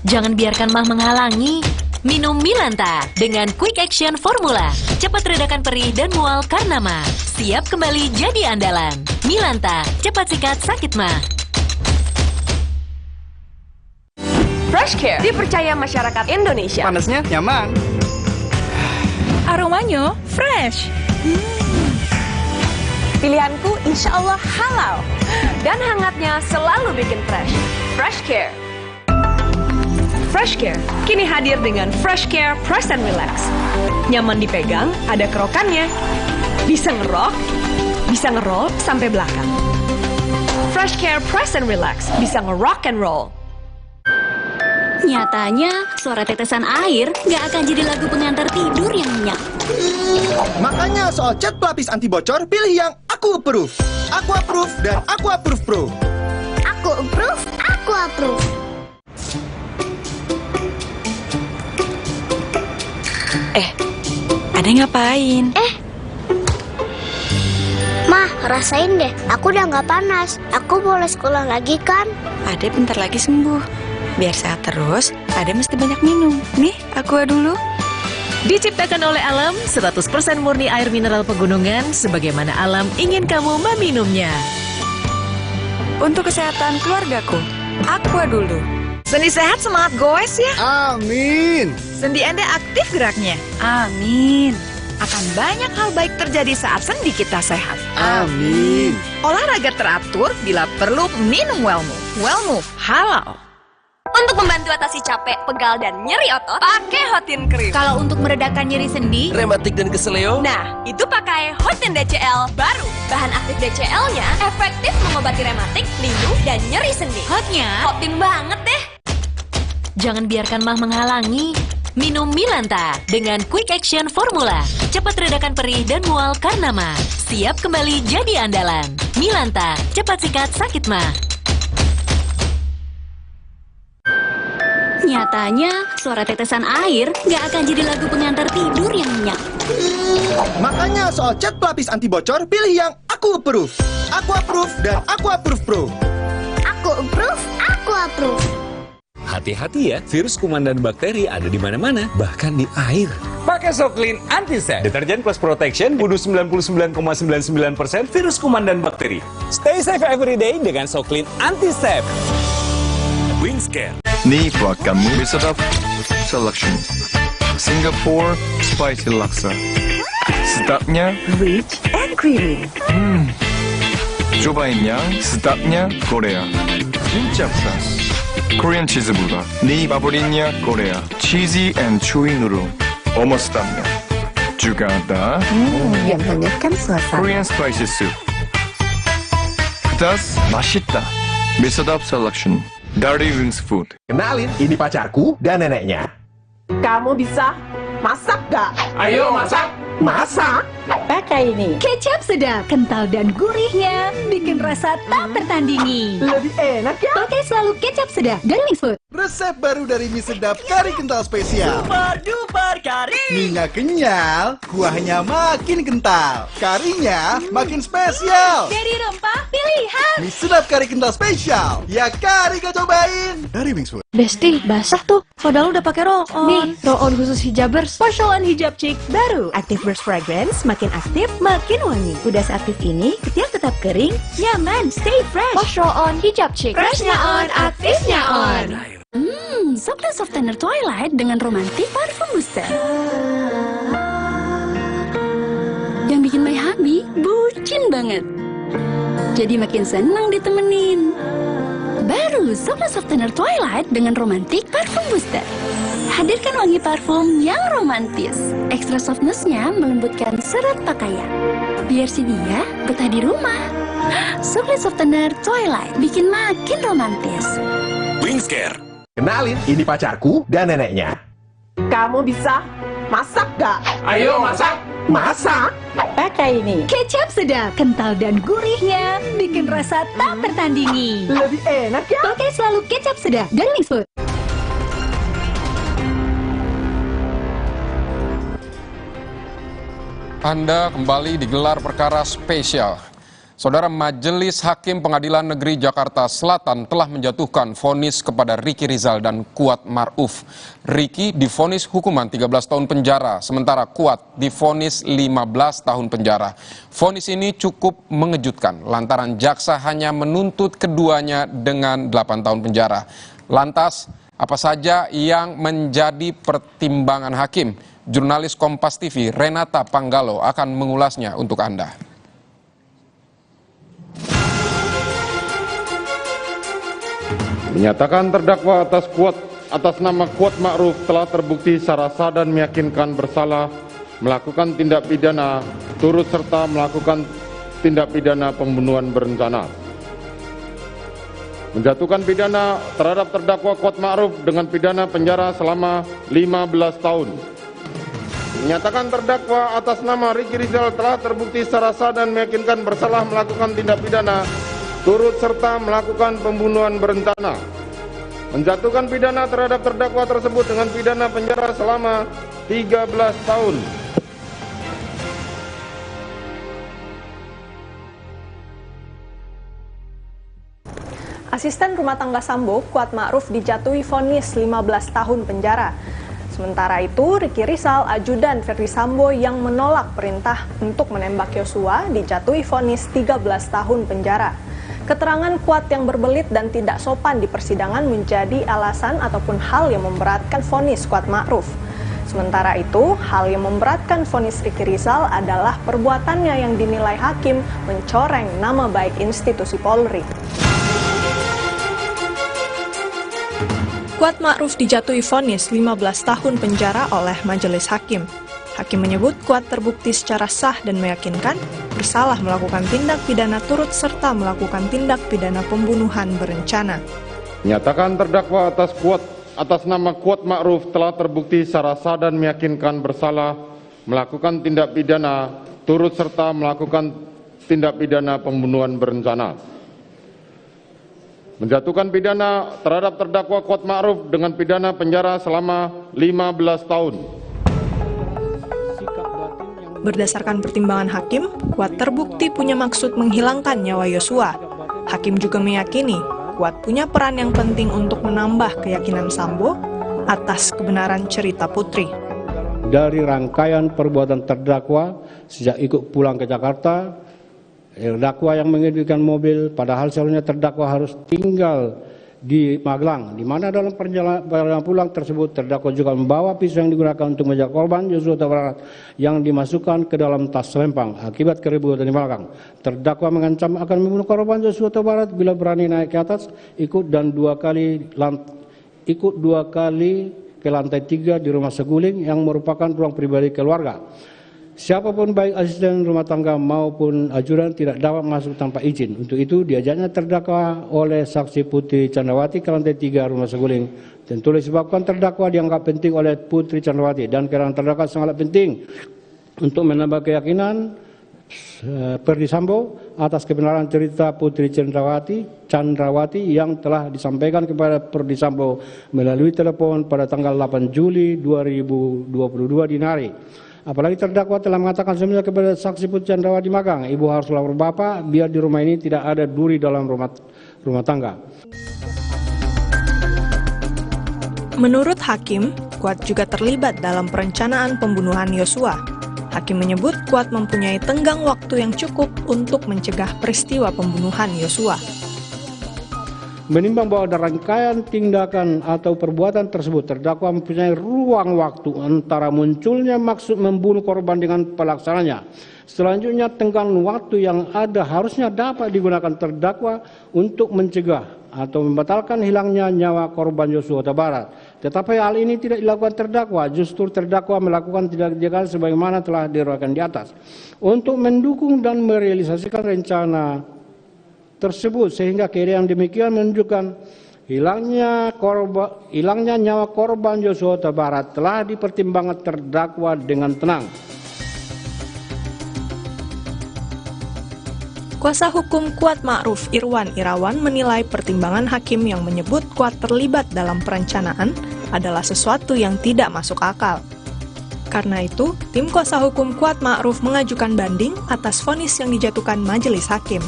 Jangan biarkan mah menghalangi. Minum Milanta dengan Quick Action Formula. Cepat redakan perih dan mual karena mah. Siap kembali jadi andalan. Milanta, cepat sikat sakit mah. Fresh Care dipercaya masyarakat Indonesia. Panasnya nyaman. Aromanya fresh. Pilihanku insya Allah halal. Dan hangatnya selalu bikin fresh. Fresh Care. Fresh Care kini hadir dengan Fresh Care Press and Relax. Nyaman dipegang, ada kerokannya. Bisa ngerok, bisa ngeroll sampai belakang. Fresh Care Press and Relax bisa ngerock and roll. Nyatanya, suara tetesan air nggak akan jadi lagu pengantar tidur yang nyenyak. Makanya soal cat pelapis anti bocor, pilih yang Aku Approve. Aku Approve dan Aku Approve Pro. Aku approve, aku approve. Ade ngapain? Mah, rasain deh. Aku udah nggak panas. Aku boleh sekolah lagi kan? Ade bentar lagi sembuh. Biar sehat terus, Ade mesti banyak minum. Nih, Aqua dulu. Diciptakan oleh alam, 100% murni air mineral pegunungan, sebagaimana alam ingin kamu meminumnya. Untuk kesehatan keluargaku, Aqua dulu. Sendi sehat semangat goes ya. Amin. Sendi Anda aktif geraknya. Amin. Akan banyak hal baik terjadi saat sendi kita sehat. Amin. Olahraga teratur, bila perlu minum Wellmove. Wellmove halal. Untuk membantu atasi capek, pegal, dan nyeri otot, pakai Hotin Cream. Kalau untuk meredakan nyeri sendi, rematik dan keseleo, nah, itu pakai Hotin DCL baru. Bahan aktif DCL-nya efektif mengobati rematik, lindung, dan nyeri sendi. Hotnya, Hotin banget deh. Jangan biarkan mah menghalangi. Minum Milanta dengan Quick Action Formula. Cepat redakan perih dan mual karena mah. Siap kembali jadi andalan. Milanta, cepat sikat sakit mah. Nyatanya, suara tetesan air nggak akan jadi lagu pengantar tidur yang nyenyak. Makanya soal cat pelapis anti bocor, pilih yang Aku Approve. Aku Approve dan Aku Approve Pro. Aku approve, aku approve. Hati-hati ya, virus kuman dan bakteri ada di mana-mana, bahkan di air. Pakai Soclean Anti-Sep. Deterjen plus protection, bunuh 99,99% virus kuman dan bakteri. Stay safe every day dengan Soclean Anti-Sep. Wingscare. Ni kamu Sedap Selection Singapore Spicy Laksa. Sedapnya Rich and creamy. cobain yang sedapnya Korea. 진짜 fresh. Korean cheese butter. 니 바버린nya Korea. Cheesy and chewy noodle. Almost sedapnya. Juga ada Yang hangatkan suasana. Korean spicy soup. Pedas, 맛있다. Sedap Selection. Dirty Wings Food. Kenalin, ini pacarku dan neneknya. Kamu bisa masak gak? Ayo masak. Masak? Pakai ini. Kecap sedap, kental dan gurihnya, bikin rasa tak tertandingi. Lebih enak ya? Pakai selalu kecap sedap dari Wings Food. Resep baru dari mie sedap kari kental spesial. Super duper kari. Mie-nya kenyal, kuahnya makin kental. Karinya makin spesial. Dari rempah pilihan. Mie sedap kari kental spesial. Ya kari kau cobain. Dari Wings Food. Besti, basah tuh. Padahal udah pakai roll-on. Nih, roll-on khusus hijabers. Special on hijab chick baru. Active Burst Fragrance, makin aktif, makin wangi. Udah seaktif ini, ketiak tetap kering, nyaman, stay fresh. Wash roll-on hijab chick. Freshnya on, aktifnya on. Chocolate Softener Twilight dengan romantik parfum booster. Yang bikin my hubby bucin banget. Jadi makin senang ditemenin. Baru Chocolate Softener Twilight dengan romantik parfum booster. Hadirkan wangi parfum yang romantis. Extra softness-nya melembutkan serat pakaian. Biar si dia betah di rumah. Chocolate Softener Twilight bikin makin romantis. Wingscare. Kenalin, ini pacarku dan neneknya. Kamu bisa masak gak? Ayo masak. Masak? Pakai ini. Kecap sedap, kental dan gurihnya, bikin rasa tak tertandingi. Lebih enak ya? Pakai selalu kecap sedap dari Wings Food. Anda kembali digelar perkara spesial. Saudara, Majelis Hakim Pengadilan Negeri Jakarta Selatan telah menjatuhkan vonis kepada Ricky Rizal dan Kuat Ma'ruf. Ricky divonis hukuman 13 tahun penjara, sementara Kuat divonis 15 tahun penjara. Vonis ini cukup mengejutkan lantaran jaksa hanya menuntut keduanya dengan 8 tahun penjara. Lantas, apa saja yang menjadi pertimbangan hakim? Jurnalis Kompas TV Renata Panggalo akan mengulasnya untuk Anda. Menyatakan terdakwa atas nama Kuat Ma'ruf telah terbukti secara sah dan meyakinkan bersalah melakukan tindak pidana turut serta melakukan tindak pidana pembunuhan berencana. Menjatuhkan pidana terhadap terdakwa Kuat Ma'ruf dengan pidana penjara selama 15 tahun. Menyatakan terdakwa atas nama Ricky Rizal telah terbukti secara sah dan meyakinkan bersalah melakukan tindak pidana turut serta melakukan pembunuhan berencana. Menjatuhkan pidana terhadap terdakwa tersebut dengan pidana penjara selama 13 tahun. Asisten rumah tangga Sambo, Kuat Ma'ruf dijatuhi vonis 15 tahun penjara. Sementara itu, Ricky Rizal, ajudan Ferdi Sambo yang menolak perintah untuk menembak Yosua dijatuhi vonis 13 tahun penjara. Keterangan Kuat yang berbelit dan tidak sopan di persidangan menjadi alasan ataupun hal yang memberatkan vonis Kuat Ma'ruf. Sementara itu, hal yang memberatkan vonis Ricky Rizal adalah perbuatannya yang dinilai hakim mencoreng nama baik institusi Polri. Kuat Ma'ruf dijatuhi vonis 15 tahun penjara oleh majelis hakim. Hakim menyebut Kuat terbukti secara sah dan meyakinkan bersalah melakukan tindak pidana turut serta melakukan tindak pidana pembunuhan berencana. Menyatakan terdakwa atas nama Kuat Ma'ruf telah terbukti secara sah dan meyakinkan bersalah melakukan tindak pidana turut serta melakukan tindak pidana pembunuhan berencana. Menjatuhkan pidana terhadap terdakwa Kuat Ma'ruf dengan pidana penjara selama 15 tahun. Berdasarkan pertimbangan hakim, Kuat terbukti punya maksud menghilangkan nyawa Yosua. Hakim juga meyakini Kuat punya peran yang penting untuk menambah keyakinan Sambo atas kebenaran cerita Putri. Dari rangkaian perbuatan terdakwa sejak ikut pulang ke Jakarta, terdakwa yang mengemudikan mobil, padahal seharusnya terdakwa harus tinggal di Magelang, di mana dalam perjalanan pulang tersebut terdakwa juga membawa pisau yang digunakan untuk menjaga korban Yosua Huta Barat yang dimasukkan ke dalam tas selempang akibat keributan di belakang. Terdakwa mengancam akan membunuh korban Yosua Huta Barat bila berani naik ke atas, ikut dua kali ke lantai 3 di rumah Seguling yang merupakan ruang pribadi keluarga. Siapapun baik asisten rumah tangga maupun ajudan tidak dapat masuk tanpa izin. Untuk itu diajaknya terdakwa oleh saksi Putri Chandrawati ke lantai 3 rumah Seguling. Tentu disebabkan terdakwa dianggap penting oleh Putri Chandrawati dan karena terdakwa sangat penting untuk menambah keyakinan Ferdi Sambo atas kebenaran cerita Putri Chandrawati yang telah disampaikan kepada Ferdi Sambo melalui telepon pada tanggal 8 Juli 2022 dini hari. Apalagi terdakwa telah mengatakan sebelumnya kepada saksi Putri Chandrawati Magang, ibu harus lapor bapak biar di rumah ini tidak ada duri dalam rumah tangga. Menurut hakim, Kuat juga terlibat dalam perencanaan pembunuhan Yosua. Hakim menyebut Kuat mempunyai tenggang waktu yang cukup untuk mencegah peristiwa pembunuhan Yosua. Menimbang bahwa dalam rangkaian tindakan atau perbuatan tersebut terdakwa mempunyai ruang waktu antara munculnya maksud membunuh korban dengan pelaksananya. Selanjutnya tenggang waktu yang ada harusnya dapat digunakan terdakwa untuk mencegah atau membatalkan hilangnya nyawa korban Yosua Huta Barat. Tetapi hal ini tidak dilakukan terdakwa, justru terdakwa melakukan tindakan sebagaimana telah diuraikan di atas untuk mendukung dan merealisasikan rencana tersebut, sehingga keadaan demikian menunjukkan hilangnya nyawa korban Yosua Huta Barat telah dipertimbangkan terdakwa dengan tenang. Kuasa hukum Kuat Ma'ruf Irwan Irawan menilai pertimbangan hakim yang menyebut Kuat terlibat dalam perencanaan adalah sesuatu yang tidak masuk akal. Karena itu, tim kuasa hukum Kuat Ma'ruf mengajukan banding atas vonis yang dijatuhkan majelis hakim.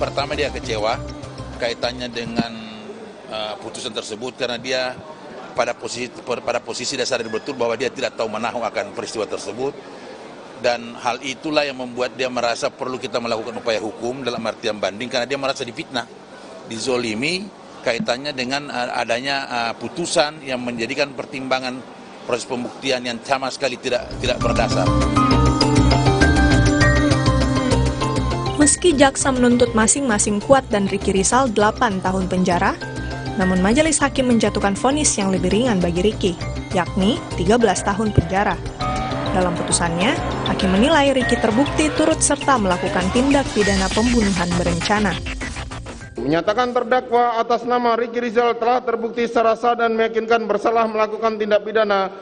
Pertama dia kecewa kaitannya dengan putusan tersebut karena dia pada posisi dasar betul bahwa dia tidak tahu menahu akan peristiwa tersebut, dan hal itulah yang membuat dia merasa perlu kita melakukan upaya hukum dalam artian banding karena dia merasa difitnah, dizolimi kaitannya dengan adanya putusan yang menjadikan pertimbangan proses pembuktian yang sama sekali tidak berdasar. Meski jaksa menuntut masing-masing Kuat dan Ricky Rizal 8 tahun penjara, namun majelis hakim menjatuhkan vonis yang lebih ringan bagi Ricky, yakni 13 tahun penjara. Dalam putusannya, hakim menilai Ricky terbukti turut serta melakukan tindak pidana pembunuhan berencana. Menyatakan terdakwa atas nama Ricky Rizal telah terbukti secara sah dan meyakinkan bersalah melakukan tindak pidana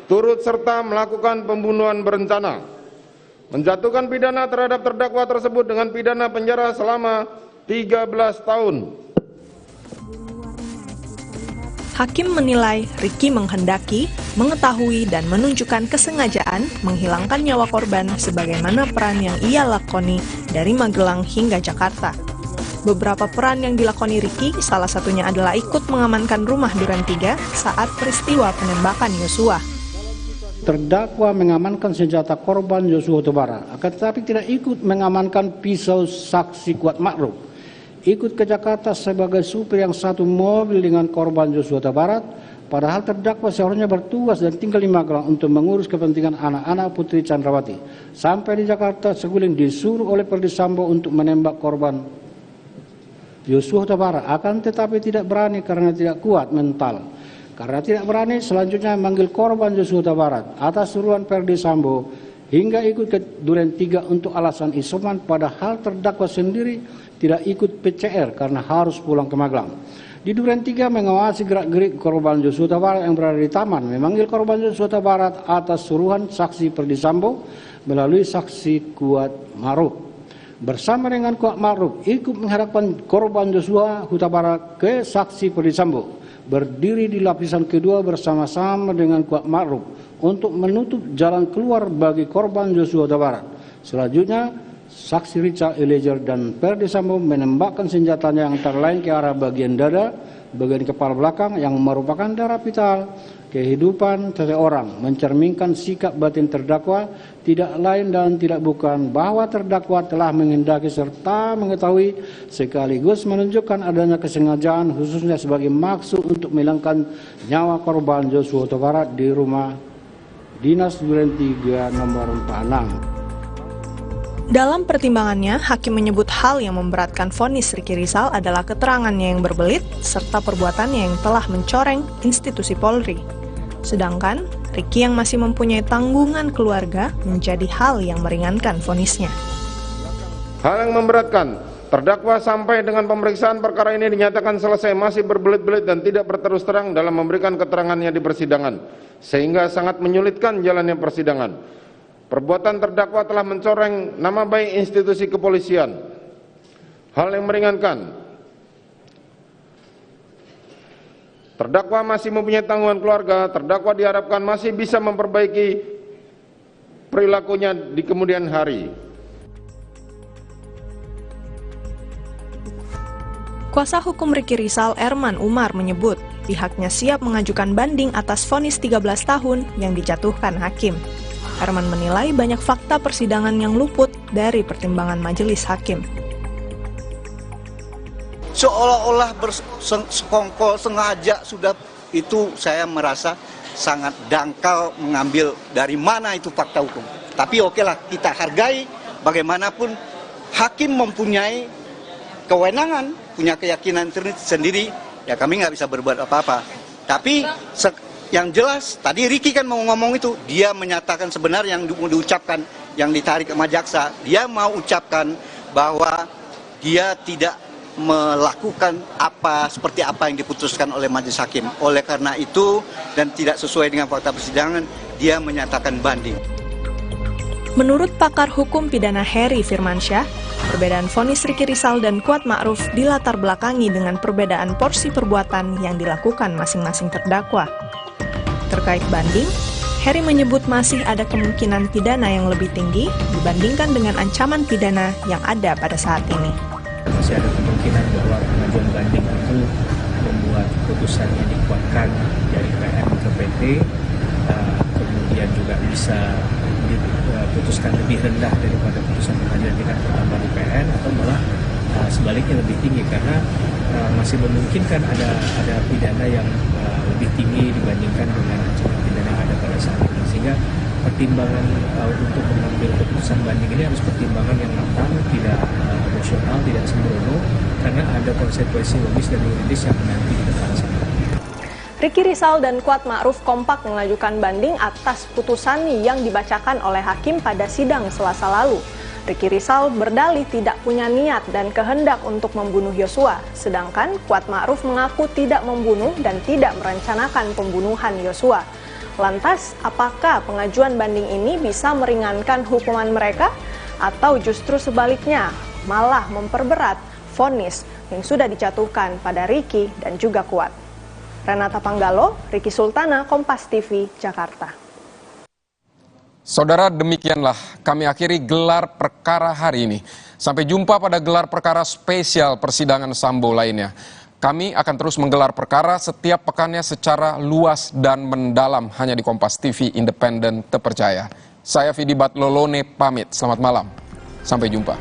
turut serta melakukan pembunuhan berencana. Menjatuhkan pidana terhadap terdakwa tersebut dengan pidana penjara selama 13 tahun. Hakim menilai Ricky menghendaki, mengetahui, dan menunjukkan kesengajaan menghilangkan nyawa korban sebagaimana peran yang ia lakoni dari Magelang hingga Jakarta. Beberapa peran yang dilakoni Ricky, salah satunya adalah ikut mengamankan rumah Duren 3 saat peristiwa penembakan Yosua. terdakwa mengamankan senjata korban Joshua Huta Barat, akan tetapi tidak ikut mengamankan pisau saksi Kuat Ma'ruf. Ikut ke Jakarta sebagai supir yang satu mobil dengan korban Joshua Huta Barat, padahal terdakwa seharusnya bertugas dan tinggal di Magelang untuk mengurus kepentingan anak-anak Putri Chandrawati. Sampai di Jakarta, Seguling disuruh oleh Ferdi Sambo untuk menembak korban Joshua Huta Barat, akan tetapi tidak berani karena tidak kuat mental. Karena tidak berani, selanjutnya memanggil korban Joshua Huta Barat atas suruhan Ferdi Sambo hingga ikut ke Duren 3 untuk alasan isoman, padahal terdakwa sendiri tidak ikut PCR karena harus pulang ke Magelang. Di Duren 3 mengawasi gerak-gerik korban Joshua Huta Barat yang berada di taman, memanggil korban Joshua Huta Barat atas suruhan saksi Ferdi Sambo melalui saksi Kuat Ma'ruf. Bersama dengan Kuat Ma'ruf ikut menghadapkan korban Joshua Huta Barat ke saksi Ferdi Sambo, berdiri di lapisan kedua bersama-sama dengan Kuat Ma'ruf untuk menutup jalan keluar bagi korban Joshua Huta Barat. Selanjutnya, saksi Richard Eliezer dan Ferdi Sambo menembakkan senjatanya yang antara lain ke arah bagian dada, bagian kepala belakang yang merupakan darah vital kehidupan seseorang, mencerminkan sikap batin terdakwa tidak lain dan tidak bukan bahwa terdakwa telah menghendaki serta mengetahui sekaligus menunjukkan adanya kesengajaan khususnya sebagai maksud untuk menghilangkan nyawa korban Joshua Huta Barat di rumah dinas Duren 3 nomor 46. Dalam pertimbangannya, hakim menyebut hal yang memberatkan vonis Ricky Rizal adalah keterangannya yang berbelit serta perbuatannya yang telah mencoreng institusi Polri. Sedangkan, Ricky yang masih mempunyai tanggungan keluarga menjadi hal yang meringankan vonisnya. Hal yang memberatkan, terdakwa sampai dengan pemeriksaan perkara ini dinyatakan selesai masih berbelit-belit dan tidak berterus terang dalam memberikan keterangannya di persidangan, sehingga sangat menyulitkan jalannya persidangan. Perbuatan terdakwa telah mencoreng nama baik institusi kepolisian. Hal yang meringankan, terdakwa masih mempunyai tanggungan keluarga, terdakwa diharapkan masih bisa memperbaiki perilakunya di kemudian hari. Kuasa hukum Ricky Rizal, Erman Umar, menyebut pihaknya siap mengajukan banding atas vonis 13 tahun yang dijatuhkan hakim. Erman menilai banyak fakta persidangan yang luput dari pertimbangan majelis hakim. Seolah-olah bersekongkol sengaja sudah, itu saya merasa sangat dangkal mengambil dari mana itu fakta hukum. Tapi okelah, kita hargai bagaimanapun hakim mempunyai kewenangan, punya keyakinan sendiri, ya kami nggak bisa berbuat apa-apa. Tapi yang jelas, tadi Ricky kan mau ngomong itu, dia menyatakan sebenarnya yang diucapkan, yang ditarik sama jaksa, dia mau ucapkan bahwa dia tidak melakukan seperti apa yang diputuskan oleh majelis hakim. Oleh karena itu, dan tidak sesuai dengan fakta persidangan, dia menyatakan banding. Menurut pakar hukum pidana Heri Firmansyah, perbedaan vonis Ricky Rizal dan Kuat Ma'ruf dilatar belakangi dengan perbedaan porsi perbuatan yang dilakukan masing-masing terdakwa. Terkait banding, Heri menyebut masih ada kemungkinan pidana yang lebih tinggi dibandingkan dengan ancaman pidana yang ada pada saat ini. Masih ada kemungkinan bahwa pengajuan banding itu membuat putusannya dikuatkan dari PN ke PT, kemudian juga bisa diputuskan lebih rendah daripada putusan pengadilan tingkat pertama di PN, atau malah sebaliknya lebih tinggi karena masih memungkinkan ada pidana yang lebih tinggi dibandingkan dengan ancaman pidana yang ada pada saat ini, sehingga pertimbangan untuk mengambil keputusan banding ini harus pertimbangan yang matang, tidak emosional, tidak sembrono, karena ada konsekuensi logis dan yuridis yang menanti di depan sana. Ricky Rizal dan Kuat Ma'ruf kompak mengajukan banding atas putusan yang dibacakan oleh hakim pada sidang Selasa lalu. Ricky Rizal berdalih tidak punya niat dan kehendak untuk membunuh Yosua, sedangkan Kuat Ma'ruf mengaku tidak membunuh dan tidak merencanakan pembunuhan Yosua. Lantas, apakah pengajuan banding ini bisa meringankan hukuman mereka? Atau justru sebaliknya, malah memperberat vonis yang sudah dijatuhkan pada Ricky dan juga Kuat? Renata Panggalo, Ricky Sultana, Kompas TV, Jakarta. Saudara, demikianlah kami akhiri gelar perkara hari ini. Sampai jumpa pada gelar perkara spesial persidangan Sambo lainnya. Kami akan terus menggelar perkara setiap pekannya secara luas dan mendalam hanya di Kompas TV independen terpercaya. Saya Vidi Batlolone pamit. Selamat malam. Sampai jumpa.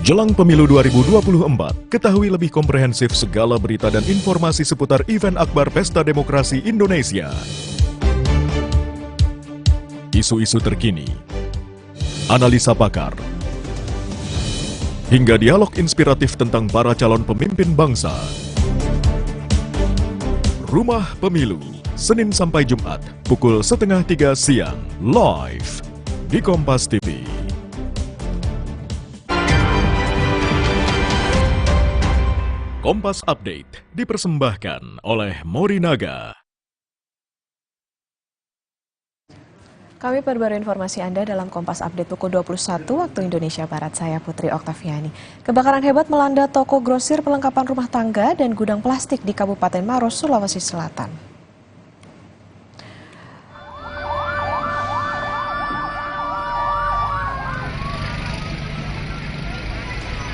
Jelang Pemilu 2024, ketahui lebih komprehensif segala berita dan informasi seputar event akbar Pesta Demokrasi Indonesia. Isu-isu terkini, analisa pakar, hingga dialog inspiratif tentang para calon pemimpin bangsa. Rumah Pemilu, Senin sampai Jumat, pukul 2:30 siang, live di Kompas TV. Kompas Update dipersembahkan oleh Morinaga. Kami perbarui informasi Anda dalam Kompas Update pukul 21 waktu Indonesia Barat. Saya Putri Oktaviani. Kebakaran hebat melanda toko grosir perlengkapan rumah tangga dan gudang plastik di Kabupaten Maros, Sulawesi Selatan.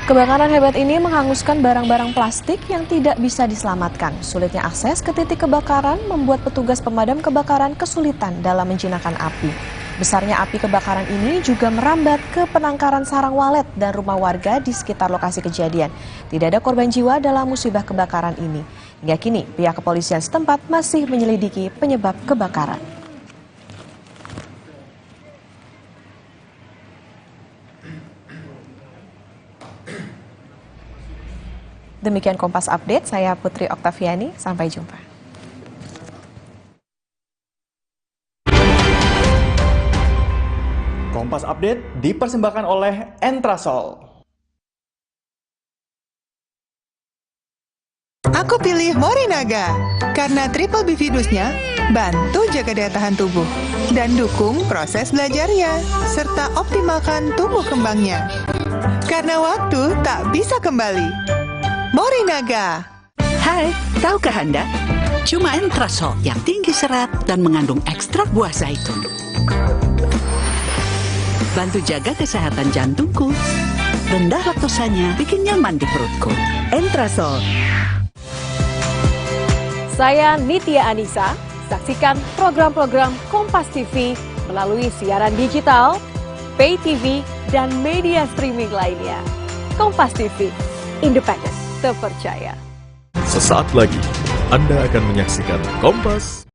Kebakaran hebat ini menghanguskan barang-barang plastik yang tidak bisa diselamatkan. Sulitnya akses ke titik kebakaran membuat petugas pemadam kebakaran kesulitan dalam menjinakkan api. Besarnya api kebakaran ini juga merambat ke penangkaran sarang walet dan rumah warga di sekitar lokasi kejadian. Tidak ada korban jiwa dalam musibah kebakaran ini. Hingga kini, pihak kepolisian setempat masih menyelidiki penyebab kebakaran. Demikian Kompas Update, saya Putri Oktaviani, sampai jumpa. Kompas Update dipersembahkan oleh Entrasol. Aku pilih Morinaga, karena triple B Vidusnya bantu jaga daya tahan tubuh dan dukung proses belajarnya, serta optimalkan tumbuh kembangnya. Karena waktu tak bisa kembali. Morinaga. Hai, tahukah Anda? Cuma Entrasol yang tinggi serat dan mengandung ekstrak buah zaitun. Bantu jaga kesehatan jantungku. Rendah laktosanya bikin nyaman di perutku. Entrasol. Saya Nitya Anissa. Saksikan program-program Kompas TV melalui siaran digital, pay TV, dan media streaming lainnya. Kompas TV, independen, terpercaya. Sesaat lagi, Anda akan menyaksikan Kompas